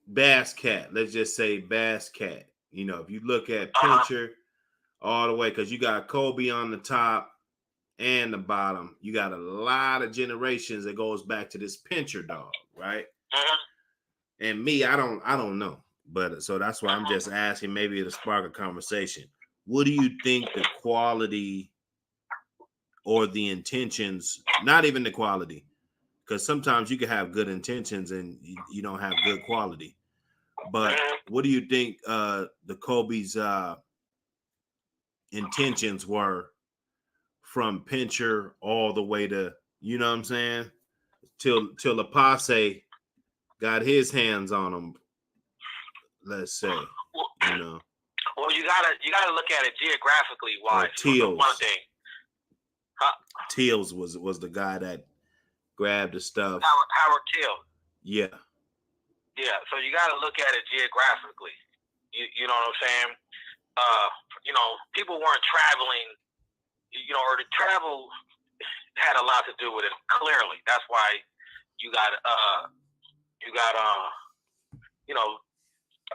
Bass Cat. Let's just say Bass Cat. If you look at Pincher all the way, because you got Kobe on the top and the bottom, you got a lot of generations that goes back to this Pincher dog, right? And me, I don't know, but so that's why I'm just asking. Maybe it'll spark a conversation. What do you think the quality or the intentions? Not even the quality, because sometimes you can have good intentions and you don't have good quality. But what do you think the Kobe's intentions were from Pincher all the way to, you know what I'm saying, till Lapasse got his hands on him, let's say, Well, you gotta look at it geographically wise. Teals. One thing. Teals was the guy that grabbed the stuff. Howard Teal. Yeah. Yeah. So you gotta look at it geographically. You know what I'm saying? People weren't traveling. Or the travel had a lot to do with it. Clearly, that's why you got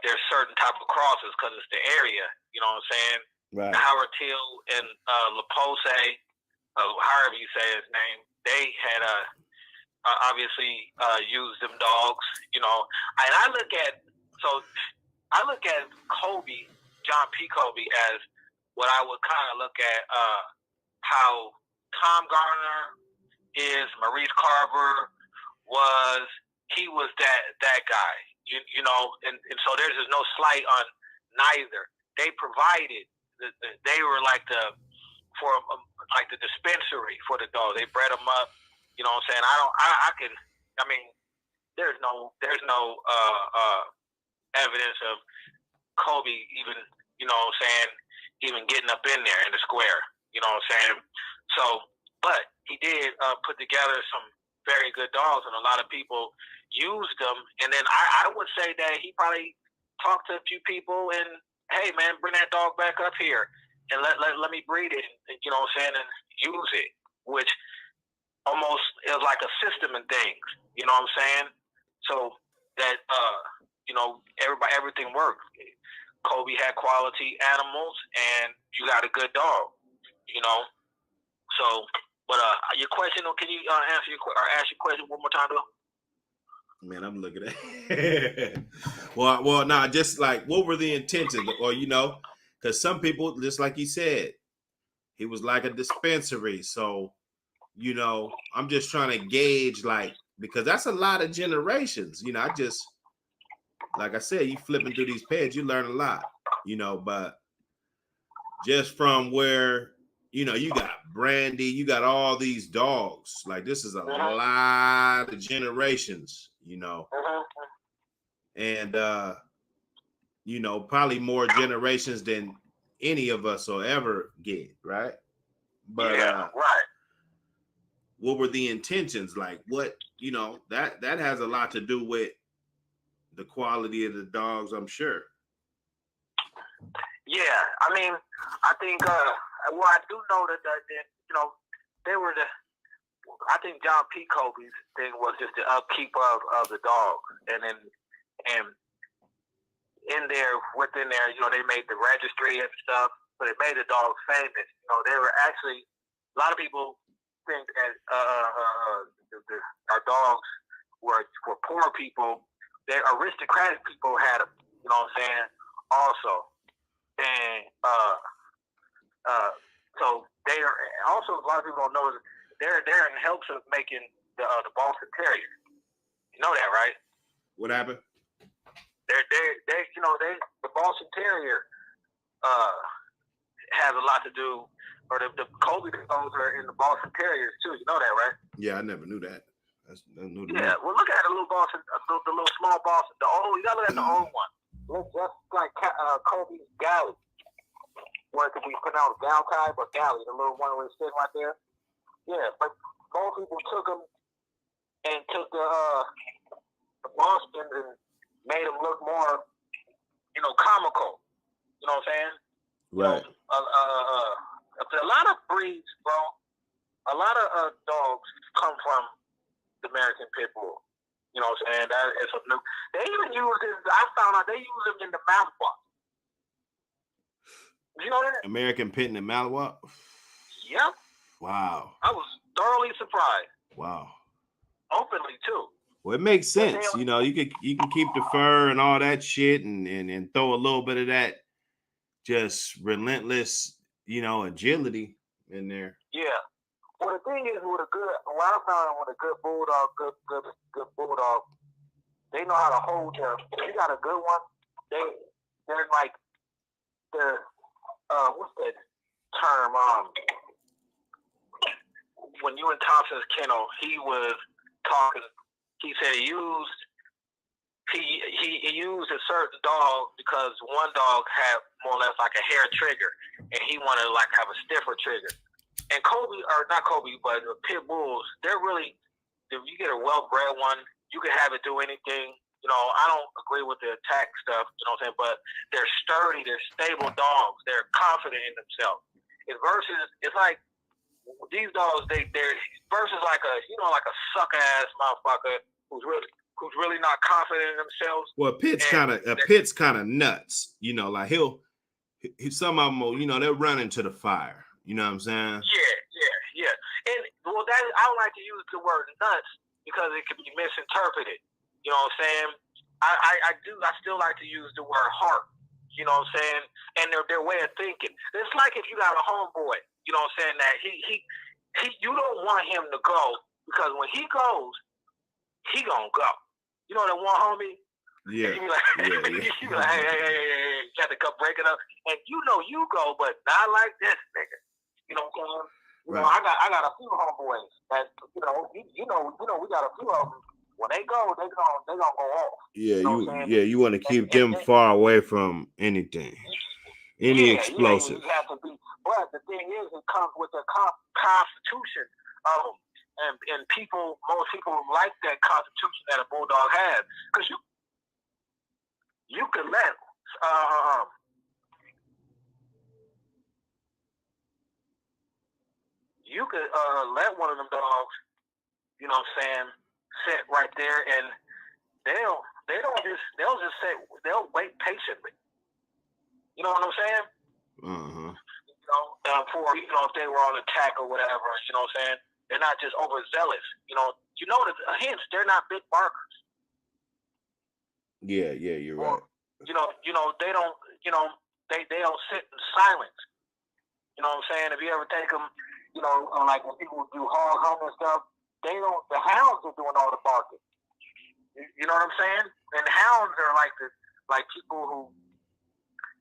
there's certain type of crosses because it's the area. You know what I'm saying? Right. Howard Till and Lapose, however you say his name, they had obviously used them dogs. And I look at Kobe, John P. Kobe, as what I would kind of look at how Tom Garner is, Maurice Carver, was he was that guy. You know, and so there's just no slight on neither. They provided. They were like the dispensary for the dog. They bred them up. You know what I'm saying? I mean, there's no evidence of Kobe even, you know what I'm saying, even getting up in there in the square. You know what I'm saying? So, but he did put together some very good dogs, and a lot of people used them. And then I would say that he probably talked to a few people and, hey, man, bring that dog back up here and let me breed it, and, you know what I'm saying, and use it, which almost is like a system and things. You know what I'm saying? So that, you know, everything works. Kobe had quality animals, and you got a good dog, you know? So, but your question, can you ask your question one more time, though? Man, I'm looking at it. well, nah, just like, what were the intentions? Or, you know, because some people, just like you said, he was like a dispensary. So, you know, I'm just trying to gauge, like, because that's a lot of generations. You know, I just, like I said, you flipping through these pages, you learn a lot, you know, but just from where, you know, you got Brandy, you got all these dogs. Like, this is a lot of generations, you know. And, you know, probably more generations than any of us will ever get, right? But, right. What were the intentions? Like, what, you know, that has a lot to do with the quality of the dogs, I'm sure. Yeah, I mean, I think, well, I do know that you know, they were I think John P. Kobe's thing was just the upkeep of the dog. And then, and within there, you know, they made the registry and stuff, but it made the dogs famous. You know, they were actually, a lot of people think that our dogs were poor people. They're aristocratic people had them, you know what I'm saying, also. And so they are also, a lot of people don't know, they're in helps of making the Boston Terrier. You know that, right? What happened? They you know, the Boston Terrier has a lot to do, or the Kobe dogs are in the Boston Terriers too. You know that, right? Yeah, I never knew that. That's new to me. Well, look at the little Boston, the little small Boston, the old. You gotta look at the old one. Looks just like Kobe's Galley. What could be pronounced Galkai, but Galley, the little one where it's sitting right there. Yeah, but most people took them and took the Boston and made them look more, you know, comical. You know what I'm saying? Right. You know, a lot of breeds, bro. A lot of dogs come from the American Pit Bull. You know what I'm saying? That is a new. They even use this. I found out they use them in the mouthwash. You know that? American Pit and the Malinois? Yep. Wow. I was thoroughly surprised. Wow. Openly too. Well, it makes sense. You know, you can keep the fur and all that shit and throw a little bit of that just relentless, you know, agility in there. Yeah. Well, the thing is, what I found with a good bulldog, good bulldog, they know how to hold their. If you got a good one, they're like what's that term? When you in Thompson's kennel, he was talking. He said he used a certain dog because one dog had more or less like a hair trigger, and he wanted to like have a stiffer trigger. And not Kobe, but pit bulls, they're really, if you get a well-bred one, you can have it do anything. You know, I don't agree with the attack stuff, you know what I'm saying, but they're sturdy, they're stable dogs, they're confident in themselves. It's like, these dogs, they're versus like a, you know, like a suck-ass motherfucker who's really not confident in themselves. Well, Pitt's kind of nuts, you know, like some of them will, you know, they'll run into the fire. You know what I'm saying? Yeah. And well, I don't like to use the word nuts because it can be misinterpreted. You know what I'm saying? I still like to use the word heart. You know what I'm saying? And their way of thinking. It's like if you got a homeboy, you know what I'm saying, that he you don't want him to go because when he goes, he gonna go. You know that one homie? Yeah. You be like, you be like, hey, you have to come break it up. And you go, but not like this nigga. You know what I'm saying? You know, I got a few homeboys that, you know, we got a few of them. When they go, they gonna go off. Yeah, you you want to keep them far away from anything. Any explosive. You have to be. But the thing is, it comes with the constitution of them. And most people like that constitution that a bulldog has. Because you could let let one of them dogs, you know what I'm saying, sit right there, and they'll just sit, they'll wait patiently. You know what I'm saying? Uh-huh. You know, for if they were on attack or whatever, you know what I'm saying? They're not just overzealous. You know the hints, they're not big barkers. Yeah, you're right. You know, they don't, they don't sit in silence. You know what I'm saying? If you ever take them, like when people do hog hunting and stuff, the hounds are doing all the barking. You know what I'm saying? And hounds are like people who,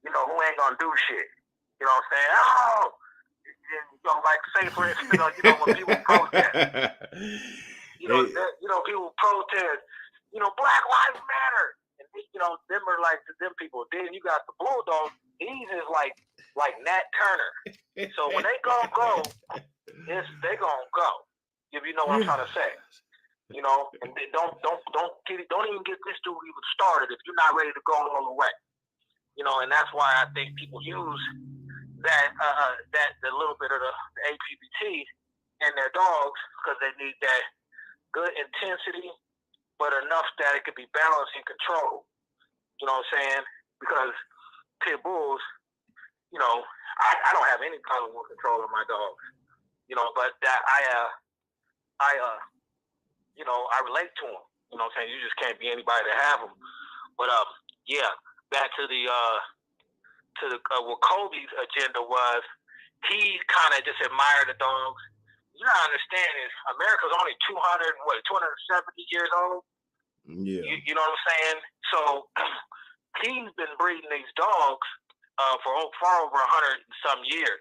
who ain't gonna do shit. You know what I'm saying? Oh, like say for instance, when people protest, people protest, Black Lives Matter, and them are like them people. Then you got the bulldog. These is like Nat Turner. So when they gonna go, they gonna go. If you know what I'm trying to say. And don't even get this dude even started if you're not ready to go all the way. And that's why I think people use that the little bit of the APBT in their dogs because they need that good intensity, but enough that it can be balanced and controlled. You know what I'm saying? Because pit bulls, I don't have any problem with controlling my dogs. But that I relate to them. You know what I'm saying? You just can't be anybody to have them. But back to what Kobe's agenda was. He kind of just admired the dogs. You gotta understand is America's only 270 years old. Yeah. You know what I'm saying? So he's been breeding these dogs for far over 100 and some years.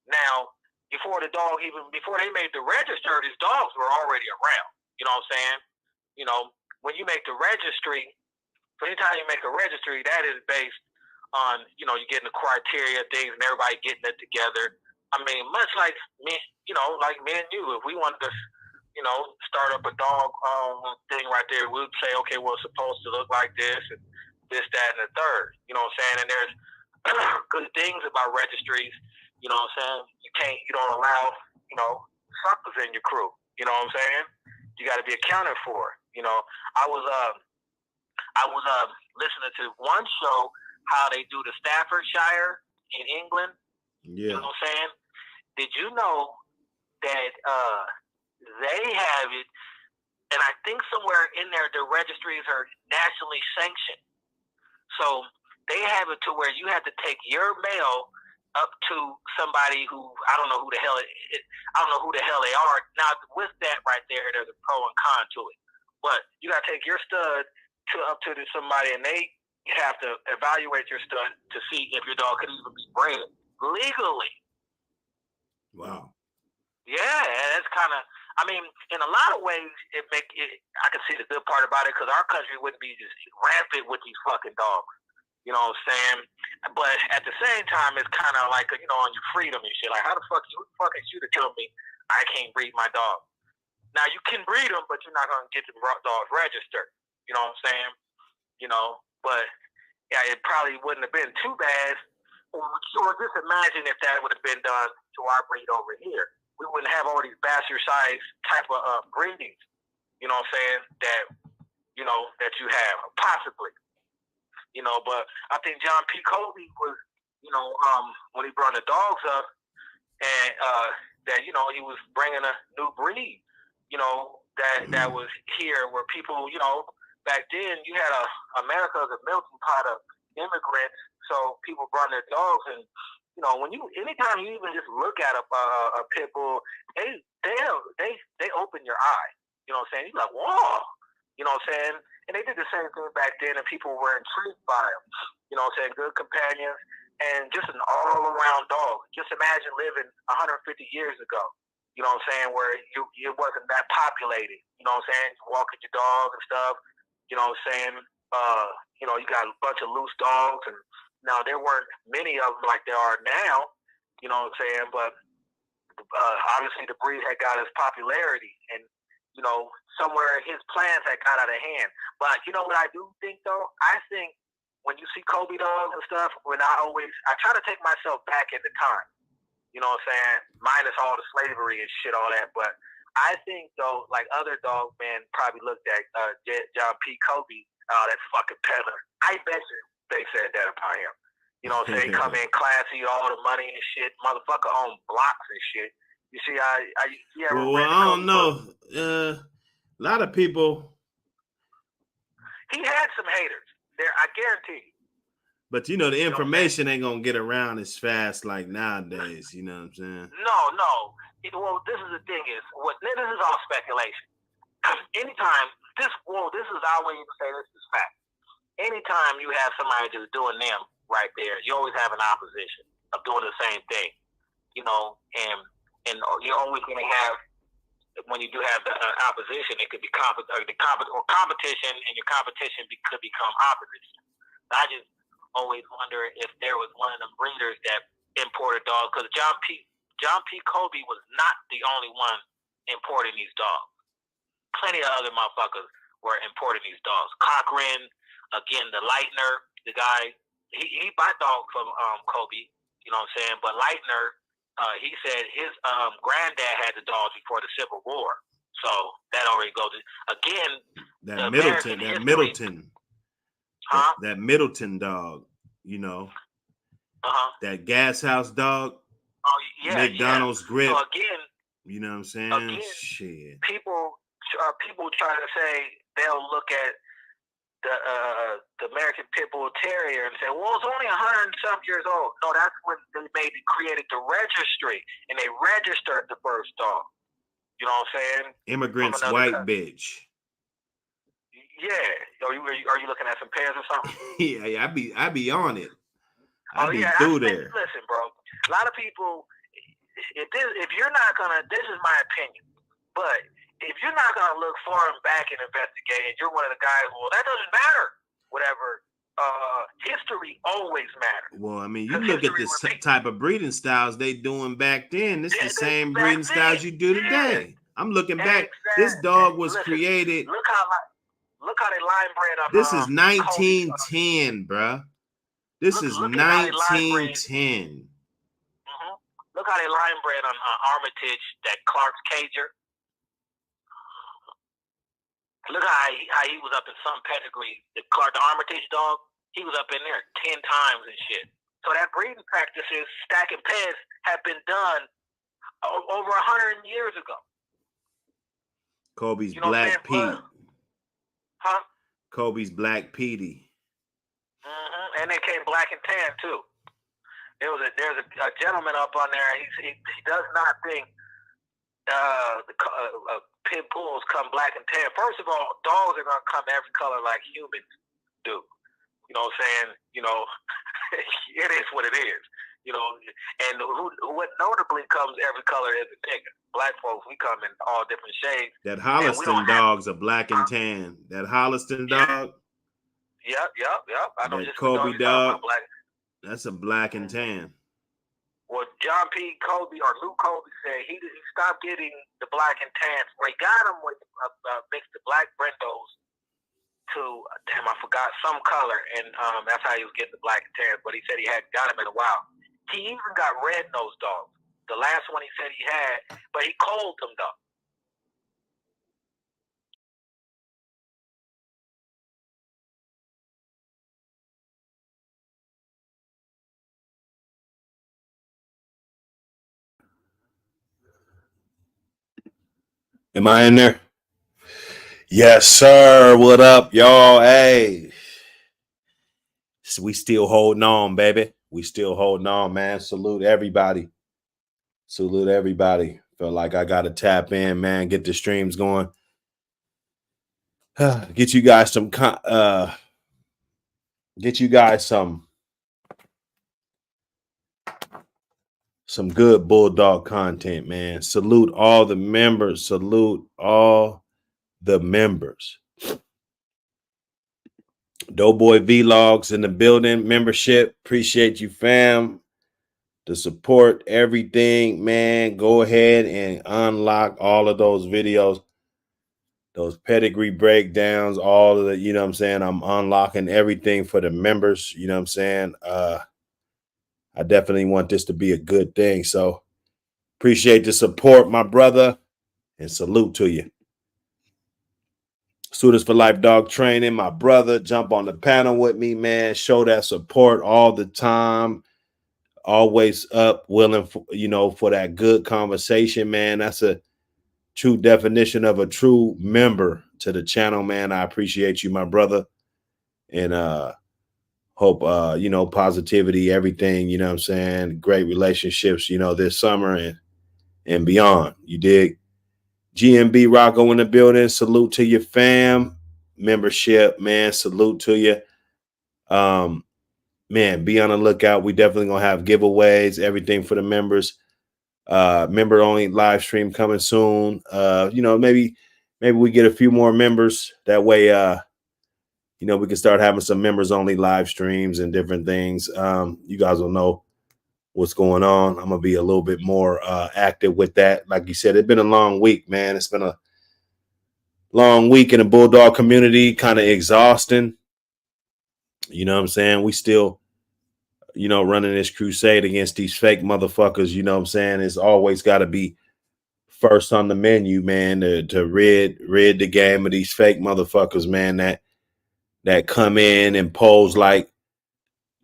Now, before they made the register, these dogs were already around. You know what I'm saying? When you make the registry, anytime you make a registry, that is based on, you're getting the criteria, things, and everybody getting it together. I mean, much like me, like me and you, if we wanted to, start up a dog thing right there, we'd say, okay, well, it's supposed to look like this, and this, that, and the third. You know what I'm saying? And there's good things about registries. You know what I'm saying? You don't allow, suckers in your crew. You know what I'm saying? You got to be accounted for. I was listening to one show how they do the Staffordshire in England. Yeah. You know what I'm saying? Did you know that they have it, and I think somewhere in there the registries are nationally sanctioned. So they have it to where you have to take your mail up to somebody who I don't know who the hell they are. Now with that right there, there's a pro and con to it. But you gotta take your stud up to somebody, and they have to evaluate your stud to see if your dog could even be bred legally. Wow. Yeah, that's kind of. I mean, in a lot of ways, I can see the good part about it because our country wouldn't be just rampant with these fucking dogs. You know what I'm saying? But at the same time, it's kind of like, on your freedom and shit. Like, how the fuck you to tell me I can't breed my dog? Now, you can breed them, but you're not going to get the dogs registered. You know what I'm saying? But, yeah, it probably wouldn't have been too bad. Or just imagine if that would have been done to our breed over here. We wouldn't have all these bastard-sized type of breedings, you know what I'm saying, that you have, possibly. But I think John P. Kobe was, when he brought the dogs up, and that, he was bringing a new breed, that was here where people, back then you had America as a melting pot of immigrants, so people brought their dogs, and anytime you even just look at a pit bull, they open your eye. You know what I'm saying? You're like, whoa, You know what I'm saying? And they did the same thing back then, and people were intrigued by them. You know what I'm saying? Good companions and just an all-around dog. Just imagine living 150 years ago. You know what I'm saying? Where it wasn't that populated. You know what I'm saying? Walking your dog and stuff. You know what I'm saying? You know, you got a bunch of loose dogs, and now there weren't many of them like there are now. You know what I'm saying? But obviously the breed had got its popularity, and you know, somewhere his plans had got out of hand. But you know what I do think though? I think when you see Kobe dogs and stuff, I try to take myself back in the time. You know what I'm saying? Minus all the slavery and shit, all that. But I think though, like other dog men probably looked at John P. Kobe, oh, that's fucking peddler. I bet you they said that about him. You know what I'm saying? Come in classy, all the money and shit. Motherfucker own blocks and shit. You see, I don't know. A lot of people. He had some haters there, I guarantee you. But you know, the information ain't gonna get around as fast like nowadays. You know what I'm saying? No. Well, this is the thing is, this is all speculation. Anytime this is our way to say this is fact. Anytime you have somebody just doing them right there, you always have an opposition of doing the same thing. You know, and you're always going to have, when you do have the opposition, it could be competition, and your competition could become opposition. I just always wonder if there was one of them breeders that imported dogs, because John P. Kobe was not the only one importing these dogs. Plenty of other motherfuckers were importing these dogs. Cochran, again, the Lightner, the guy, he bought dogs from Kobe, you know what I'm saying? But Lightner, he said his granddad had the dogs before the Civil War. So that already goes again. That Middleton. Huh? That Middleton dog, you know. That Gas House dog. Oh yeah, McDonald's grip. So again, you know what I'm saying? Again, shit. People try to say they'll look at the American Pit Bull Terrier and say, well, it's only 100 and some years old. No, that's when they created the registry, and they registered the first dog. You know what I'm saying? Immigrant's white bitch. Yeah. Are you looking at some pairs or something? yeah, I be on it. I be through there. Listen, bro. A lot of people, if you're not gonna, this is my opinion, but if you're not gonna look far and back and investigate, and you're one of the guys, well, that doesn't matter. Whatever. History always matters. Well, I mean, you look at this type of breeding styles they doing back then. This is the same breeding styles you do today. I'm looking back. This dog was created. Look how they line bred up. This is 1910, bruh. This is 1910. Look how they line bred on Armitage, that Clark's Cager. Look how he was up in some pedigree. The Armitage dog, he was up in there 10 times and shit. So that breeding practices, stacking pets, have been done over 100 years ago. Kobe's Black Pete. Huh? Kobe's Black Petey. And they came black and tan too. There's a gentleman up on there. He does not think pit bulls come black and tan. First of all, dogs are gonna come every color like humans do. You know what I'm saying? You know, it is what it is. You know, and what notably comes every color is a nigga. Black folks, we come in all different shades. That Holliston dogs are black and tan. That Holliston dog. Yep. I know that Kobe dog. That's a black and tan. Well, John P. Kobe or Lou Kobe said he stopped getting the black and tans. Well, he got them with mixed the black Brendos to I forgot some color, and that's how he was getting the black and tans. But he said he hadn't got them in a while. He even got red-nosed dogs. The last one he said he had, but he culled them though. Am I in there? Yes, sir. What up, y'all? Hey. So we still holding on, baby. We still holding on, man. Salute everybody. Salute everybody. Feel like I got to tap in, man. Get the streams going. get you guys some some good Bulldog content, man. Salute all the members. Salute all the members. Doughboy Vlogs in the building. Membership. Appreciate you, fam. The support, everything, man. Go ahead and unlock all of those videos. Those pedigree breakdowns, all of the, you know what I'm saying? I'm unlocking everything for the members. You know what I'm saying? I definitely want this to be a good thing. So appreciate the support, my brother, and salute to you. Students for Life Dog Training, my brother, jump on the panel with me, man. Show that support all the time. Always up, willing, for, for that good conversation, man. That's a true definition of a true member to the channel, man. I appreciate you, my brother. And hope, positivity, everything, you know what I'm saying? Great relationships, this summer and beyond. You dig? GMB Rocco in the building. Salute to your fam. Membership, man. Salute to you. Man, be on the lookout. We definitely gonna have giveaways, everything for the members. Member only live stream coming soon. Maybe we get a few more members. That way, we can start having some members only live streams and different things. You guys will know what's going on. I'm gonna be a little bit more active with that. Like you said, it's been a long week, man. It's been a long week in the Bulldog community, kind of exhausting. You know what I'm saying? We still, running this crusade against these fake motherfuckers. You know what I'm saying? It's always got to be first on the menu, man, to rid the game of these fake motherfuckers, man, that come in and pose like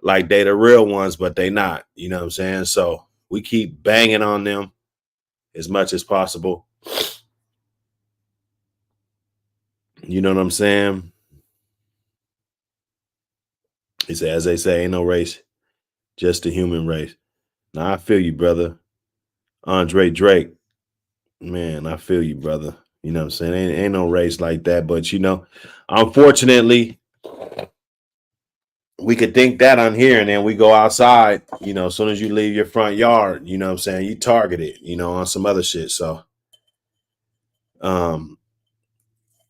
they the real ones, but they not. You know what I'm saying? So we keep banging on them as much as possible. You know what I'm saying? He said, as they say, ain't no race, just the human race. Now, I feel you, brother. Andre Drake, man, I feel you, brother. You know what I'm saying? Ain't no race like that. But, unfortunately, we could think that on here, and then we go outside, as soon as you leave your front yard, you know what I'm saying? You target it, on some other shit. So,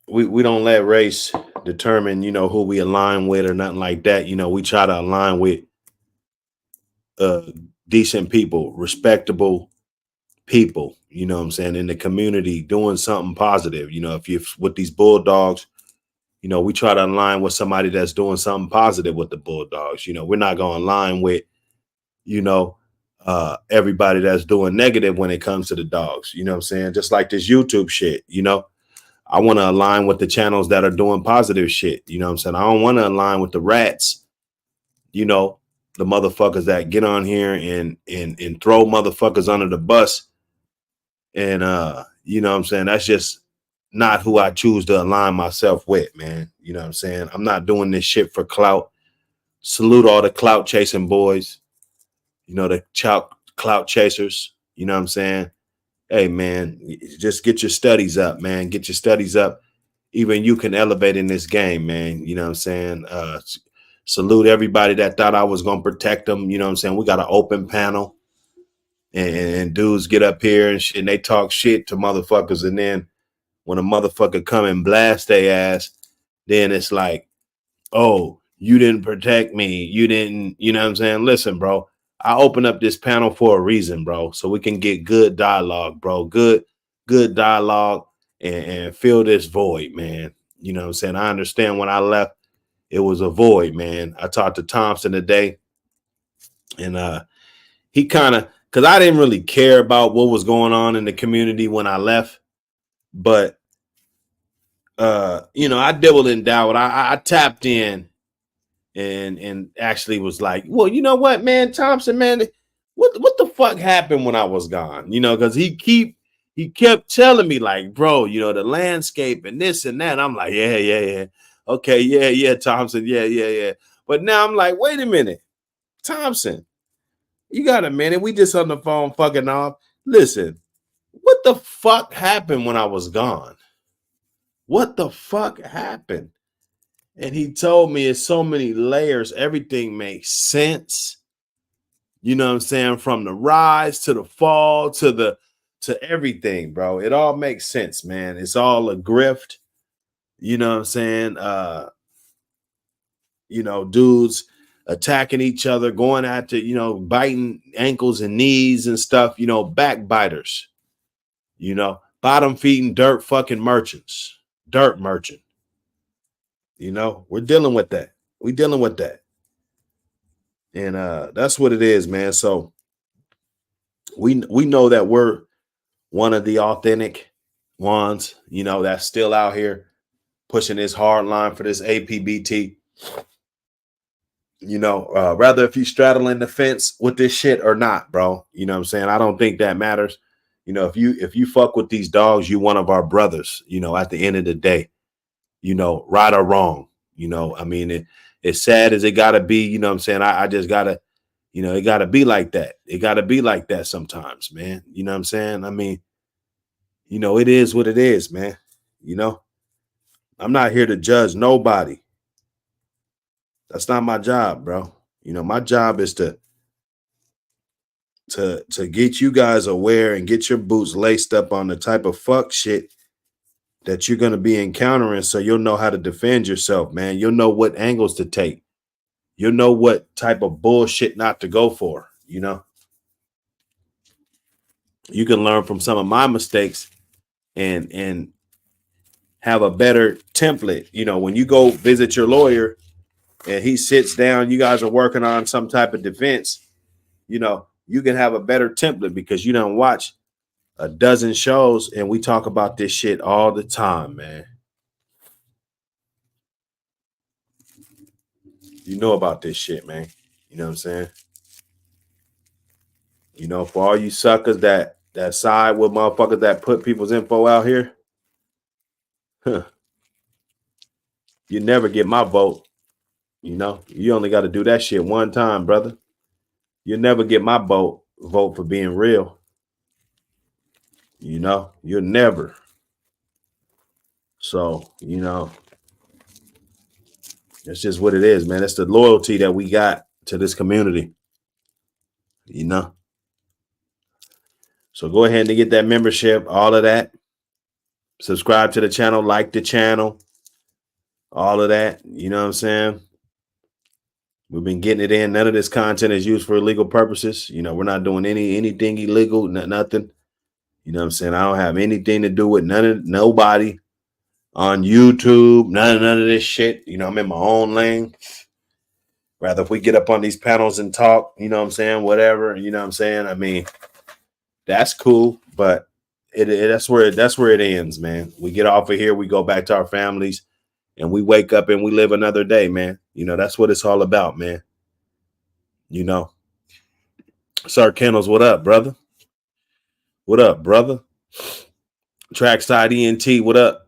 we don't let race determine, who we align with or nothing like that. We try to align with decent people, respectable people, you know what I'm saying, in the community, doing something positive. If you're with these Bulldogs, we try to align with somebody that's doing something positive with the Bulldogs. We're not going to align with, everybody that's doing negative when it comes to the dogs. You know what I'm saying? Just like this YouTube shit, I want to align with the channels that are doing positive shit. You know what I'm saying? I don't want to align with the rats, the motherfuckers that get on here and throw motherfuckers under the bus. And you know what I'm saying? That's just not who I choose to align myself with, man. You know what I'm saying? I'm not doing this shit for clout. Salute all the clout chasing boys, the clout chasers. You know what I'm saying? Hey, man, just get your studies up, man. Get your studies up. Even you can elevate in this game, man. You know what I'm saying? Salute everybody that thought I was going to protect them. You know what I'm saying? We got an open panel. And dudes get up here and shit, and they talk shit to motherfuckers. And then when a motherfucker come and blast their ass, then it's like, oh, you didn't protect me. You didn't, you know what I'm saying? Listen, bro, I open up this panel for a reason, bro, so we can get good dialogue, bro. Good dialogue and fill this void, man. You know what I'm saying? I understand when I left, it was a void, man. I talked to Thompson today, and he kind of, because I didn't really care about what was going on in the community when I left, but I dibbled and dabbled. I tapped in and actually was like, well, you know what, man, Thompson, man, what the fuck happened when I was gone? Because he kept telling me like, bro, the landscape and this and that. I'm like, yeah, okay, yeah, Thompson, yeah. But now I'm like, wait a minute, Thompson, you got a minute? We just on the phone fucking off. Listen, what the fuck happened when I was gone? What the fuck happened? And he told me it's so many layers. Everything makes sense. You know what I'm saying? From the rise to the fall to everything, bro. It all makes sense, man. It's all a grift. You know what I'm saying? Dudes attacking each other, going after, biting ankles and knees and stuff, backbiters, bottom feeding dirt fucking merchants, dirt merchant. We're dealing with that. We're dealing with that. And that's what it is, man. So we know that we're one of the authentic ones, that's still out here pushing this hard line for this APBT. Rather if you straddling the fence with this shit or not, bro. You know what I'm saying? I don't think that matters. If you fuck with these dogs, you one of our brothers, at the end of the day, right or wrong. I mean, it's sad as it gotta be, you know what I'm saying? I just gotta, it gotta be like that. It gotta be like that sometimes, man. You know what I'm saying? I mean, it is what it is, man. I'm not here to judge nobody. That's not my job, bro. My job is to get you guys aware and get your boots laced up on the type of fuck shit that you're gonna be encountering, so you'll know how to defend yourself, man. You'll know what angles to take. You'll know what type of bullshit not to go for. You can learn from some of my mistakes and have a better template. When you go visit your lawyer and he sits down, you guys are working on some type of defense, you can have a better template because you don't watch a dozen shows and we talk about this shit all the time, man. You know about this shit, man. You know what I'm saying? For all you suckers that side with motherfuckers that put people's info out here, huh, you never get my vote. You only got to do that shit one time, brother. You'll never get my vote for being real. You'll never. So, it's just what it is, man. It's the loyalty that we got to this community. So go ahead and get that membership, all of that. Subscribe to the channel, like the channel, all of that. You know what I'm saying? We've been getting it in. None of this content is used for illegal purposes. We're not doing anything illegal, nothing. You know what I'm saying? I don't have anything to do with nobody on YouTube, none of this shit. I'm in my own lane. Rather if we get up on these panels and talk, you know what I'm saying? Whatever, you know what I'm saying? I mean, that's cool, but that's where it ends, man. We get off of here, we go back to our families, and we wake up and we live another day, man. That's what it's all about, man. Sir Kennels, what up, brother? What up, brother? Trackside ENT, what up?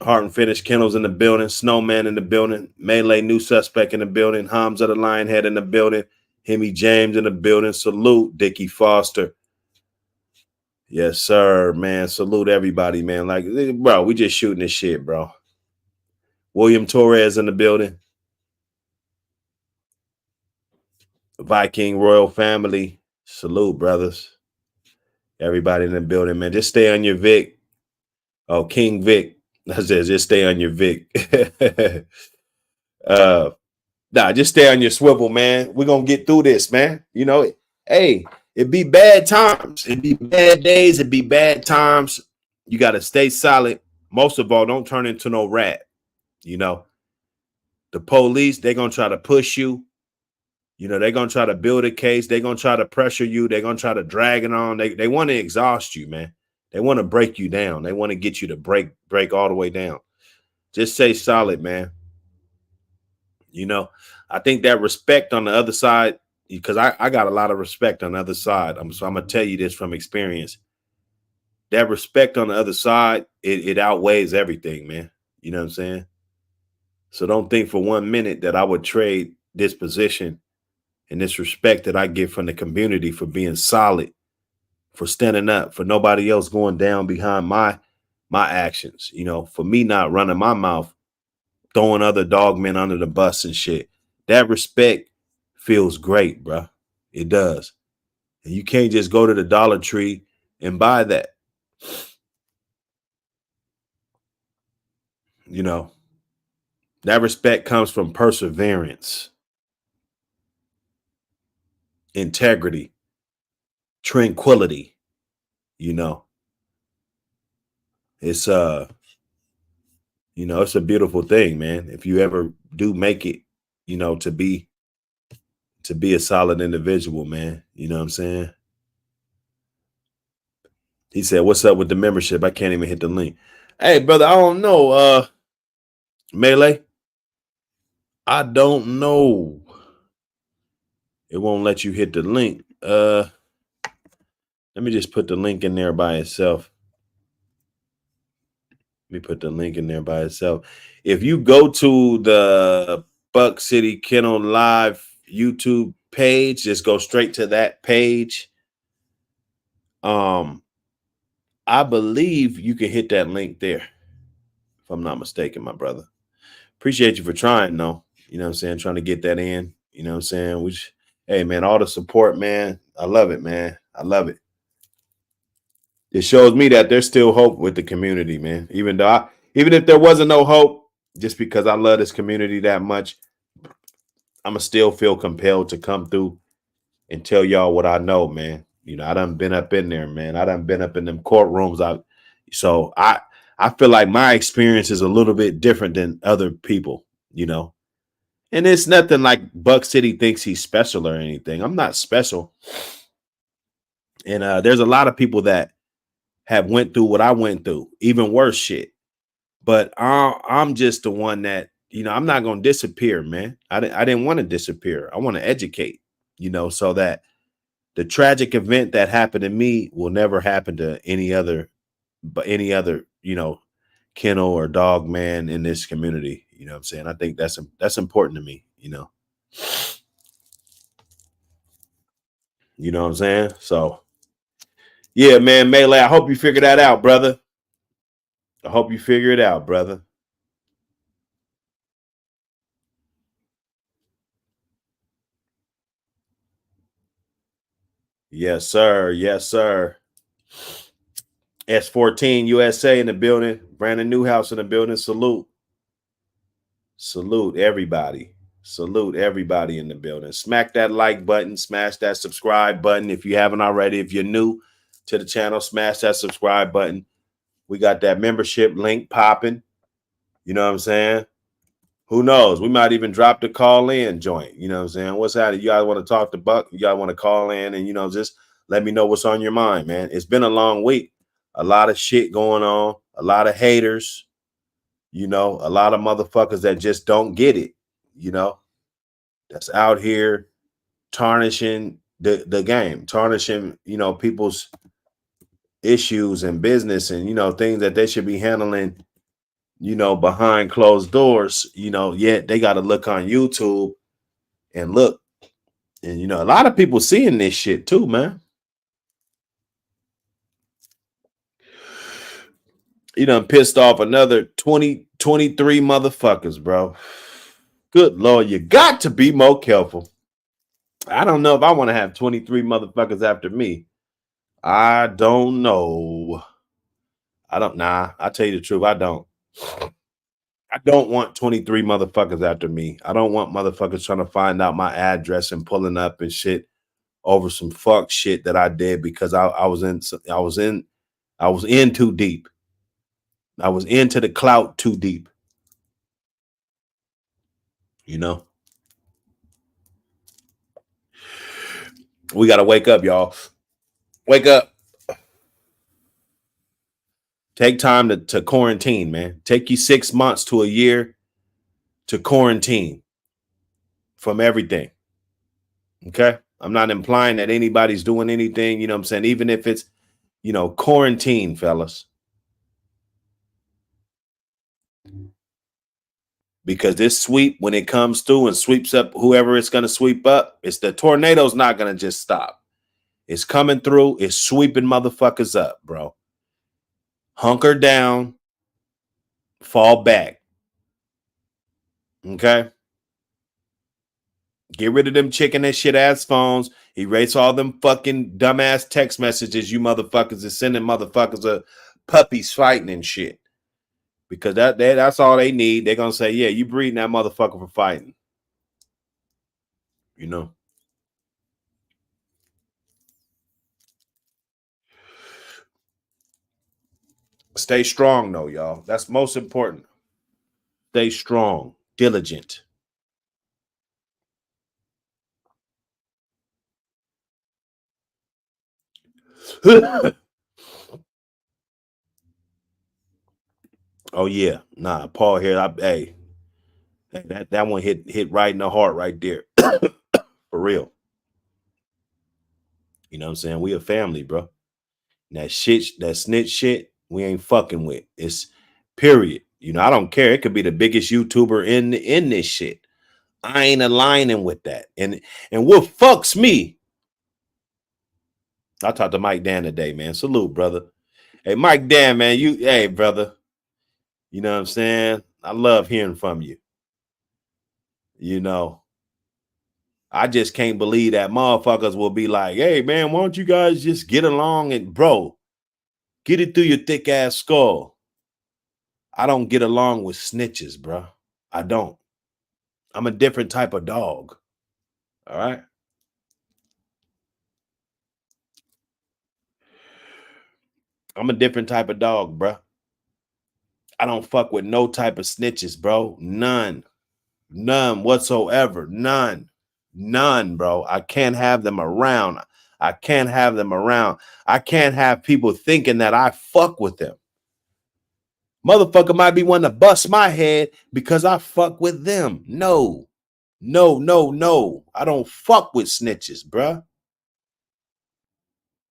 Heart and Finish Kennels in the building. Snowman in the building. Melee new suspect in the building. Hamza the Lionhead in the building. Hemi James in the building. Salute Dickie Foster. Yes, sir, man. Salute everybody, man. Like, bro, we just shooting this shit, bro. William Torres in the building. Viking Royal Family. Salute, brothers. Everybody in the building, man. Just stay on your Vic. Oh, King Vic. That's it. Just stay on your Vic. Just stay on your swivel, man. We're gonna get through this, man. Hey, it be bad times. It be bad days. It be bad times. You gotta stay solid. Most of all, don't turn into no rat. The police, they're gonna try to push you. They're gonna try to build a case. They're gonna try to pressure you. They're gonna try to drag it on. They want to exhaust you, man. They want to break you down. They want to get you to break all the way down. Just stay solid, man. I think that respect on the other side, because I got a lot of respect on the other side. So I'm gonna tell you this from experience. That respect on the other side, it outweighs everything, man. You know what I'm saying? So don't think for 1 minute that I would trade this position and this respect that I get from the community for being solid, for standing up, for nobody else going down behind my my actions, you know, for me not running my mouth, throwing other dogmen under the bus and shit. That respect feels great, bro. It does. And you can't just go to the Dollar Tree and buy that. You know, that respect comes from perseverance, integrity, tranquility. You know, it's you know, it's a beautiful thing, man. If you ever do make it, you know, to be a solid individual, man. You know what I'm saying? He said, "What's up with the membership? I can't even hit the link." Hey, brother, I don't know. Melee, I don't know. It won't let you hit the link. Let me just put the link in there by itself. Let me put the link in there by itself. If you go to the Buck City Kennel Live YouTube page, just go straight to that page. I believe you can hit that link there, if I'm not mistaken, my brother. Appreciate you for trying, though. You know what I'm saying? Trying to get that in. You know what I'm saying? Which, hey, man, all the support, man. I love it, man. I love it. It shows me that there's still hope with the community, man. Even if there wasn't no hope, just because I love this community that much, I'ma still feel compelled to come through and tell y'all what I know, man. You know, I done been up in there, man. I done been up in them courtrooms. So I feel like my experience is a little bit different than other people, you know. And it's nothing like Buck City thinks he's special or anything. I'm not special. And there's a lot of people that have went through what I went through, even worse shit. But I'm just the one that, you know, I'm not going to disappear, man. I didn't want to disappear. I want to educate, you know, so that the tragic event that happened to me will never happen to any other, you know, kennel or dog man in this community. You know what I'm saying? I think that's important to me, you know. You know what I'm saying? So, yeah, man, Melee, I hope you figure that out, brother. I hope you figure it out, brother. Yes, sir. Yes, sir. S14 USA in the building. Brandon Newhouse in the building. Salute. Salute everybody. Salute everybody in the building. Smack that like button. Smash that subscribe button if you haven't already. If you're new to the channel, smash that subscribe button. We got that membership link popping. You know what I'm saying? Who knows? We might even drop the call in joint. You know what I'm saying? What's happening? You guys want to talk to Buck? You guys want to call in and, you know, just let me know what's on your mind, man. It's been a long week. A lot of shit going on. A lot of haters. You know, a lot of motherfuckers that just don't get it. You know, that's out here tarnishing the game, tarnishing, you know, people's issues and business and, you know, things that they should be handling, you know, behind closed doors, you know, yet they got to look on YouTube and look. And, you know, a lot of people seeing this shit too, man. You done pissed off another 23 motherfuckers, bro. Good Lord, you got to be more careful. I don't know if I want to have 23 motherfuckers after me. I don't know. I'll tell you the truth. I don't want 23 motherfuckers after me. I don't want motherfuckers trying to find out my address and pulling up and shit over some fuck shit that I did because I was in too deep. I was into the clout too deep. You know? We gotta wake up, y'all. Wake up. Take time to quarantine, man. Take you 6 months to a year to quarantine from everything. Okay? I'm not implying that anybody's doing anything, you know what I'm saying? Even if it's, you know, quarantine, fellas. Because this sweep, when it comes through and sweeps up whoever it's going to sweep up, it's the tornado's not going to just stop. It's coming through. It's sweeping motherfuckers up, bro. hunker down, fall back. Okay? Get rid of them chicken and shit ass phones. Erase all them fucking dumbass text messages you motherfuckers is sending motherfuckers puppies fighting and shit. Because that's all they need. They're gonna say, yeah, you breeding that motherfucker for fighting. You know. Stay strong though, y'all. That's most important. Stay strong, diligent. Oh yeah, nah, Paul here. Hey, that one hit right in the heart right there, for real. You know what I'm saying? We a family, bro. And that shit, that snitch shit, we ain't fucking with. It's period. You know, I don't care. It could be the biggest YouTuber in this shit. I ain't aligning with that. And what fucks me? I talked to Mike Dan today, man. Salute, brother. Hey, Mike Dan, man. Hey, brother. You know what I'm saying? I love hearing from you. You know, I just can't believe that motherfuckers will be like, hey, man, why don't you guys just get along and, bro, get it through your thick ass skull. I don't get along with snitches, bro. I don't. I'm a different type of dog. All right. I'm a different type of dog, bro. I don't fuck with no type of snitches, bro. None. None whatsoever. None. None, bro. I can't have them around. I can't have them around. I can't have people thinking that I fuck with them. Motherfucker might be wanting to bust my head because I fuck with them. No. No, no, no. I don't fuck with snitches, bruh.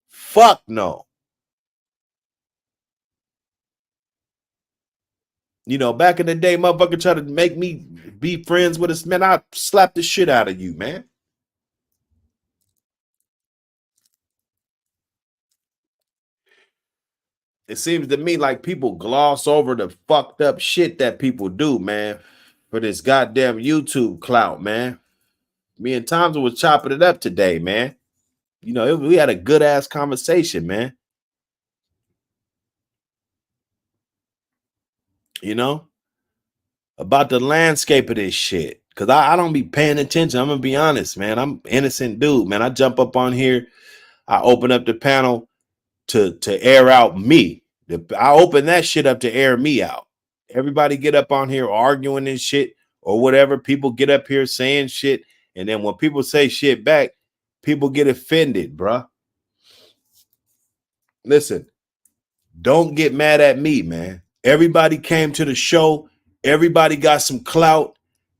Fuck no. You know, back in the day, motherfucker tried to make me be friends with us. Man, I slap the shit out of you, man. It seems to me like people gloss over the fucked up shit that people do, man, for this goddamn YouTube clout, man. Me and Thompson was chopping it up today, man. You know, we had a good ass conversation, man. You know, about the landscape of this shit. Cause I don't be paying attention. I'm gonna be honest, man. I'm innocent dude, man. I jump up on here, I open up the panel to air out me. I open that shit up to air me out. Everybody get up on here arguing and shit or whatever. People get up here saying shit, and then when people say shit back, people get offended, bruh. Listen, don't get mad at me, man. Everybody came to the show. Everybody got some clout.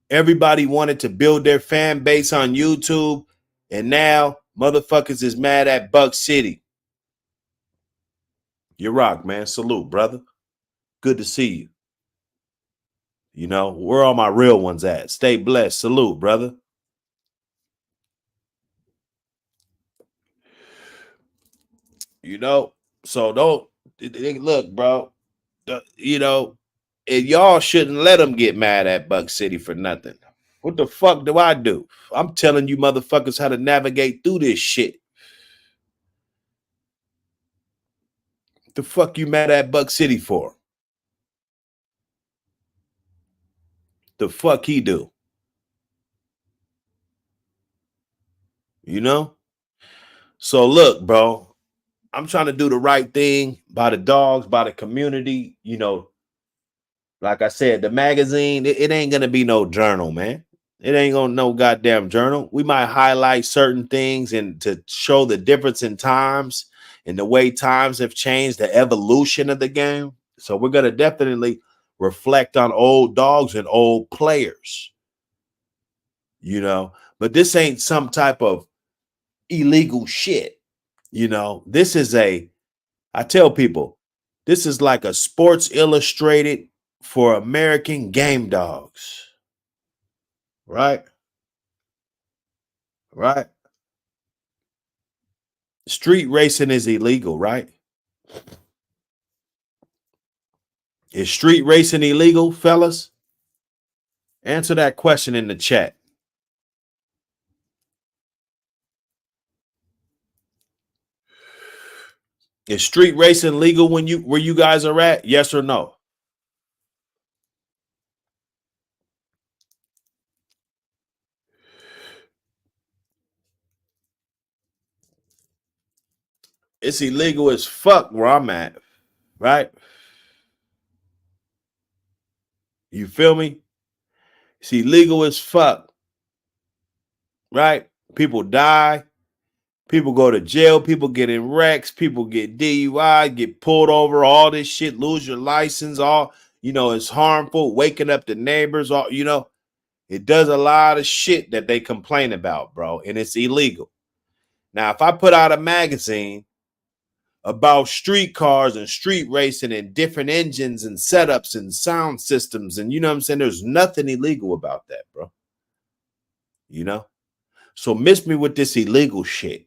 Everybody wanted to build their fan base on YouTube, and now motherfuckers is mad at Buck City. You rock, man. Salute, brother. Good to see you. You know, where all my real ones at? Stay blessed. Salute, brother. You know, so don't look, bro. You know, and y'all shouldn't let them get mad at Buck City for nothing. What the fuck do I do? I'm telling you motherfuckers how to navigate through this shit. The fuck you mad at Buck City for? The fuck he do? You know? So look, bro, I'm trying to do the right thing by the dogs, by the community. You know, like I said, the magazine, it ain't gonna be no journal, man. It ain't gonna no goddamn journal. We might highlight certain things and to show the difference in times and the way times have changed, the evolution of the game. So we're gonna definitely reflect on old dogs and old players, you know. But this ain't some type of illegal shit, you know. This is I tell people, this is like a Sports Illustrated for American game dogs. Right? Right? Street racing is illegal, right? Is street racing illegal, fellas? Answer that question in the chat. Is street racing legal when you where you guys are at? Yes or no? It's illegal as fuck where I'm at, right? You feel me? It's illegal as fuck, right? People die, people go to jail, people get in wrecks, people get DUI, get pulled over, all this shit, lose your license, all, it's harmful, waking up the neighbors, all, it does a lot of shit that they complain about, bro, and it's illegal. Now, if I put out a magazine about street cars and street racing and different engines and setups and sound systems, and you know what I'm saying, there's nothing illegal about that, bro. So miss me with this illegal shit,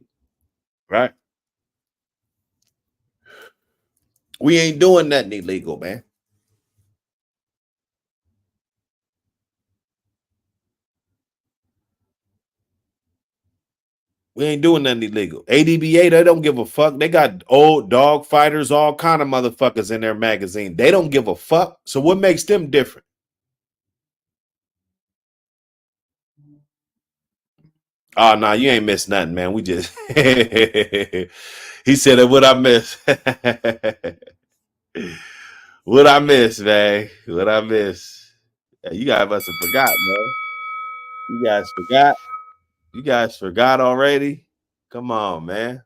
right? We ain't doing nothing illegal, man. We ain't doing nothing illegal. ADBA, they don't give a fuck. They got old dog fighters, all kind of motherfuckers in their magazine. They don't give a fuck. So what makes them different? Oh, no, you ain't missed nothing, man. We just he said it. What I miss? What I miss, man? What I miss? Yeah, you guys must have forgot, man. You guys forgot. You guys forgot already. Come on, man.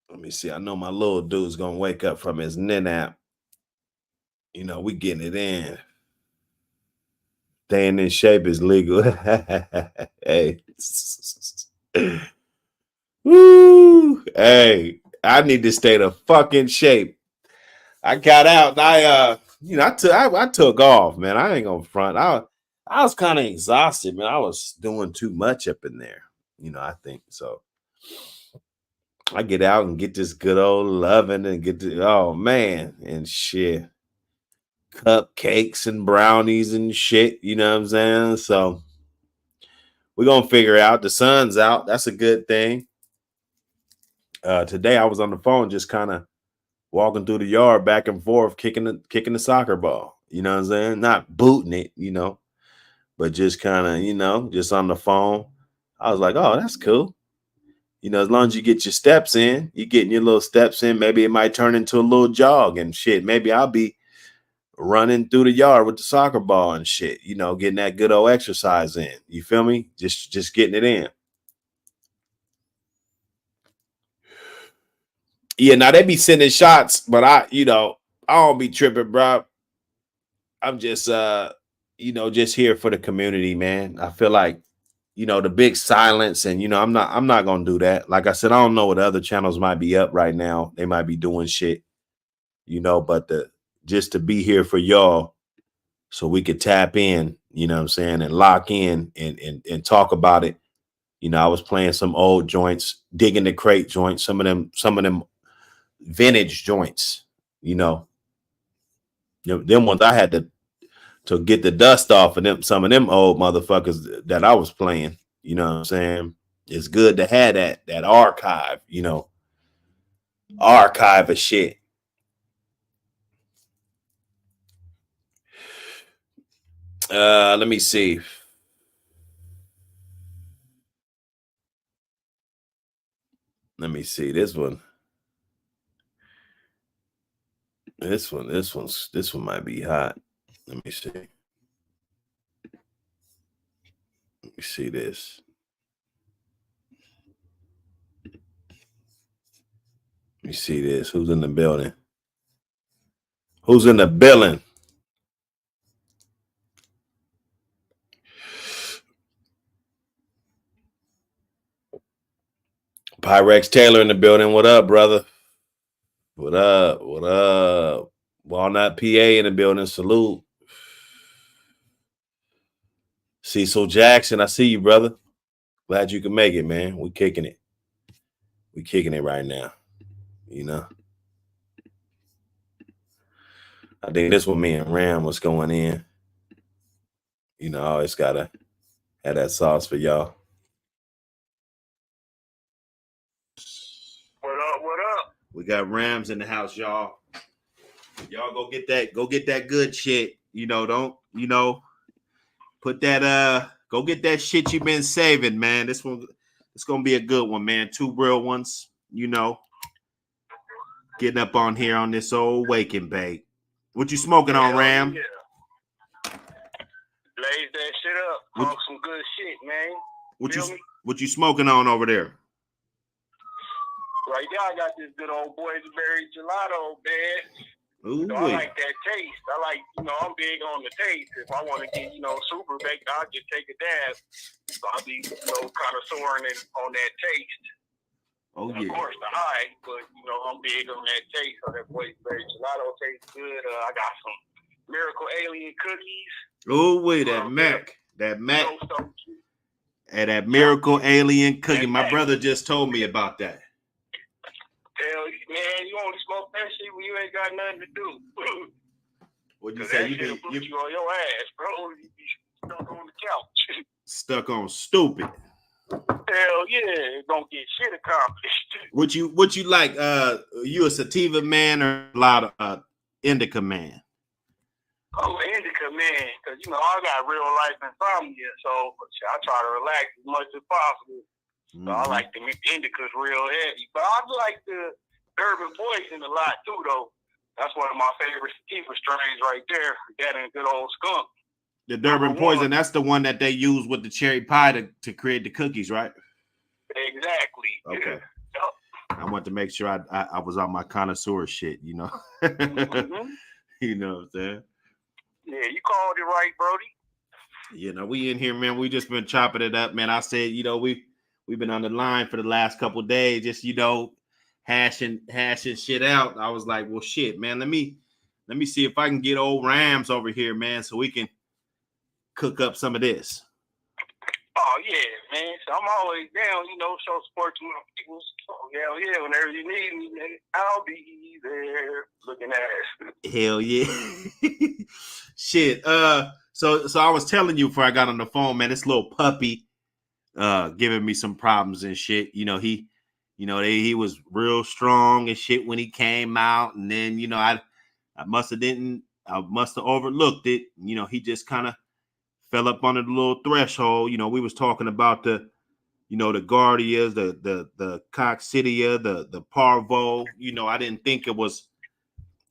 Let me see. I know my little dude's gonna wake up from his nap. We getting it in. Staying in shape is legal. Hey. Woo. Hey, I need to stay the fucking shape. I got out. I took off, man. I ain't gonna front. I was kind of exhausted, man. I was doing too much up in there. I think so. I get out and get this good old loving and oh man, and shit. Cupcakes and brownies and shit, you know what I'm saying? So we're gonna figure out. The sun's out. That's a good thing. Today I was on the phone just kind of walking through the yard back and forth, kicking the soccer ball. You know what I'm saying? Not booting it, but just kind of, just on the phone. I was like, oh, that's cool. As long as you get your steps in, you getting your little steps in, maybe it might turn into a little jog and shit. Maybe I'll be running through the yard with the soccer ball and shit, getting that good old exercise in. You feel me? Just getting it in. Yeah, now they be sending shots, but I don't be tripping, bro. I'm just just here for the community, man. I feel like, the big silence, and I'm not gonna do that. Like I said, I don't know what other channels might be up right now. They might be doing shit, but just to be here for y'all so we could tap in, you know what I'm saying, and lock in and talk about it. I was playing some old joints, digging the crate joints, some of them vintage joints, them ones I had to get the dust off of them, some of them old motherfuckers that I was playing. You know what I'm saying? It's good to have that archive, archive of shit. Let me see. Let me see this one. This one might be hot. Let me see. Let me see this. Let me see this. Who's in the building? Who's in the building? Pyrex Taylor in the building. What up, brother? What up? What up? Walnut PA in the building. Salute. Cecil Jackson, I see you, brother. Glad you can make it, man. We kicking it. We kicking it right now. You know. I think this one me and Ram was going in. You know, I always gotta have that sauce for y'all. What up? What up? We got Rams in the house, y'all. Y'all go get that good shit. You know, don't, you know, put that go get that shit you've been saving, man. This one, it's gonna be a good one, man. 2 real ones, you know. Getting up on here on this old wake and bake. What you smoking on, Ram? Yeah. Blaze that shit up. Talk some good shit, man. What you smoking on over there? Right now, I got this good old boysenberry gelato, man. Ooh, so I like that taste. I like, you know, I'm big on the taste. If I want to get, you know, super baked, I'll just take a dab. So I'll be, you know, kind of soaring on that taste. Oh, and of course, the high, but, you know, I'm big on that taste. So that boysenberry gelato tastes good. I got some Miracle Alien cookies. Oh, wait, that Mac. And that Miracle Alien cookie. My brother just told me about that. Hell, man, you only smoke that shit when you ain't got nothing to do. What'd you say? You put you on your ass, bro. You be stuck on the couch. Stuck on stupid. Hell yeah, don't get shit accomplished. What you like? You a sativa man or a lot of indica man? Oh, indica man, because you know I got real life insomnia, so I try to relax as much as possible. So I like the indicas real heavy. But I like the Durban Poison a lot too, though. That's one of my favorite sativa strains right there. That and good old skunk. The Durban Poison, that's the one that they use with the cherry pie to create the cookies, right? Exactly. Okay. Yep. I want to make sure I was on my connoisseur shit, you know. You know what I'm saying? Yeah, you called it right, Brody. You know, we in here, man. We just been chopping it up, man. I said, you know, we've been on the line for the last couple of days, just, you know, hashing shit out. I was like, well, shit, man, let me see if I can get old Rams over here, man, so we can cook up some of this. Oh yeah, man. So I'm always down, you know, show support to my people. So hell yeah, whenever you need me, man, I'll be there looking ass. Hell yeah. Shit. So I was telling you before I got on the phone, man, this little puppy giving me some problems and shit. You know, he was real strong and shit when he came out, and then, you know, I must have overlooked it. You know, he just kind of fell up under the little threshold. You know, we was talking about the Guardias, the Coccidia, the Parvo. You know, I didn't think it was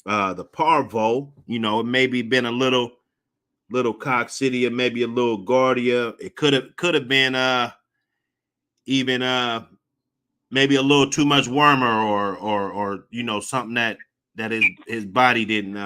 the Parvo. You know, it maybe been a little Coccidia, maybe a little Guardia. It could have been even maybe a little too much wormer or you know, something that his body didn't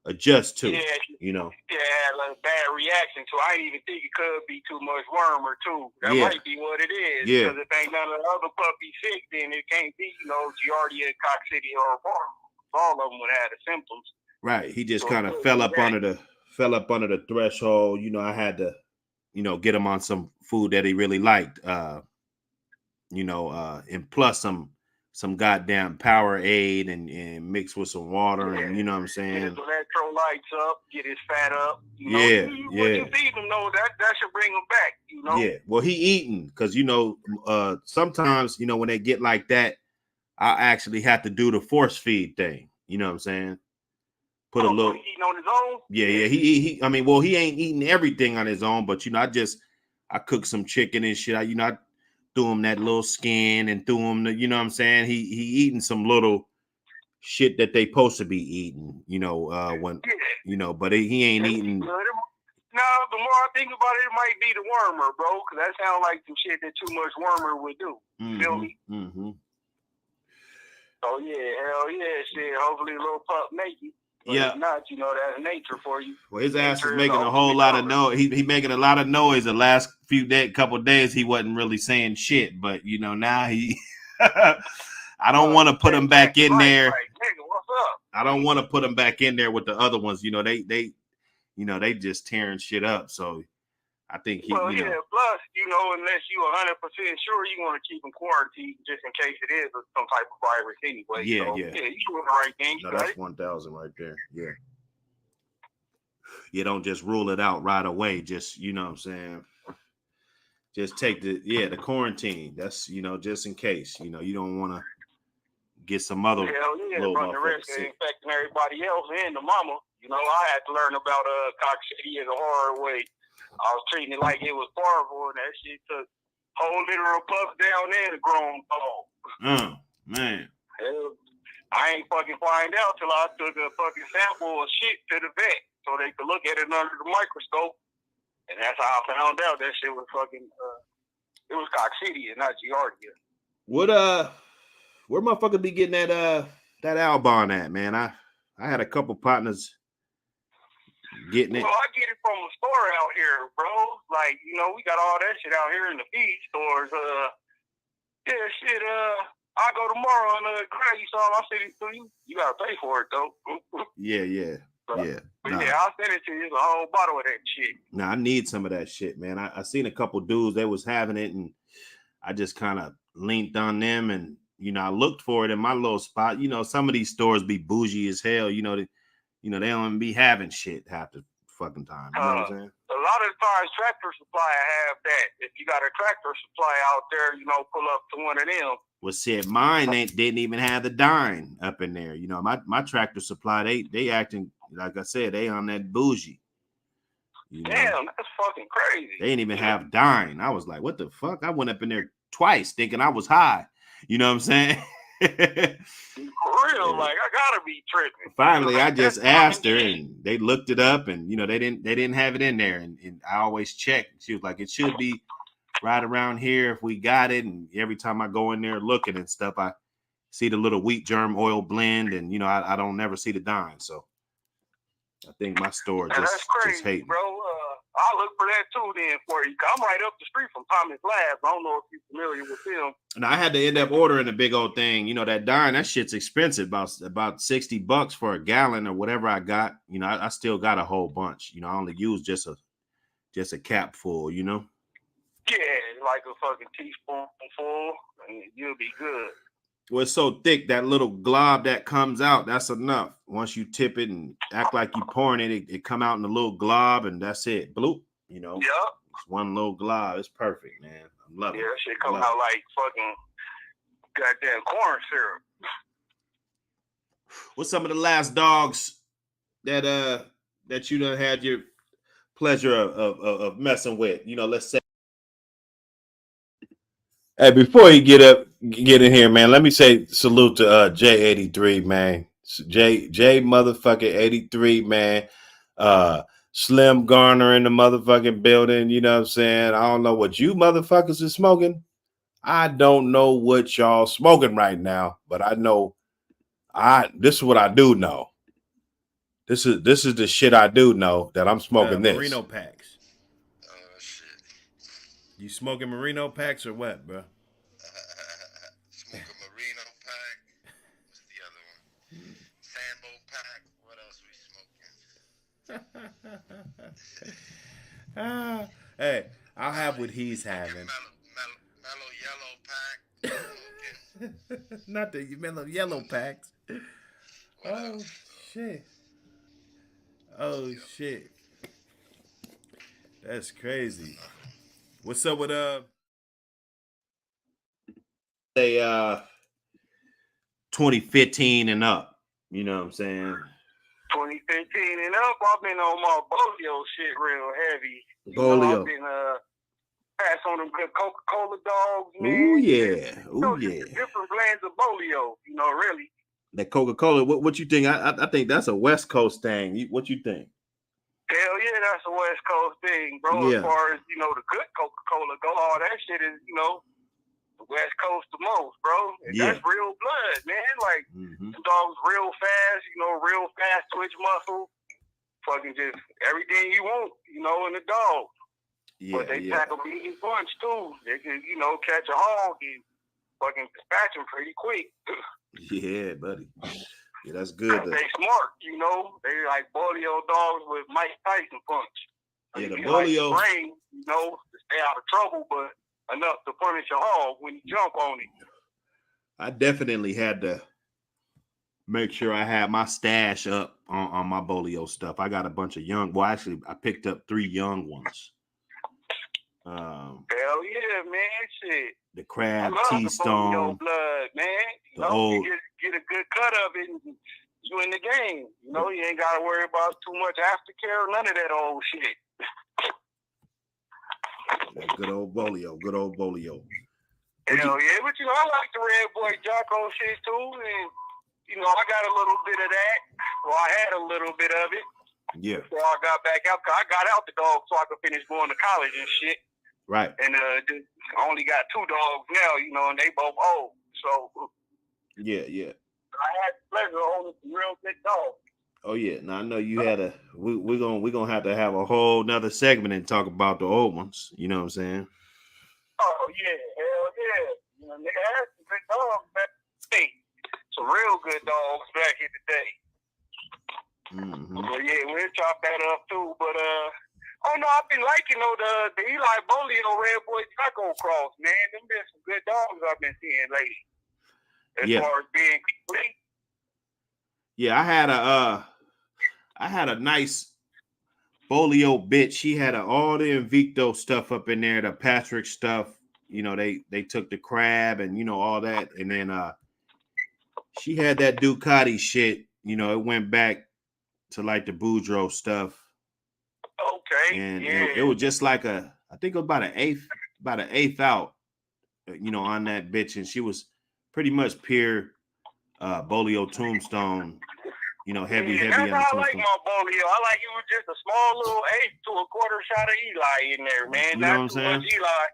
adjust to. Yeah, you know. Yeah, like a bad reaction to. I didn't even think it could be too much wormer too. That might be what it is. Yeah. Because if ain't none of the other puppies sick, then it can't be, you know, Giardia, Coccidia, or Parvo. All of them would have the symptoms. Right. He just kind of fell up under the threshold. You know, I had to, you know, get him on some food that he really liked. You know, and plus some goddamn Powerade and mix with some water, and you know what I'm saying. Get his electrolytes up, get his fat up. You know? Yeah. When you feed him, though, that should bring him back. You know. Yeah. Well, he eating because, you know, sometimes, you know, when they get like that, I actually have to do the force feed thing. You know what I'm saying? Put a little. He eating on his own. Yeah. He. I mean, well, he ain't eating everything on his own, but, you know, I cook some chicken and shit. I threw him that little skin and threw him the, you know what I'm saying? He eating some little shit that they supposed to be eating, you know, you know, but he ain't eating. No, the more I think about it, it might be the wormer, bro, because that sounds like some shit that too much wormer would do. Feel me? Mm-hmm. So yeah, hell yeah, shit. Hopefully, little pup make it. But if not, you know, that's nature for you. Well, his ass is making a whole lot of noise. He making a lot of noise. The last couple of days, he wasn't really saying shit. But, you know, now he I don't want to put him back in there. Like, nigga, what's up? I don't want to put him back in there with the other ones. You know, they just tearing shit up. So I think he, Well, yeah. Plus, unless you 100% sure, you want to keep them quarantined just in case it is some type of virus anyway. Yeah, so, yeah. You doing the right thing. No, that's 1,000 right there. Yeah. You don't just rule it out right away. Just, you know what I'm saying? Just take the quarantine. That's, just in case. You don't want to get some other little run the risk of infecting everybody else and the mama. I had to learn about coccidiosis the hard way. I was treating it like it was parvo, and that shit took whole literal puff down there to grown dog. Man. Hell, I ain't fucking find out till I took a fucking sample of shit to the vet so they could look at it under the microscope. And that's how I found out that shit was fucking, it was coccidia, not giardia. Where motherfuckers be getting that Albon at, man? I had a couple partners getting it. Well, I get it from a store out here, bro. Like, we got all that shit out here in the feed stores. I go tomorrow and grab you some. I'll send it to you. You gotta pay for it though. Yeah. But I'll send it to you. It's a whole bottle of that shit. I need some of that shit, man. I seen a couple dudes, they was having it, and I just kind of linked on them, and I looked for it in my little spot. Some of these stores be bougie as hell. They don't be having shit half the fucking time. You know what I'm saying? A lot of the times, Tractor Supply have that. If you got a Tractor Supply out there, pull up to one of them. Well, shit, mine didn't even have the dime up in there. My Tractor Supply, they acting like I said, they on that bougie. Damn, that's fucking crazy. They didn't even have dime. I was like, what the fuck? I went up in there twice thinking I was high. You know what I'm saying? For real, like I gotta be tripping. Finally, I just asked her, and they looked it up, and they didn't have it in there, and I always check. She was like, it should be right around here if we got it. And every time I go in there looking and stuff, I see the little wheat germ oil blend, and I don't never see the dime. So I think my store that's crazy, just hating. Bro. I'll look for that too then for you. I'm right up the street from Thomas Labs. I don't know if you're familiar with them. And I had to end up ordering a big old thing. That dime, that shit's expensive, about $60 for a gallon or whatever I got. I still got a whole bunch. I only use just a cap full, Yeah, like a fucking teaspoonful, and you'll be good. Well, it's so thick, that little glob that comes out, that's enough. Once you tip it and act like you pouring it come out in a little glob, and that's it. Bloop, Yep. It's one little glob. It's perfect, man. I'm loving it. Yeah, that shit come out like fucking goddamn corn syrup. What's some of the last dogs that you done had your pleasure of messing with? Let's say. Hey, before you get in here, man, let me say salute to J83, man. J motherfucking 83, man. Slim Garner in the motherfucking building. You know what I'm saying? I don't know what you motherfuckers are smoking. I don't know what y'all smoking right now, but I know this is what I do know. This is the shit I do know, that I'm smoking this. Merino packs. Oh shit. You smoking Merino packs or what, bro? Smoking Merino pack. What's the other one? Sambo pack. What else we smoking? Hey, I'll have what he's having. Mellow yellow pack. Not the mellow yellow packs. Shit. Oh shit. That's crazy. What's up with say 2015 and up? You know what I'm saying? 2015 and up, I've been on my Bolio shit real heavy. Bolio. I've been pass on them good Coca-Cola dogs, man. Ooh yeah. Different blends of Bolio, really. That Coca-Cola, what you think? I think that's a West Coast thing. What you think? Hell yeah, that's a West Coast thing, bro. Yeah. As far as, the good Coca-Cola go, all that shit is, the West Coast the most, bro. And that's real blood, man. Like, the dog's real fast, real fast twitch muscle. Fucking just everything you want, in a dog. Yeah, but they pack a medium punch, too. They can, catch a hog and fucking dispatch them pretty quick. Yeah, buddy. Yeah, that's good. They smart, They like Bolio dogs with Mike Tyson punch. Yeah, the You like bolio. brain, you know, to stay out of trouble, but enough to punish your hog when you jump on it. I definitely had to make sure I had my stash up on my bolio stuff. I got a bunch of young. Well, actually, I picked up 3 young ones. Hell yeah, man! Shit, The I crab, love the T-stone, bolio blood, man. You the know, old. you get a good cut of it, and you in the game. You know, you ain't got to worry about too much aftercare, none of that old shit. That good old bolio, good old bolio. Hell yeah, but you know, I like the Red Boy Jocko shit too, and you know, I got a little bit of that. Well, I had a little bit of it. Yeah. Before I got back out, cause I got out the dog so I could finish going to college and shit. Right. And I only got 2 dogs now, you know, and they both old. So Yeah. I had the pleasure of owning some real good dogs. Oh yeah. Now I know you had a. We're gonna have to have a whole nother segment and talk about the old ones. You know what I'm saying? Oh yeah, hell yeah. You know, they had some good dogs back in the day. Some real good dogs back in the day. Mm-hmm. But yeah, we'll chop that up too. But oh no, I've been liking the Eli Bolio Red Boy Jocko cross, man. Them been some good dogs I've been seeing lately. As far as being complete. Yeah, I had a nice bolio bitch. She had all the Invicto stuff up in there, the Patrick stuff. You know, they took the crab and you know all that, and then she had that Ducati shit. You know, it went back to like the Boudreaux stuff. Okay. And yeah. it was just like I think it was about an eighth out, you know, on that bitch, and she was pretty much pure bolio tombstone. You know, heavy That's on the how I tombstone. like my bolio. I like it with just a small little 1/8 to a quarter shot of Eli in there, man. You know Not what I'm too saying? much Eli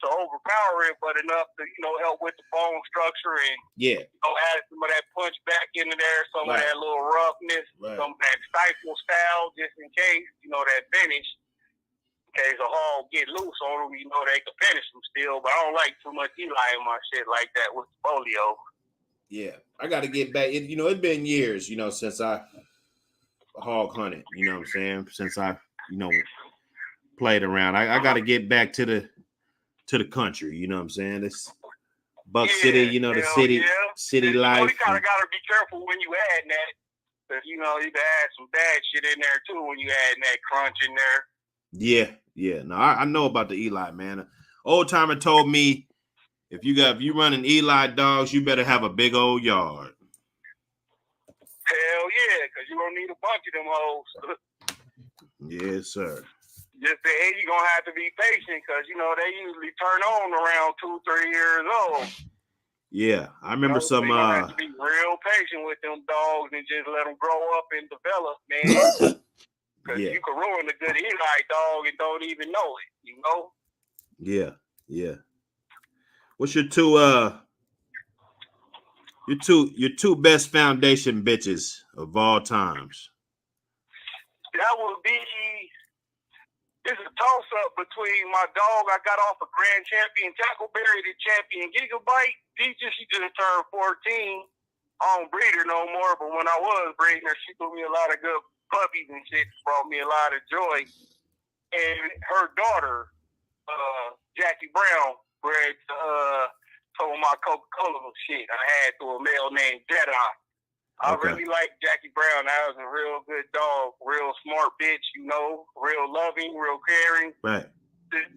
to overpower it, but enough to, you know, help with the bone structure and you know, add some of that punch back into there, some of that little roughness, some of that stifle style, just in case, you know, that finish. In case a hog get loose on them, you know, they can finish them still. But I don't like too much Eli in my shit like that with the bolio. Yeah, I got to get back. You know, it's been years, you know, since I hog hunted. You know what I'm saying? Since I, you know, played around. I got to get back to the country. You know what I'm saying? It's Buck City. You know, the city life. You kind of got to be careful when you add that, because you know you can add some bad shit in there too when you add that crunch in there. Yeah. No, I know about the Eli, man. Old timer told me if you running Eli dogs, you better have a big old yard. Hell yeah, because you're gonna need a bunch of them hoes. Yes, sir. Just you're gonna have to be patient because you know they usually turn on around 2-3 years old. Yeah, I remember some. So you're gonna have to be real patient with them dogs and just let them grow up and develop, man. Because you can ruin a good Eli dog and don't even know it, you know? Yeah. What's your two best foundation bitches of all times? That would be. It's a toss-up between my dog I got off a Grand Champion Tackleberry, the Champion Gigabyte. Peaches, she just turned 14. I don't breed her no more, but when I was breeding her, she put me a lot of good puppies and shit. Brought me a lot of joy. And her daughter, Jackie Brown, bred some of my Coca-Cola shit I had to a male named Jedi. I really like Jackie Brown. That was a real good dog, real smart bitch, you know, real loving, real caring. Right.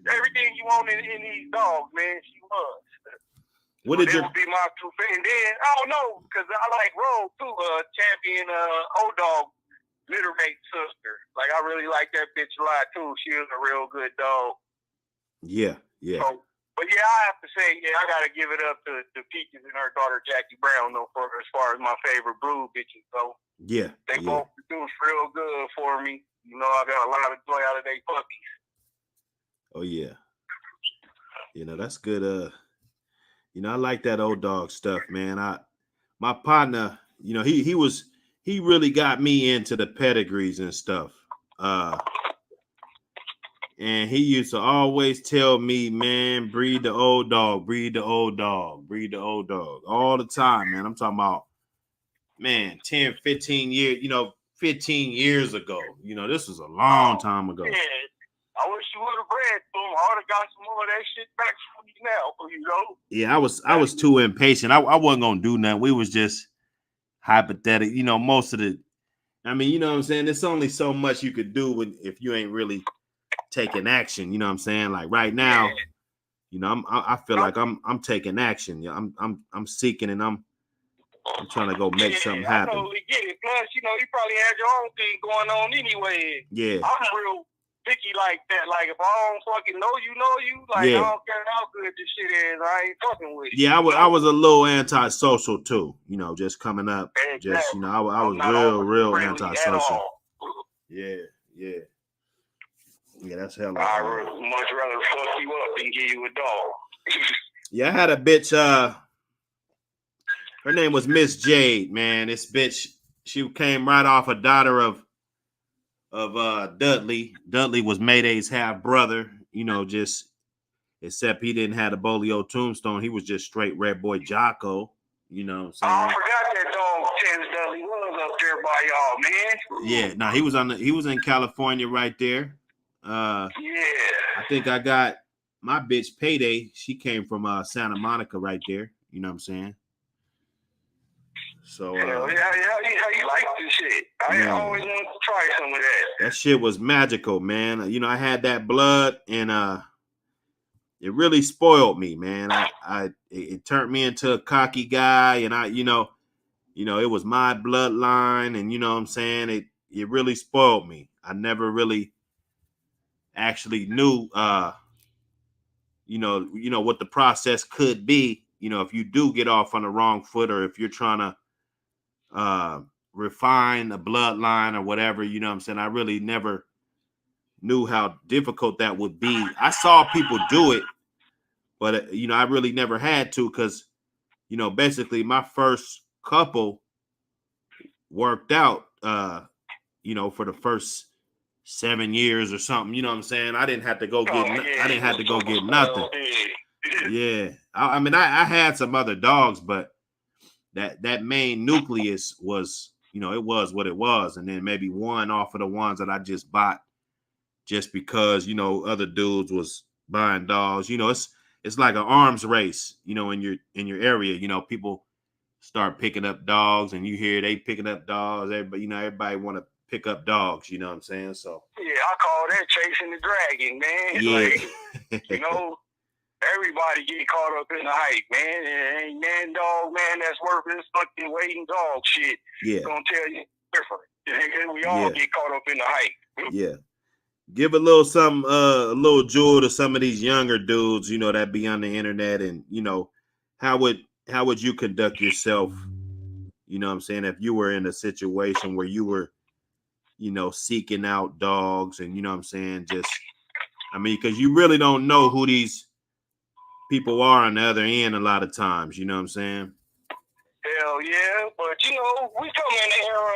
Everything you want in these dogs, man, she was. What did would be my two favorites. And then, I don't know, because I like Rogue too, Champion O-Dog, litter mate sister. Like, I really like that bitch a lot too. She was a real good dog. Yeah. So, but yeah, I have to say, I got to give it up to Peaches and her daughter, Jackie Brown, though, for as far as my favorite brood bitches. So, they both produce real good for me. You know, I got a lot of joy out of their puppies. Oh, yeah. You know, that's good. You know, I like that old dog stuff, man. My partner, you know, he really got me into the pedigrees and stuff. And he used to always tell me, man, breed the old dog, breed the old dog, breed the old dog all the time, man. I'm talking about, man, 10, 15 years, you know, 15 years ago. You know, this was a long time ago. Yeah. I wish you would have read to him. I would have got some more of that shit back from you now, you know? Yeah, I was too impatient. I wasn't gonna do nothing. We was just hypothetical. You know, most of the I mean, you know what I'm saying? There's only so much you could do if you ain't really taking action. You know what I'm saying? Like right now, you know, I feel like I'm taking action. Yeah, I'm seeking and I'm trying to go make something happen. I totally get it. Plus, you know, you probably had your own thing going on anyway. Yeah. I'm real picky like that. Like if I don't fucking know you, like I don't care how good this shit is. I ain't fucking with it. Yeah, I was a little antisocial too. You know, just coming up. Exactly. Just you know, I was real antisocial. Yeah. Yeah, that's hella. I'd much rather fuck you up than give you a dog. Yeah, I had a bitch. Her name was Miss Jade. Man, this bitch. She came right off a daughter of Dudley. Dudley was Mayday's half brother. You know, just except he didn't have the Bolio tombstone. He was just straight Red Boy Jocko. You know what I'm saying? I forgot that dog Terrence Dudley was up there by y'all, man. Yeah, no, he was in California right there. Yeah. I think I got my bitch Payday. She came from Santa Monica right there. You know what I'm saying? So yeah, you like this shit. I always wanted to try some of that. That shit was magical, man. You know, I had that blood and it really spoiled me, man. It turned me into a cocky guy, and you know, it was my bloodline, and you know what I'm saying? It really spoiled me. I never really actually knew you know what the process could be, you know, if you do get off on the wrong foot, or if you're trying to refine a bloodline or whatever, you know what I'm saying? I really never knew how difficult that would be. I saw people do it, but you know, I really never had to, because you know, basically my first couple worked out you know, for the first 7 years or something, you know what I'm saying? I didn't have to go get nothing. Yeah. I mean, I had some other dogs, but that main nucleus was, you know, it was what it was. And then maybe one off of the ones that I just bought just because, you know, other dudes was buying dogs. You know, it's like an arms race, you know, in your area. You know, people start picking up dogs, and you hear they picking up dogs. Everybody want to pick up dogs, you know what I'm saying? So yeah, I call that chasing the dragon, man. Yeah. Like, you know, everybody get caught up in the hype, man. It ain't man dog, man, that's worth this fucking waiting dog shit. Yeah. Gonna tell you different. We all get caught up in the hype. Yeah. Give a little something, a little jewel to some of these younger dudes, you know, that be on the internet, and you know, how would you conduct yourself, you know what I'm saying, if you were in a situation where you were, you know, seeking out dogs, and you know what I'm saying, just, I mean, because you really don't know who these people are on the other end a lot of times, you know what I'm saying? Hell yeah, but you know, we come in the era,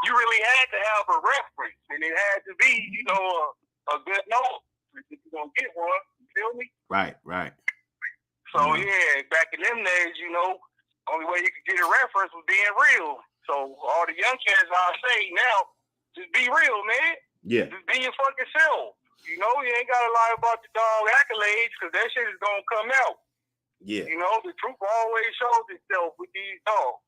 you really had to have a reference, and it had to be, you know, a good note if you're gonna get one. You feel me? Right. So yeah, back in them days, you know, only way you could get a reference was being real. So all the young cats, I say now, just be real, man. Yeah. Just be your fucking self. You know, you ain't gotta lie about the dog accolades, because that shit is gonna come out. Yeah. You know, the truth always shows itself with these dogs.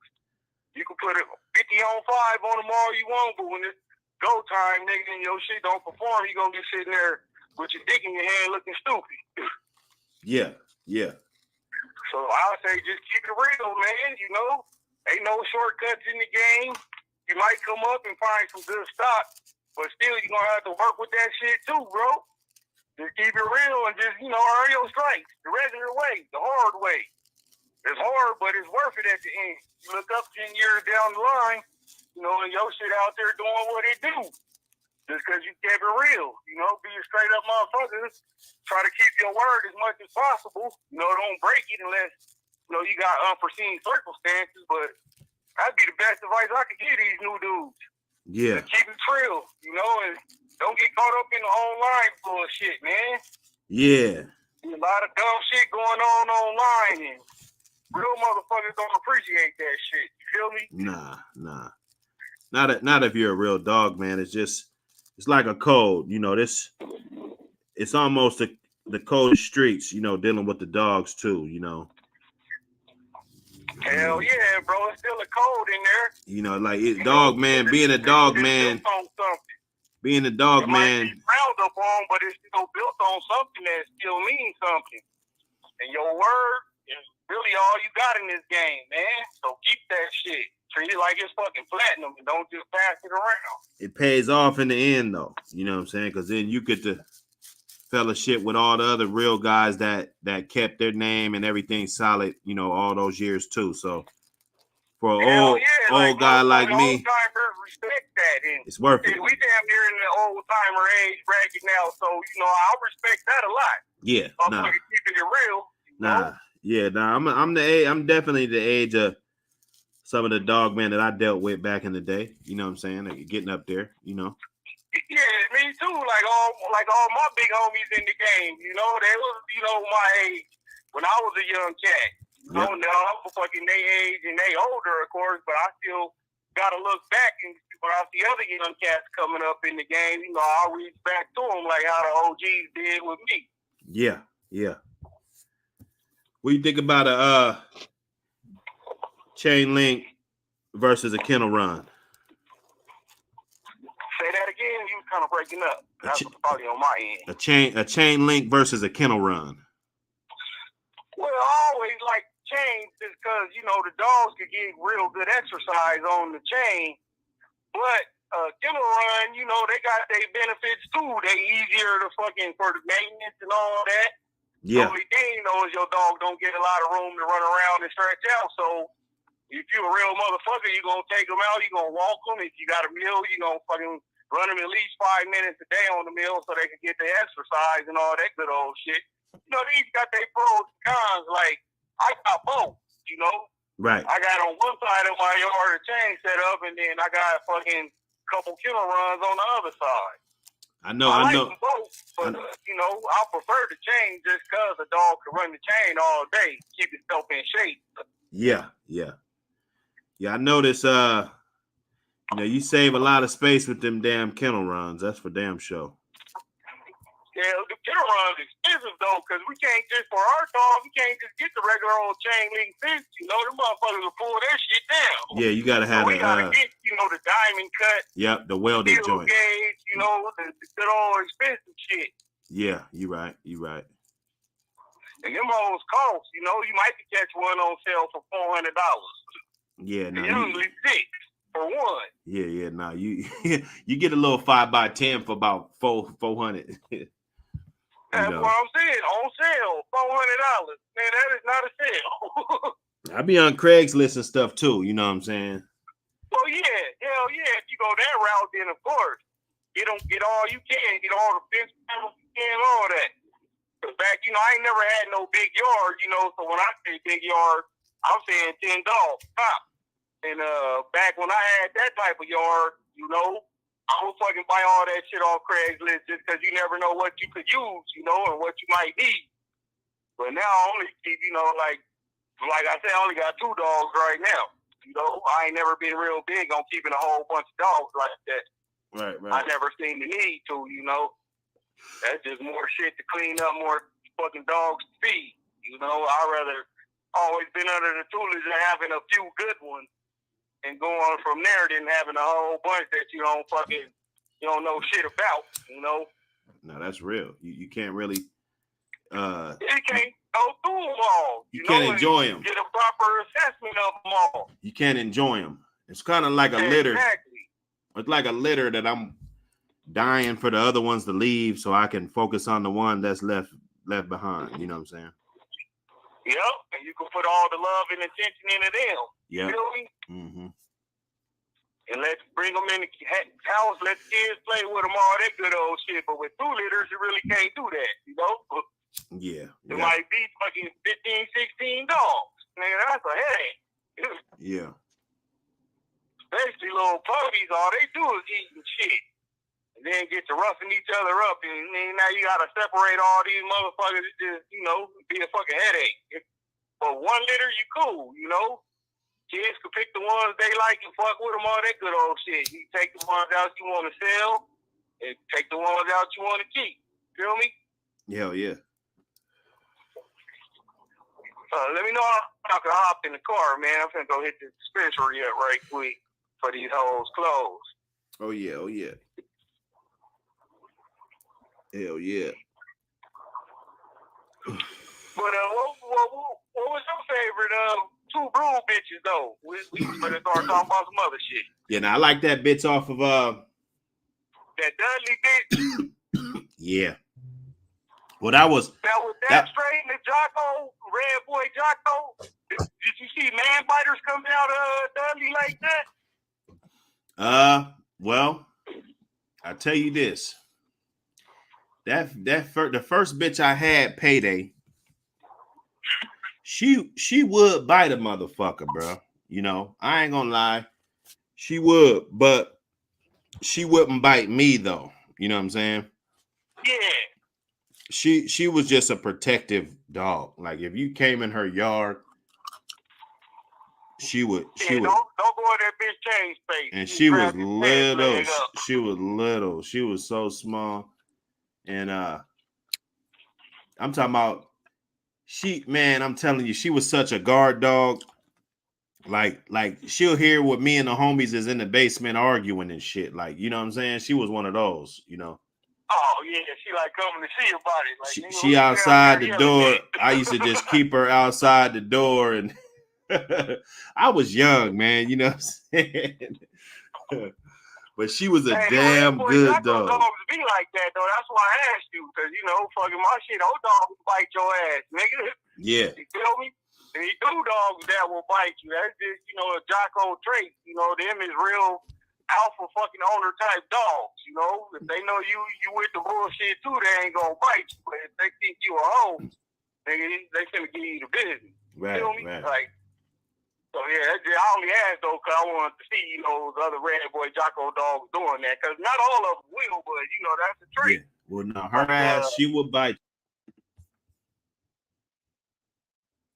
You can put it 50 on 5 on them all you want, but when it's go time, nigga, and your shit don't perform, you gonna be sitting there with your dick in your hand looking stupid. Yeah. So I'll say just keep it real, man. You know, ain't no shortcuts in the game. You might come up and find some good stock, but still you're gonna have to work with that shit too, bro. Just keep it real and just, you know, earn your stripes the regular way, the hard way. It's hard, but it's worth it at the end. You look up 10 years down the line, you know, and your shit out there doing what it do. Just because you kept it real, you know, be a straight up motherfucker. Try to keep your word as much as possible. You know, don't break it unless, you know, you got unforeseen circumstances. But that'd be the best advice I could give these new dudes. Yeah. Just keep it real, you know, and don't get caught up in the online bullshit, man. Yeah. There's a lot of dumb shit going on online, and real motherfuckers don't appreciate that shit. You feel me? Nah. Not if you're a real dog, man. It's like a code. It's almost the code of streets. Dealing with the dogs too. I Hell mean, yeah, bro. It's still a code in there. like You dog know, man, being a dog it's man, built on something. being a dog It might be man. frowned upon, but it's still built on something that still means something. And your word is really all you got in this game, man. So keep that shit. Treat it like it's fucking platinum and don't just pass it around. It pays off in the end, though. You know what I'm saying? Because then you get to fellowship with all the other real guys that kept their name and everything solid. All those years too. So for an old guy like me, old timers respect that. And it's worth it. we damn near in the old timer age bracket now, so I respect that a lot. Yeah, I'm keeping it real. I'm definitely the age of some of the dog men that I dealt with back in the day. You know what I'm saying? Like getting up there. Yeah, me too. Like all my big homies in the game. They was my age when I was a young cat. Now I'm fucking they age and they older, of course, but I still gotta look back and when I see other young cats coming up in the game. I'll reach back to them like how the OGs did with me. Yeah. What do you think about a chain link versus a kennel run? Say that again. You was kind of breaking up. That's probably on my end. A chain link versus a kennel run. Well, I always like chains because the dogs could get real good exercise on the chain, but kennel run, they got their benefits too. They easier to fucking for the maintenance and all that. Yeah. The only thing, is your dog don't get a lot of room to run around and stretch out. So if you're a real motherfucker, you're going to take them out. You're going to walk them. If you got a meal, you're going to fucking run them at least 5 minutes a day on the meal so they can get the exercise and all that good old shit. These got their pros and cons. Like, I got both, Right. I got on one side of my yard a chain set up, and then I got a fucking couple kennel runs on the other side. I know. I like them both, but, I prefer the chain just because the dog can run the chain all day, keep itself in shape. Yeah. I notice, you save a lot of space with them damn kennel runs. That's for damn sure. Yeah, the kennel runs expensive, though, because we can't just, for our dog, we can't just get the regular old chain link fence. Them motherfuckers will pull that shit down. Yeah, you got to have we got to get, the diamond cut. Yep, the welded joint. Gauge, the good old expensive shit. Yeah, you right. And them hoes cost, you might catch one on sale for $400. Yeah, no. Usually 6 for one. Yeah, no. You get a little 5x10 for about $400. That's what I'm saying. On sale, $400. Man, that is not a sale. I be on Craigslist and stuff too. You know what I'm saying? Well, yeah, hell yeah. If you go that route, then of course, get all you can, get all the fence panels you can, all that. But back, I ain't never had no big yard, So when I say big yard, I'm saying 10 dogs top. And back when I had that type of yard, I would fucking buy all that shit off Craigslist just because you never know what you could use, and what you might need. But now I only keep, like I said, I only got 2 dogs right now. I ain't never been real big on keeping a whole bunch of dogs like that. Right. I never seen the need to, That's just more shit to clean up, more fucking dogs to feed. I'd rather always been under the tutelage of having a few good ones and going from there than having a whole bunch that you don't know shit about, No, that's real. You can't really you can't go through them all. You can't enjoy them. Get a proper assessment of them all. You can't enjoy them. It's kind of like a litter. Exactly. It's like a litter that I'm dying for the other ones to leave so I can focus on the one that's left behind. You know what I'm saying? Yep. And you can put all the love and attention into them. Yeah. You feel me? Mm-hmm. And let's bring them in the house, let the kids play with them, all that good old shit. But with 2 litters, you really can't do that, Yeah. It might be fucking 15, 16 dogs. Man, that's a headache. Yeah. Especially little puppies, all they do is eating shit. And then get to roughing each other up. And then now you got to separate all these motherfuckers. It just, be a fucking headache. For 1 litter, you cool, Kids can pick the ones they like and fuck with them, all that good old shit. You take the ones out you want to sell and take the ones out you want to keep. Feel me? Hell yeah. Let me know how I can hop in the car, man. I'm finna go hit the dispensary up right quick for these hoes closed. Oh yeah, oh yeah. Hell yeah. But what was your favorite two broom bitches though? We better start talking about some other shit. Yeah, now I like that bitch off of That Dudley bitch. Yeah. Well, that was that straight in the Jocko, Red Boy Jocko. Did you see man biters coming out of Dudley like that? Well, I tell you this. The first bitch I had, Payday, she would bite a motherfucker, bro. You know, I ain't gonna lie. She would, but she wouldn't bite me though. You know what I'm saying? Yeah. She was just a protective dog. Like if you came in her yard, she would Don't go in that bitch change space. And she was little. She was little. She was so small. And I'm talking about I'm telling you, she was such a guard dog. Like she'll hear what me and the homies is in the basement arguing and shit. Like, you know what I'm saying? She was one of those, you know. Oh yeah, she like coming to see about it. Like, she outside the door. I used to just keep her outside the door, and I was young, man. You know what I'm saying? But she was a damn good dog. Dogs be like that though. That's why I asked you, because you know, fucking my shit, old dogs bite your ass, nigga. Yeah. You feel me? These new dogs that will bite you. That's just, you know, a Jocko trait. You know, them is real alpha fucking owner type dogs. You know, if they know you with the bullshit too, they ain't gonna bite you. But if they think you a hoe, nigga, they finna give you the business. Right. Feel me? Right. Like. So yeah, I only asked though because I wanted to see, you know, the other Red Boy Jocko dogs doing that. Because not all of them will, but you know, that's the trait. Yeah. Well, no, her ass, she would bite.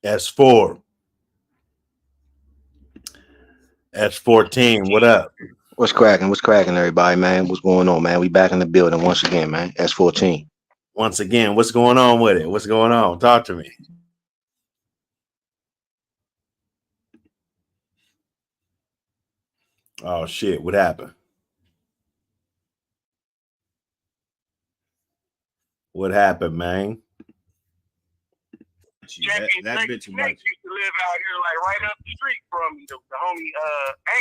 S4. S14. What up? What's cracking? What's cracking, everybody, man? What's going on, man? We back in the building once again, man. S14. Once again, what's going on with it? What's going on? Talk to me. Oh shit! What happened? What happened, man? That bitch used to live out here, like right up the street from me. The homie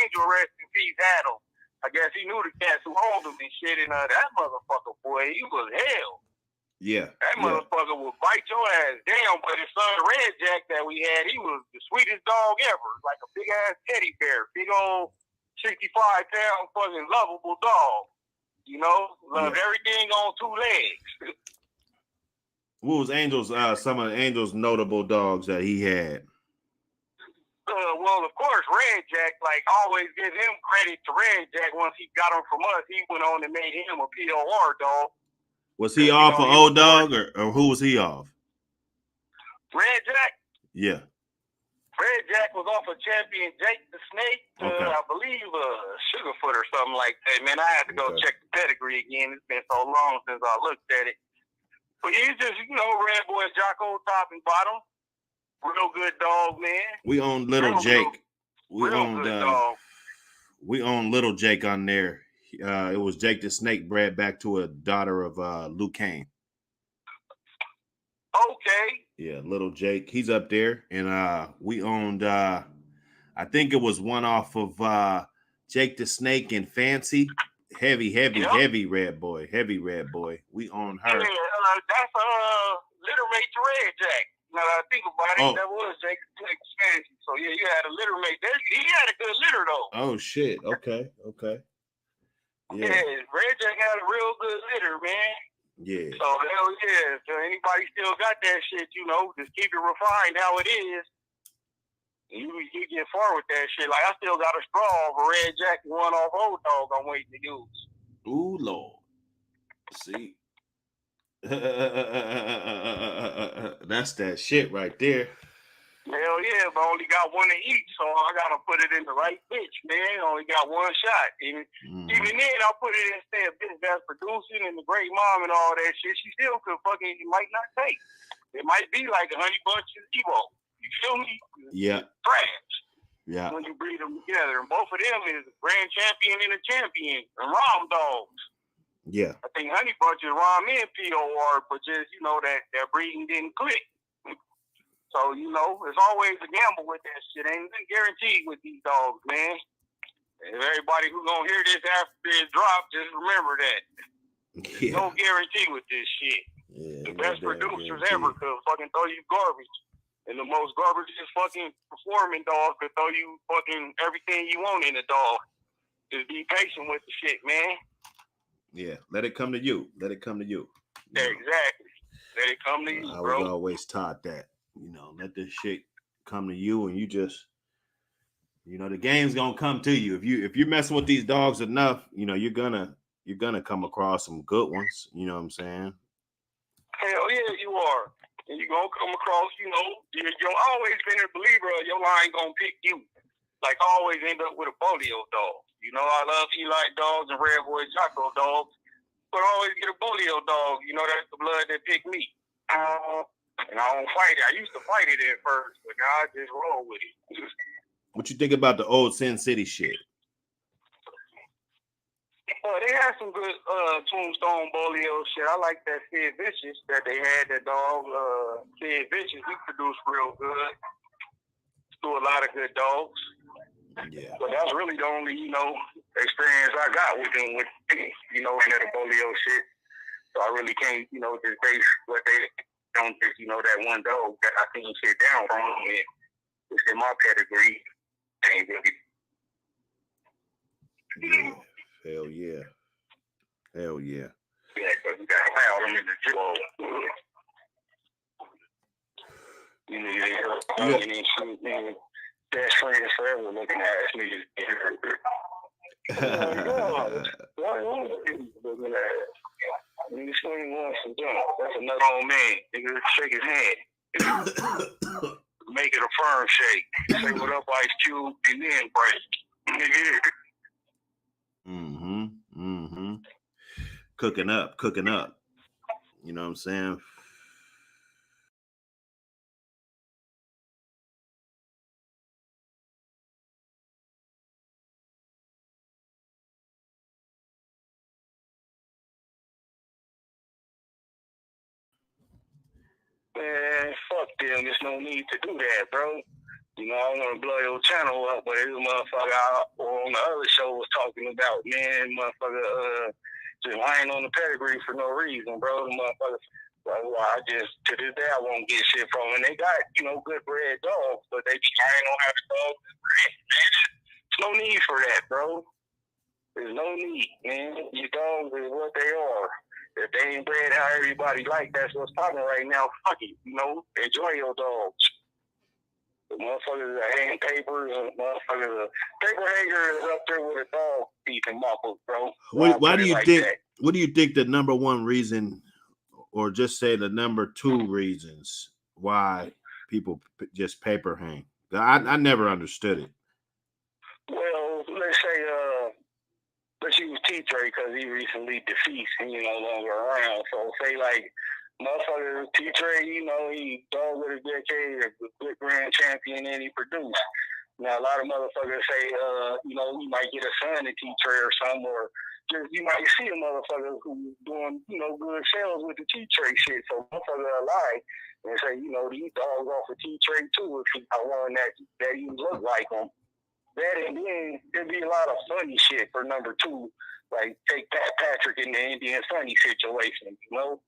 Angel, rest in peace, had him. I guess he knew the cats who owned him and shit. And that motherfucker, boy, he was hell. Yeah. That motherfucker would bite your ass down. But his son Red Jack that we had, he was the sweetest dog ever. Like a big ass teddy bear, big old 65-pound fucking lovable dog. You know, loved everything on two legs. What was Angel's? Some of Angel's notable dogs that he had. Well, of course, Red Jack. Like, always give him credit to Red Jack. Once he got him from us, he went on and made him a POR dog. Was he off of Old Dog, or who was he off? Red Jack. Yeah. Red Jack was off of Champion Jake the Snake. I believe Sugarfoot or something like that. Man, I had to go check the pedigree again. It's been so long since I looked at it. But he's just, you know, Red Boy Jocko, top and bottom. Real good dog, man. We owned Little Jake. We owned Little Jake on there. It was Jake the Snake bred back to a daughter of Luke Kane. Okay. Yeah, Little Jake. He's up there. And we owned I think it was one off of Jake the Snake and Fancy. Heavy red boy. Heavy red boy. We own her. Yeah, that's littermate to Red Jack. Now that I think about it, that was Jake Fancy. So yeah, you had a littermate. He had a good litter though. Oh shit. Okay. Yeah, Red Jack had a real good litter, man. Yeah. So hell yeah. So anybody still got that shit, you know, just keep it refined how it is. You get far with that shit. Like, I still got a straw of a Red Jack and one off Old Dog I'm waiting to use. Ooh, Lord. See? That's that shit right there. Hell yeah, but I only got one to eat, so I gotta put it in the right bitch, man. I only got one shot. And even then, I'll put it in a bitch that's producing and the great mom and all that shit. She still could fucking, it might not take. It might be like a Honey Bunches Evo. You feel me? Yeah. Trash. Yeah. When you breed them together. And both of them is a grand champion and a champion. And Rom dogs. Yeah. I think Honey Bunches, Rom and POR, but just, you know, that breeding didn't click. So, you know, there's always a gamble with that shit. Ain't nothing guaranteed with these dogs, man. And everybody who's gonna hear this after this drop, just remember that. There's no guarantee with this shit. Yeah, the best producers ever could fucking throw you garbage. And the most garbage is fucking performing dog could throw you fucking everything you want in a dog. Just be patient with the shit, man. Yeah, let it come to you. Let it come to you. Yeah, exactly. Let it come to you, I bro. was always taught that. You know, let this shit come to you, and you just, you know, the game's gonna come to you. If you're messing with these dogs enough, you know, you're gonna come across some good ones. You know what I'm saying? Hell yeah, you are. And you're gonna come across, you know, you've always been a believer of your line gonna pick you. Like I always end up with a polio dog. You know, I love Eli dogs and Red Boy Jocko dogs, but I always get a polio dog. You know, that's the blood that picked me. And I don't fight it. I used to fight it at first, but now I just roll with it. What you think about the old Sin City shit? They had some good Tombstone Bolio shit. I like that Sid Vicious that they had, that dog. Sid Vicious, he produced real good. Threw a lot of good dogs. Yeah. But that's really the only, you know, experience I got with them, with, you know, in the Bolio shit. So I really can't, you know, just base what they don't just, you know, that one dog that I can sit down from and it's in my pedigree. Ain't really. Yeah. Hell yeah. Hell yeah. Yeah, because you got to file them in the jail. You know, and then shoot, man. Best friends forever looking ass niggas. That's another old man. Nigga, shake his hand. Make it a firm shake. Say what up, Ice Cube, and then break. Cooking up. You know what I'm saying? Man, fuck them. There's no need to do that, bro. You know, I don't want to blow your channel up, but this motherfucker on the other show was talking about, man, motherfucker, just lying on the pedigree for no reason, bro. The motherfucker, well, I just, to this day, I won't get shit from them. And they got, you know, good bred dogs, but they be lying on how the dogs is bred. Man, there's no need for that, bro. There's no need, man. Your dogs is what they are. If they ain't bred how everybody like, that's what's popping right now. Fuck it, you know, enjoy your dogs. The motherfuckers that hang papers, motherfuckers, a paper hanger is up there with a dog teeth and muffles, bro. Why do you think? That. What do you think the number one reason, or just say the number two reasons why people just paper hang? I never understood it. Well, let's say let's use T-Tray because he recently deceased and he's no longer around. So say like motherfucker T-Tray, you know, he dog with a decade, a good grand champion, and he produced. Now a lot of motherfuckers say, you know, you might get a son in T-Tray or something, or just you might see a motherfucker who's doing, you know, good sales with the T-Tray shit. So motherfucker lie and say, you know, these dogs off of T-Tray too if he got one that you look like him. That and then there'd be a lot of funny shit for number two, like take Pat Patrick in the Indian Funny situation, you know.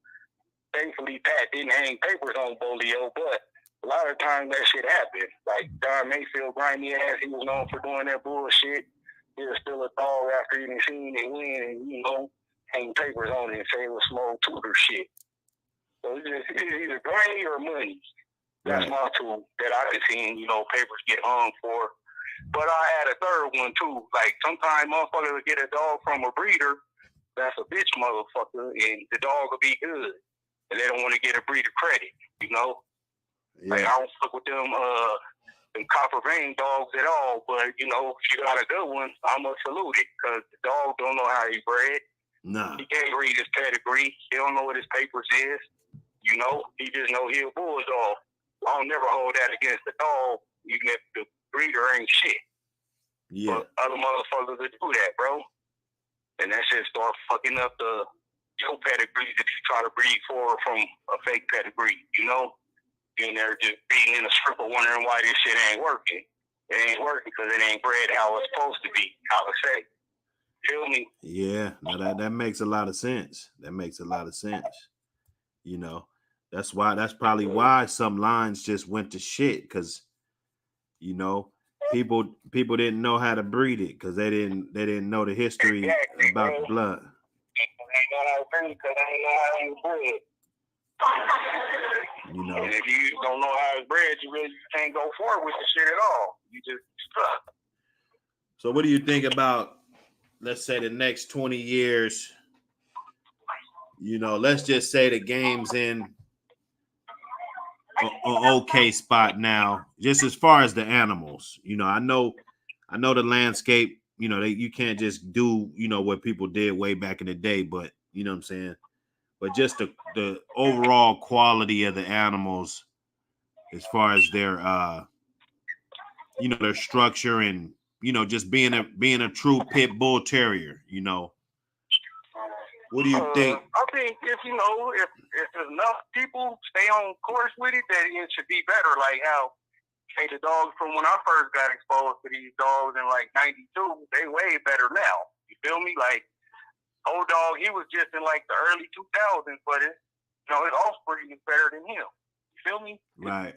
Thankfully, Pat didn't hang papers on Bolio, but a lot of times that shit happened. Like Don Mayfield, grimy ass, he was known for doing that bullshit. He was still a dog after he didn't seen it win and, you know, hang papers on it and say it was small tutor shit. So it's either grimy or money. That's my two that I've been seeing, you know, papers get hung for. But I had a third one too. Like sometimes motherfuckers will get a dog from a breeder that's a bitch motherfucker, and the dog will be good, and they don't want to get a breeder credit, you know. Like I don't fuck with them copper vein dogs at all. But you know, if you got a good one, I'ma salute it because the dog don't know how he bred. Nah. He can't read his pedigree. He don't know what his papers is. You know, he just know he a bulldog. I don't never hold that against the dog, even if the breeder ain't shit. Yeah. But other motherfuckers that do that, bro. And that shit start fucking up your pedigree that you try to breed for from a fake pedigree, you know? And they're just beating in a stripper wondering why this shit ain't working. It ain't working because it ain't bred how it's supposed to be, how to say. Feel me? Yeah, no, that makes a lot of sense. That makes a lot of sense. You know, that's probably why some lines just went to shit, because you know, people didn't know how to breed it because they didn't know the history about the blood. They know how to breed because they ain't know how to breed. You know, and if you don't know how it's bred, you really can't go forward with the shit at all. You just stuck. So what do you think about, let's say, the next 20 years? You know, let's just say the game's in an okay spot now, just as far as the animals. You know, I know the landscape, you know, you can't just do, you know, what people did way back in the day, but you know what I'm saying? But just the overall quality of the animals as far as their you know, their structure and, you know, just being a true pit bull terrier, you know. What do you think? I think if enough people stay on course with it, that it should be better. Like how, say, the dogs from when I first got exposed to these dogs in like '92, they way better now. You feel me? Like old dog, he was just in like the early 2000s, but his offspring is better than him. You feel me? Right.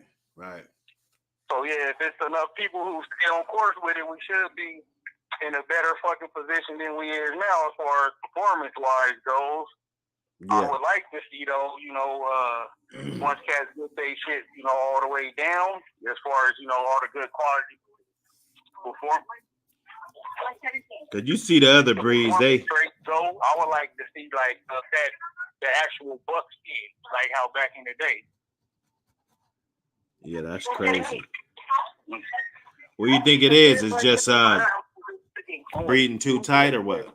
So yeah, if it's enough people who stay on course with it, we should be in a better fucking position than we is now as far as performance-wise goes. Yeah. I would like to see, though, once cats get their shit, all the way down, as far as, all the good quality performance. Could you see the other breeds? So I would like to see, like, the actual buck skin, like how back in the day. Yeah, that's crazy. What do you think it is? It's just breeding too tight or what?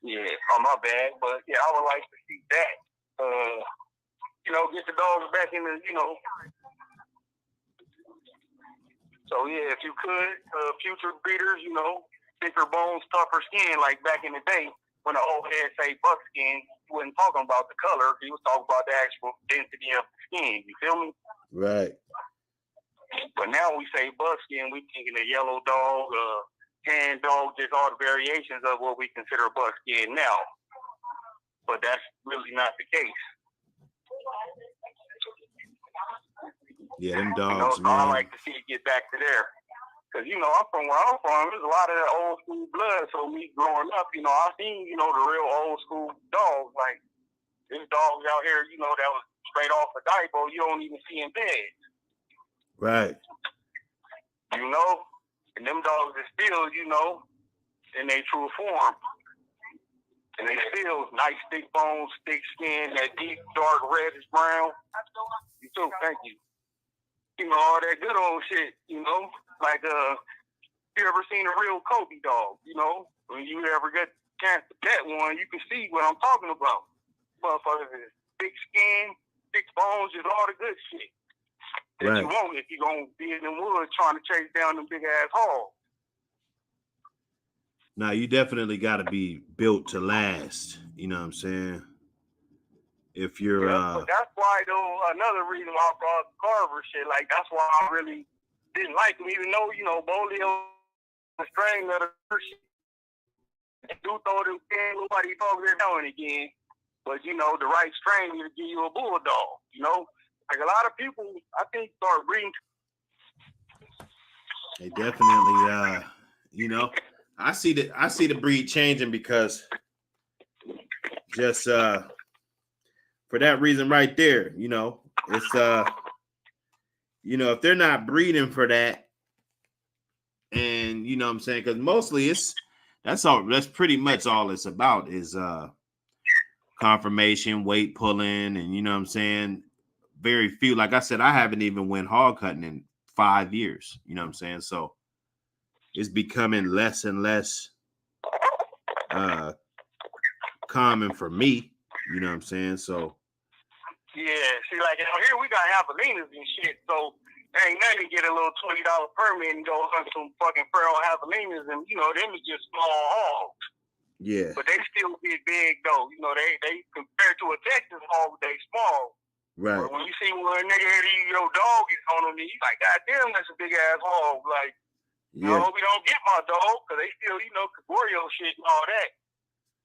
Yeah, my bad. But yeah, I would like to see that. Get the dogs back in the, So yeah, if you could, future breeders, thicker bones, tougher skin, like back in the day when the old head say buckskin, he wasn't talking about the color. He was talking about the actual density of the skin. You feel me? Right. But now we say buckskin, we thinking a yellow dog, tan dog, just all the variations of what we consider buckskin now. But that's really not the case. Yeah, them dogs, so man. I like to see it get back to there. Because, I'm from where I'm from. There's a lot of that old school blood. So me growing up, I seen, the real old school dogs. Like, there's dogs out here, that was straight off of Daibo. You don't even see in beds. Right. And them dogs are still, in their true form. And they still nice, thick bones, thick skin, that deep, dark, reddish brown. You too, thank you. All that good old shit, like, you ever seen a real Kobe dog, when you ever get a chance to pet one, you can see what I'm talking about. Motherfuckers is thick skin, thick bones, just all the good shit that you want if you're going to be in the woods trying to chase down them big-ass hogs. Now, you definitely got to be built to last, you know what I'm saying? If you're but that's why though another reason why I brought Carver shit, like that's why I really didn't like him, even though Bolio the strain of the shit. Do throw them in, nobody talks it down again. But the right strain to give you a bulldog, like a lot of people I think start breeding. They definitely I see the breed changing because just for that reason right there, it's if they're not breeding for that, and what I'm saying, because mostly that's pretty much all it's about is confirmation, weight pulling, and what I'm saying, very few. Like I said, I haven't even went hog hunting in 5 years. You know what I'm saying? So it's becoming less and less common for me. You know what I'm saying? So yeah, see, like out here we got javelinas and shit, so there ain't nothing to get a little $20 permit and go hunt some fucking feral javelinas, and you know them is just small hogs. yeah, But they still get big though. You know, they compared to a Texas hog, they small. right. But when you see one nigga your dog is on them, you like, God damn, that's a big ass hog. Like, I Yeah, hope you don't get my dog, because they still, you know, Caborio shit and all that.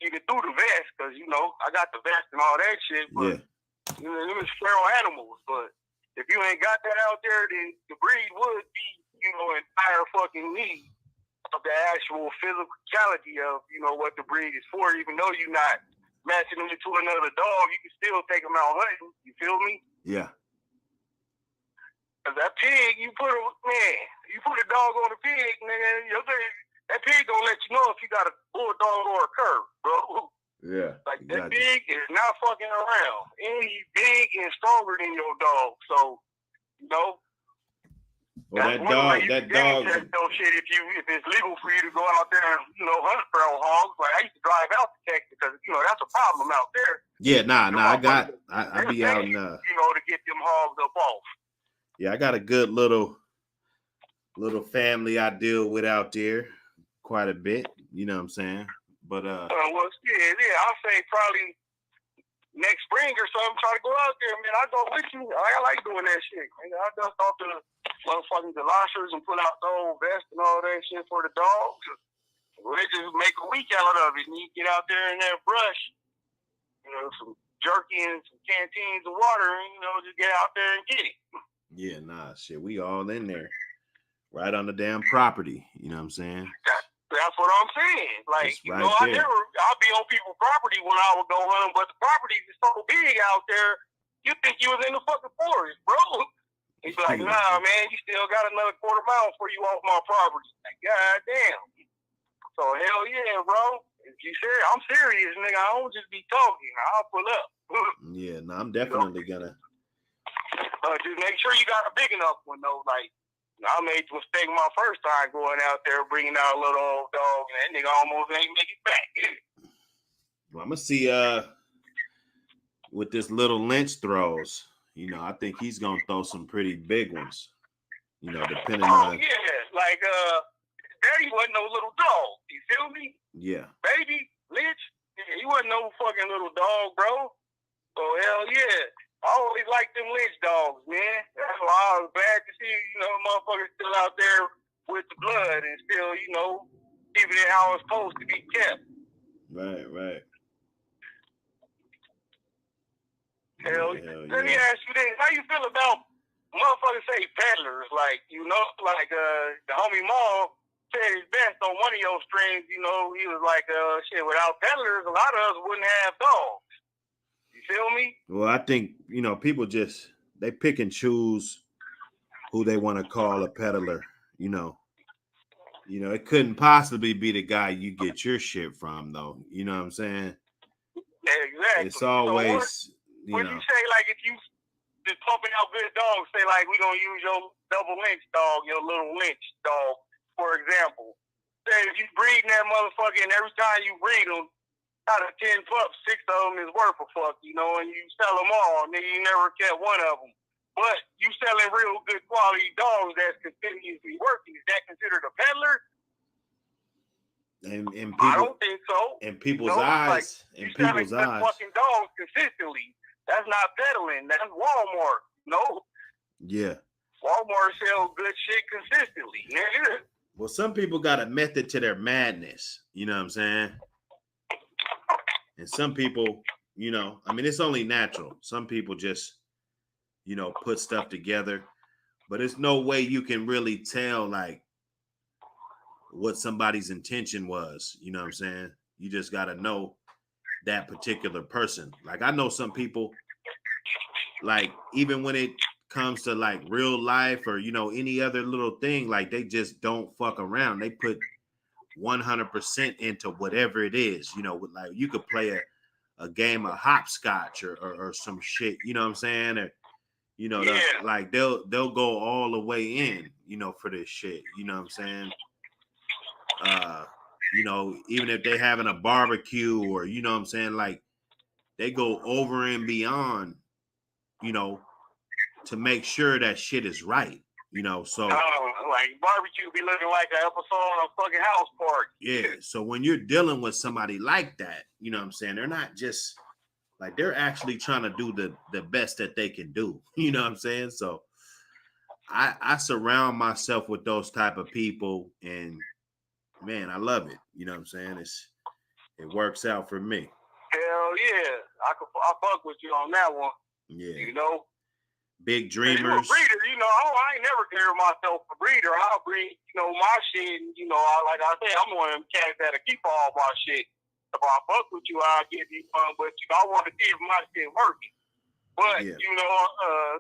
Even through the vest, because, you know, I got the vest and all that shit, but, yeah, you know, them is feral animals. But if you ain't got that out there, then the breed would be, you know, entire fucking need of the actual physicality of, you know, what the breed is for. Even though you're not matching them into another dog, you can still take them out hunting. You feel me? yeah, Cause that pig, you put a dog on a pig, nigga, that pig gonna let you know if you got a bulldog or a cur, bro. yeah. Like that Exactly. pig is not fucking around, and he's big and stronger than your dog. So, you know, Well, that's one way you can dog. test those shit if it's legal for you to go out there and, you know, hunt feral hogs. Like I used to drive out to Texas because, you know, that's a problem out there. Yeah, nah. I be out in you know, to get them hogs up off. Yeah, I got a good little family I deal with out there quite a bit. You know what I'm saying? But well, I'll say probably next spring or something, try to go out there, man. I go with you. I like doing that shit. I dust off the motherfucking galoshes and pull out the old vest and all that shit for the dogs. Well, they just make a week out of it, and you get out there in that brush, you know, some jerky and some canteens of water, and, you know, just get out there and get it. yeah, nah, shit, we all in there, right on the damn property. You know what I'm saying? That's what I'm saying. Like, It's you right know, there. I'll be on people's property when I would go hunting, but the properties is so big out there, you think you was in the fucking forest, bro. He's like, nah, man, you still got another quarter mile before you off my property. Like, goddamn. So, hell yeah, bro. If you serious, I'm serious, nigga. I don't just be talking. I'll pull up. Yeah, no, I'm definitely gonna. Just make sure you got a big enough one, though. Like, I made the mistake my first time going out there, bringing out a little old dog, and that nigga almost ain't make it back. Well, I'm gonna see with this little Lynch throws. You know, I think he's gonna throw some pretty big ones. You know, depending on. Yeah, like Daddy wasn't no little dog. You feel me? Yeah. Baby Lynch, he wasn't no fucking little dog, bro. So hell yeah. I always liked them Lynch dogs, man. That's why I was glad to see, you know, motherfuckers still out there with the blood and still, you know, keeping it how it's supposed to be kept. Right. Hell yeah. Let me ask you this. How you feel about motherfuckers say peddlers? Like, you know, like the homie Maul said his best on one of your streams, you know, he was like, shit, without peddlers, a lot of us wouldn't have dogs. You feel me? Well, I think, you know, people just, they pick and choose who they want to call a peddler, you know. You know, it couldn't possibly be the guy you get your shit from, though. You know what I'm saying? Exactly. It's always, so what you say, like, if you just pumping out good dogs, say, like, we're going to use your double Lynch dog, your little Lynch dog, for example. Say, if you breeding that motherfucker, and every time you breed them, out of 10 pups, 6 of them is worth a fuck, you know, and you sell them all, nigga, you never kept one of them. But you selling real good quality dogs that's continuously working. Is that considered a peddler? And people, I don't think so. In people's eyes, like, in people's eyes, fucking dogs consistently. That's not peddling. That's Walmart. No. Yeah. Walmart sells good shit consistently, nigga. Well, some people got a method to their madness. You know what I'm saying? And some people, you know, I mean, it's only natural. Some people just, you know, put stuff together, but it's no way you can really tell, like, what somebody's intention was. You know what I'm saying? You just got to know that particular person. Like, I know some people, like, even when it comes to, like, real life or, you know, any other little thing, like, they just don't fuck around. They put 100% into whatever it is, you know, like you could play a game of hopscotch or some shit, you know what I'm saying? Or You know, Yeah. like they'll go all the way in, you know, for this shit. You know what I'm saying? You know, even if they having a barbecue or you know what I'm saying, like they go over and beyond, you know, to make sure that shit is right. You know, so Like barbecue be looking like an episode of fucking House Party. yeah. So when you're dealing with somebody like that, you know what I'm saying, they're not just like they're actually trying to do the best that they can do. You know what I'm saying? So I surround myself with those type of people, and man, I love it. You know what I'm saying? It works out for me. Hell yeah, I fuck with you on that one. Yeah. You know, Big you a dreamers. breeder. You know, I ain't never considered myself a breeder. I'll breed, you know, my shit. And, you know, like I said, I'm one of them cats that'll keep all my shit. If I fuck with you, I'll give you one. But you know, I want to see if my shit working. But Yeah. you know,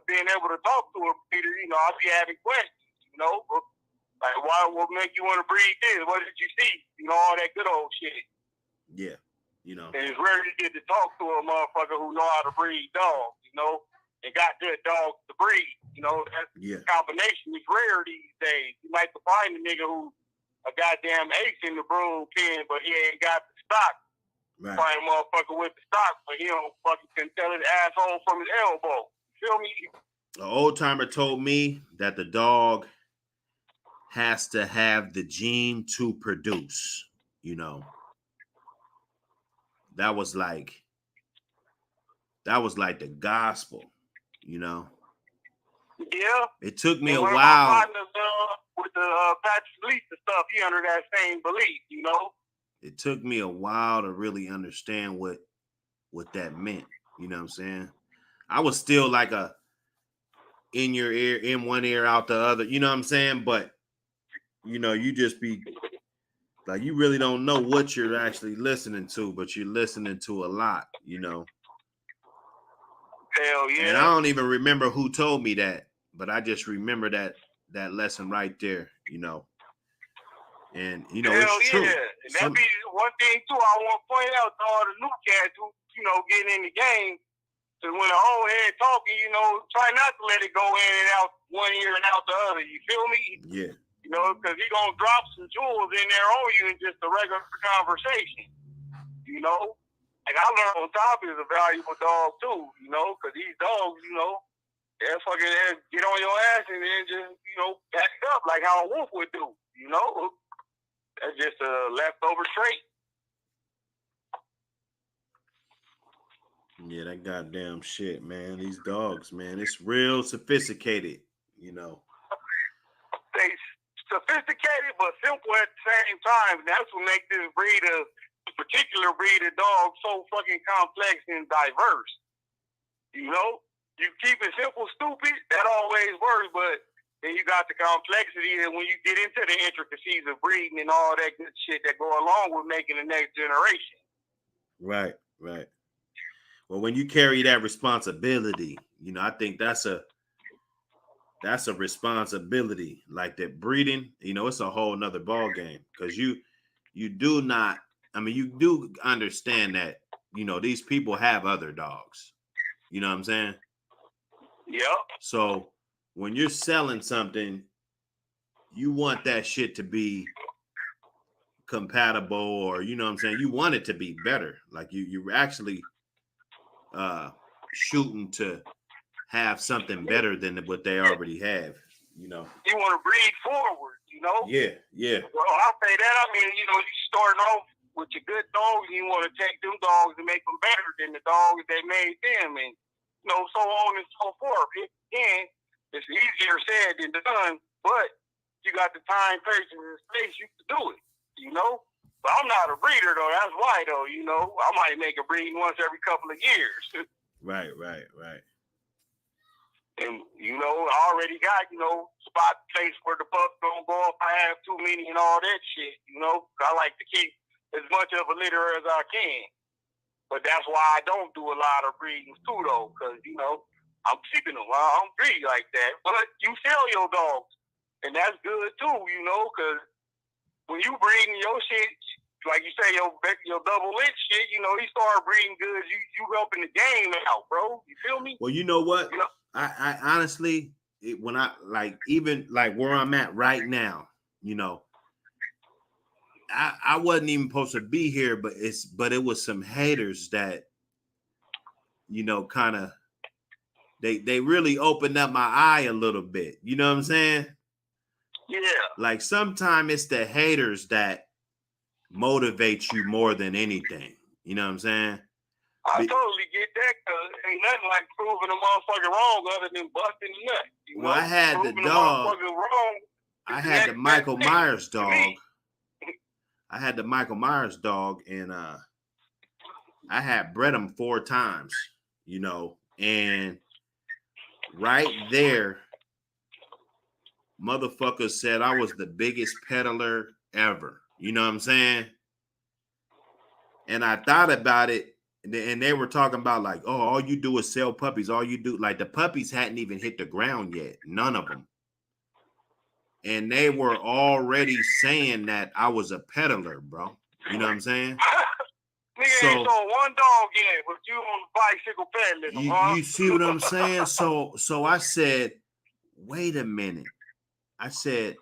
being able to talk to a breeder, you know, I'll be having questions. You know, like what make you want to breed this? What did you see? You know, all that good old shit. Yeah. You know. And it's rare to get to talk to a motherfucker who know how to breed dogs, you know, and got good dogs to breed. You know, that combination is rare these days. You might find a nigga who a goddamn ace in the broom pen, but he ain't got the stock. Right. Find a motherfucker with the stock, but he don't fucking can tell his asshole from his elbow. Feel me? An old timer told me that the dog has to have the gene to produce, you know. That was like the gospel, you know. Yeah. It took me and a one while. Of my partners, with the Patrick Lisa stuff, he under that same belief, you know. It took me a while to really understand what that meant. You know what I'm saying? I was still like a in your ear, in one ear, out the other. You know what I'm saying? But you know, you just be like, you really don't know what you're actually listening to, but you're listening to a lot, you know. Hell yeah. And I don't even remember who told me that, but I just remember that lesson right there, you know. And you know, hell it's true. Yeah. And that be one thing too I want to point out to all the new cats who, you know, getting in the game. So when the old head talking, you know, try not to let it go in and out one ear and out the other. You feel me? Yeah. You know, because he gonna drop some jewels in there on you in just a regular conversation. You know, like I learned on top is a valuable dog too. You know, because these dogs, you know, they'll fucking get on your ass and then just, you know, back it up like how a wolf would do. You know, that's just a leftover trait. Yeah, that goddamn shit, man. These dogs, man, it's real sophisticated, you know. They sophisticated but simple at the same time. And that's what makes this particular breed of dog so fucking complex and diverse. You know, you keep it simple, stupid, that always works, but then you got the complexity that when you get into the intricacies of breeding and all that good shit that go along with making the next generation. Right, right. Well, when you carry that responsibility, you know, I think that's a responsibility. Like that breeding, you know, it's a whole nother ball game because you do not. I mean, you do understand that, you know, these people have other dogs. You know what I'm saying? Yep. So when you're selling something, you want that shit to be compatible, or you know what I'm saying, you want it to be better. Like you're actually shooting to have something better than what they already have, you know. You want to breed forward, you know? Yeah. Well, I'll say that. I mean, you know, you starting off with your good dogs, and you want to take them dogs and make them better than the dogs that made them, and, you know, so on and so forth. Again, it's easier said than done, but you got the time, patience, and space, you can do it, you know? But I'm not a breeder, though. That's why, though, you know? I might make a breed once every couple of years. Right. And, you know, I already got, you know, spot place where the buck don't go if I have too many and all that shit, you know? I like to keep as much of a litter as I can. But that's why I don't do a lot of breedings too, though, because, you know, I'm keeping them. I don't breed like that. But you sell your dogs, and that's good too, you know, because when you breeding your shit, like you say, your double lit shit, you know, you start breeding good, you helping the game out, bro. You feel me? Well, you know what? You know? I honestly, when I like even like where I'm at right now, you know, I wasn't even supposed to be here, but it was some haters that, you know, kind of they really opened up my eye a little bit. You know what I'm saying? Yeah. Like sometimes it's the haters that motivate you more than anything. You know what I'm saying? I totally get that, because ain't nothing like proving a motherfucker wrong other than busting the nut. You Well, know? I had the Proving dog. a motherfucker wrong. I had the Michael Myers dog. Me. I had the Michael Myers dog, and I had bred him 4 times, you know, and right there, motherfuckers said I was the biggest peddler ever. You know what I'm saying? And I thought about it, and they were talking about like, oh, all you do is sell puppies. All you do, like the puppies hadn't even hit the ground yet, none of them. And they were already saying that I was a peddler, bro. You know what I'm saying? Nigga ain't sold one dog yet, but you on the bicycle peddling them, huh? You see what I'm saying? So I said, wait a minute. I said,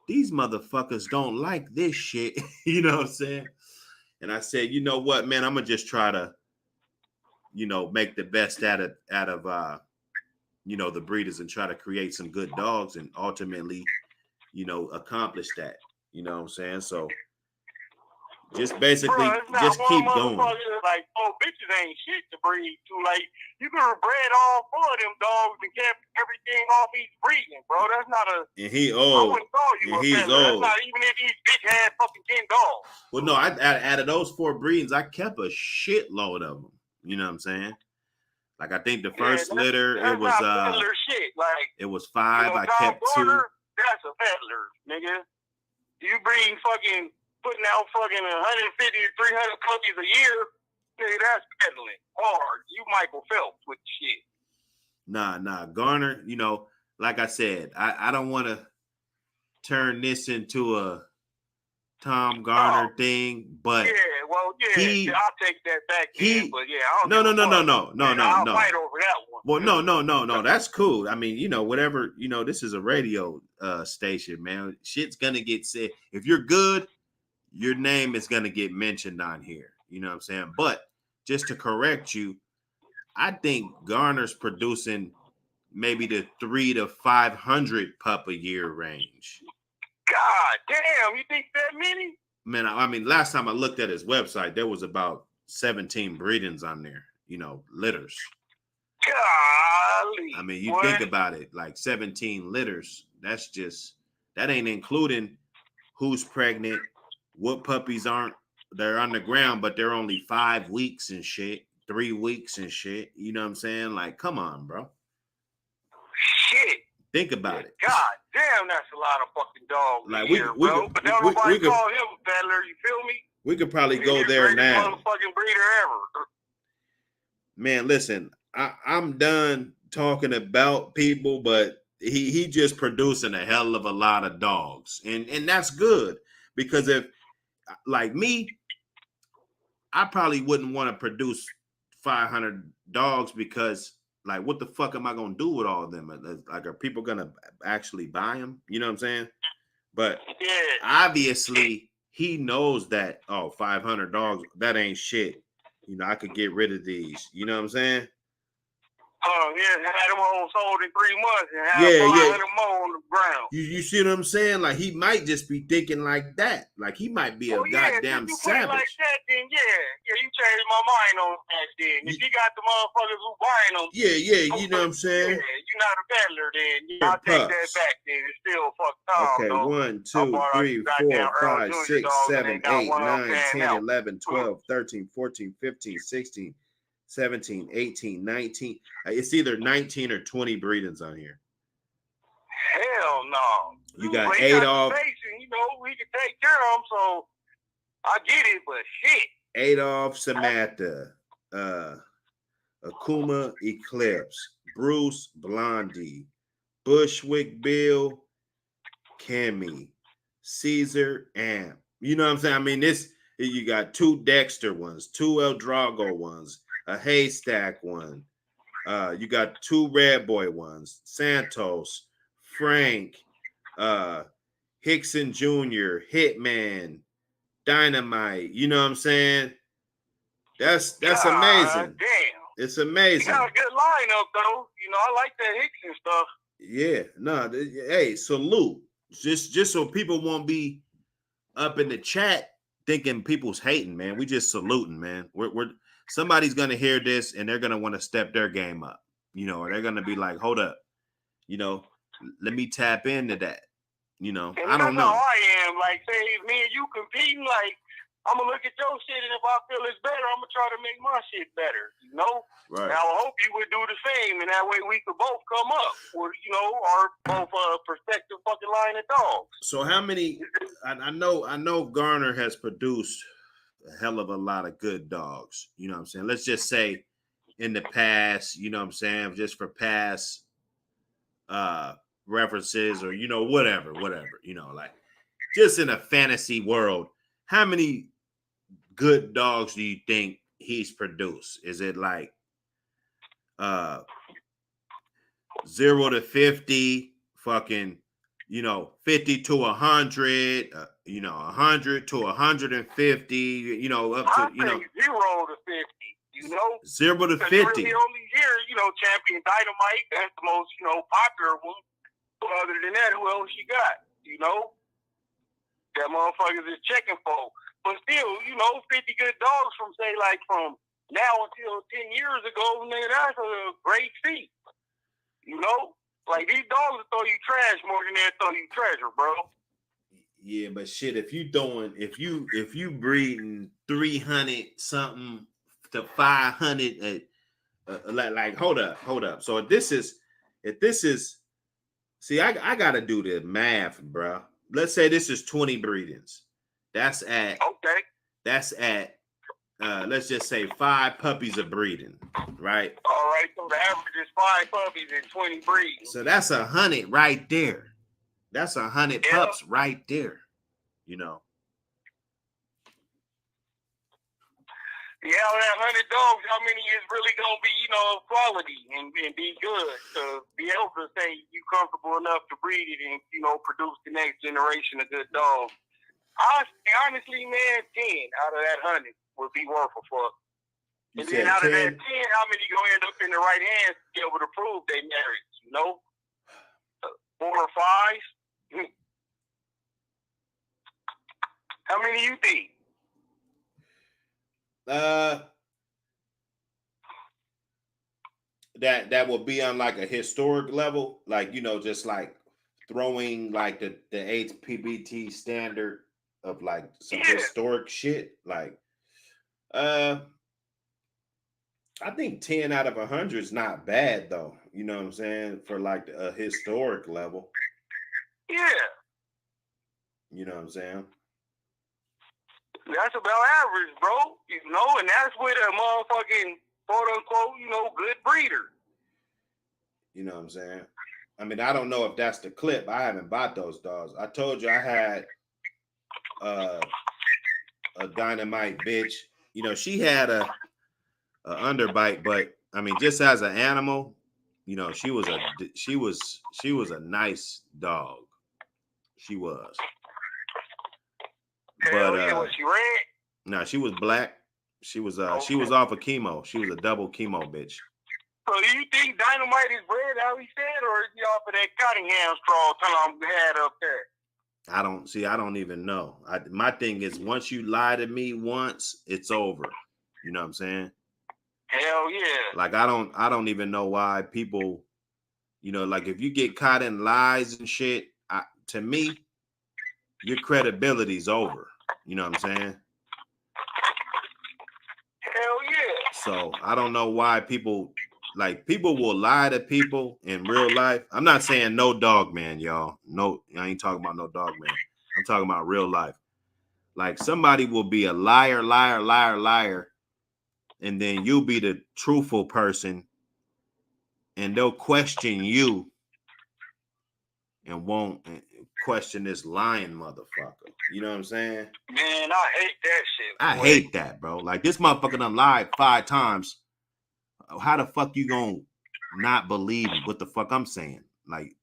these motherfuckers don't like this shit. You know what I'm saying? And I said, you know what, man, I'm gonna just try to, you know, make the best out of you know, the breeders and try to create some good dogs and ultimately, you know, accomplish that. You know what I'm saying? So just basically just keep going. Like, oh, bitches ain't shit to breed to. Like, you could have bred all 4 of them dogs and kept everything off each breeding, bro. That's not a. And he old. I wouldn't call you and a he's peddler. old. That's not even if these bitch ass fucking 10 dogs. Well, no, out of those 4 breedings, I kept a shitload of them. You know what I'm saying? Like I think the first litter, that's it was not peddler shit. Like, it was 5. you know, I Tom kept Garner, 2. that's a peddler, nigga. You breed fucking putting out fucking 150 to 300 puppies a year, nigga, that's peddling hard. You Michael Phelps with shit. Nah. Garner, you know, like I said, I don't want to turn this into a Tom Garner thing, but yeah, well, yeah, I'll take that back then, but yeah, I no. I'll fight over that one. Well, no, that's cool. I mean, you know, whatever, you know, this is a radio station, man. Shit's gonna get said. If you're good, your name is gonna get mentioned on here. You know what I'm saying? But just to correct you, I think Garner's producing maybe the 300 to 500 pup a year range. God damn, you think that many? Man, I mean, last time I looked at his website, there was about 17 breedings on there, you know, litters. Golly. I mean, you think about it, like 17 litters, that ain't including who's pregnant, what puppies they're on the ground, but they're only 5 weeks and shit, 3 weeks and shit. You know what I'm saying? Like, come on, bro. Shit. Think about it. God damn, that's a lot of fucking dogs like here, bro. But don't nobody call him a peddler, you feel me? We could probably go there now. Motherfucking breeder ever. Man, listen, I'm done talking about people, but he just producing a hell of a lot of dogs. And that's good, because if, like me, I probably wouldn't want to produce 500 dogs, because like, what the fuck am I going to do with all of them? Like, are people going to actually buy them? You know what I'm saying? But obviously he knows that, 500 dogs, that ain't shit. You know, I could get rid of these. You know what I'm saying? Had them all sold in 3 months and have 500 more on the ground. You see what I'm saying? Like, he might just be thinking like that. Like, he might be a goddamn savage. Like that, then you changed my mind on that. Then if you got the motherfuckers who buying them, you know what I'm saying? Yeah, you're not a peddler. Then I'll take that back. Then it's still fucked up. Okay, 1, 2, 3, 4, 5, 6, 7, 8, 9, 10, 11, 12, 13, 14, 15, 16. 17, 18, 19. It's either 19 or 20 breedings on here. Hell no. You got Adolf. You know, we can take care of them, so I get it, but shit. Adolf, Samantha, Akuma, Eclipse, Bruce, Blondie, Bushwick, Bill, Cammy, Caesar, Amp. You know what I'm saying? I mean, you got 2 Dexter ones, 2 El Drago ones, a Haystack one, You got 2 Red Boy ones, Santos, Frank, Hickson Jr., Hitman, Dynamite. You know what I'm saying? That's God amazing. damn. It's You amazing. got a good lineup though. You know, I like that Hicks and stuff. Yeah, no, hey, salute. Just so people won't be up in the chat thinking people's hating, man. We just saluting, man. We're somebody's gonna hear this and they're gonna want to step their game up, you know, or they're gonna be like, hold up, you know, let me tap into that. You know, And I don't that's how know. I am. Like, say, if me and you competing, like, I'm going to look at your shit, and if I feel it's better, I'm going to try to make my shit better, you know? Right. And I hope you would do the same, and that way we could both come up with, you know, our both prospective fucking line of dogs. So how many, I know Garner has produced a hell of a lot of good dogs. You know what I'm saying? Let's just say in the past, you know what I'm saying, just for past references or, you know, whatever, you know, like just in a fantasy world, how many good dogs do you think he's produced? Is it like 0 to 50, fucking, you know, 50 to 100, you know, 100 to 150, you know, up to, you know, 0 to 50, you know? 0 to 50. You really only hear, you know, Champion Dynamite. That's the most, you know, popular one. But other than that, who else you got? You know? That motherfuckers is checking for. But still, you know, 50 good dogs from, say, like, from now until 10 years ago, nigga, that's a great feat. You know? Like, these dogs will throw you trash more than they'll throw you treasure, bro. Yeah, but shit, if you breeding 300 something to 500, like hold up. So if this is, see, I gotta do the math, bro. Let's say this is 20 breedings. That's at let's just say 5 puppies a breeding, right? All right, so the average is 5 puppies and 20 breeds. So that's 100 right there. That's 100 pups right there. You know. Yeah, that 100 dogs, how many is really gonna be, you know, quality and be good to be able to say you comfortable enough to breed it and, you know, produce the next generation of good dogs? Honestly, man, 10 out of that 100 would be worth a fuck. And then out of that 10, how many gonna end up in the right hands to be able to prove they merit, you know? 4 or 5? How many you think? That will be on like a historic level, like, you know, just like throwing like the 8th PBT standard of like some historic shit. Like, I think 10 out of 100 is not bad though. You know what I'm saying? For like a historic level. Yeah. You know what I'm saying? That's about average, bro. You know, and that's with a motherfucking quote unquote, you know, good breeder. You know what I'm saying? I mean, I don't know if that's the clip. I haven't bought those dogs. I told you I had a Dynamite bitch. You know, she had a underbite, but I mean, just as an animal, you know, she was a nice dog. She was. Hell yeah, was she red? No, she was black. She was she was off of chemo. She was a double chemo bitch. So do you think Dynamite is red, how he said, or is he off of that Cottingham straw Tom had up there? I don't even know. My thing is, once you lie to me once, it's over. You know what I'm saying? Hell yeah. Like I don't even know why people, you know, like if you get caught in lies and shit, to me, your credibility's over. You know what I'm saying? Hell yeah. So I don't know why people will lie to people in real life. I'm not saying no Dogman, y'all. No, I ain't talking about no Dogman. I'm talking about real life. Like somebody will be a liar, and then you'll be the truthful person, and they'll question you and won't question this lying motherfucker. You know what I'm saying? Man, I hate that shit. I hate that, bro. Like this motherfucker done lied 5 times. How the fuck you gonna not believe what the fuck I'm saying? Like,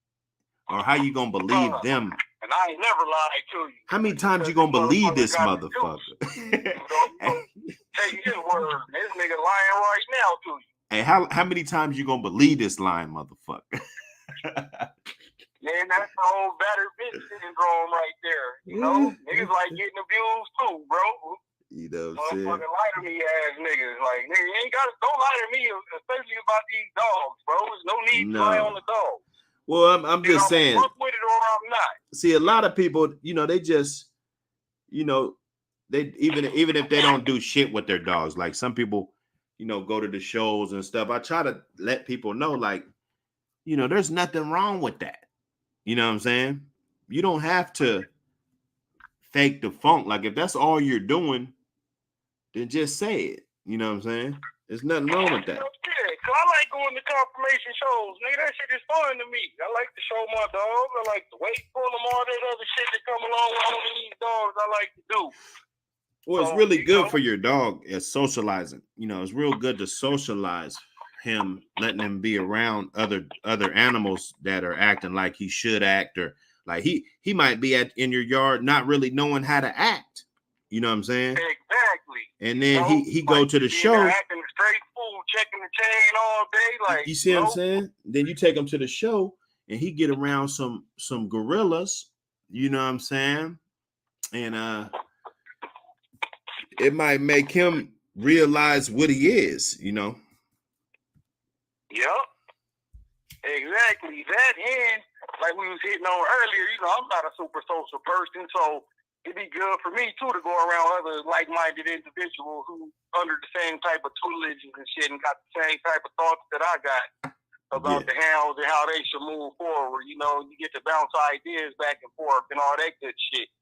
or how you gonna believe them? And I ain't never lied to you. How many times you gonna believe this motherfucker? Take his word. This nigga lying right now to you. Hey, how many times you gonna believe this lying motherfucker? Man, that's the whole battered bitch syndrome right there. You know, niggas like getting abused too, bro. You know what I'm saying? Motherfucking lie to me ass niggas. Like, nigga, you ain't don't lie to me, especially about these dogs, bro. There's no need to lie on the dogs. Well, I'm just saying. I'm with it or I'm not. See, a lot of people, you know, they just, you know, they even if they don't do shit with their dogs, like some people, you know, go to the shows and stuff. I try to let people know, like, you know, there's nothing wrong with that. You know what I'm saying? You don't have to fake the funk. Like, if that's all you're doing, then just say it. You know what I'm saying? There's nothing wrong with that. Yeah, cause I like going to confirmation shows. Nigga, that shit is fun to me. I like to show my dogs. I like to wait for them, all that other shit that come along with owning these dogs. I like to do. Well, it's really good for your dog as socializing. You know, it's real good to socialize him, letting him be around other animals that are acting like he should act, or like he might be in your yard not really knowing how to act. You know what I'm saying? Exactly. And then he go like, to the show, acting straight fool, checking the chain all day. Like, you see what I'm saying? Then you take him to the show, and he get around some gorillas. You know what I'm saying? And it might make him realize what he is. You know. Yep. Exactly. That, and like we was hitting on earlier, you know, I'm not a super social person, so it'd be good for me too to go around other like-minded individuals who under the same type of tutelage and shit and got the same type of thoughts that I got about the hounds and how they should move forward. You know, you get to bounce ideas back and forth and all that good shit.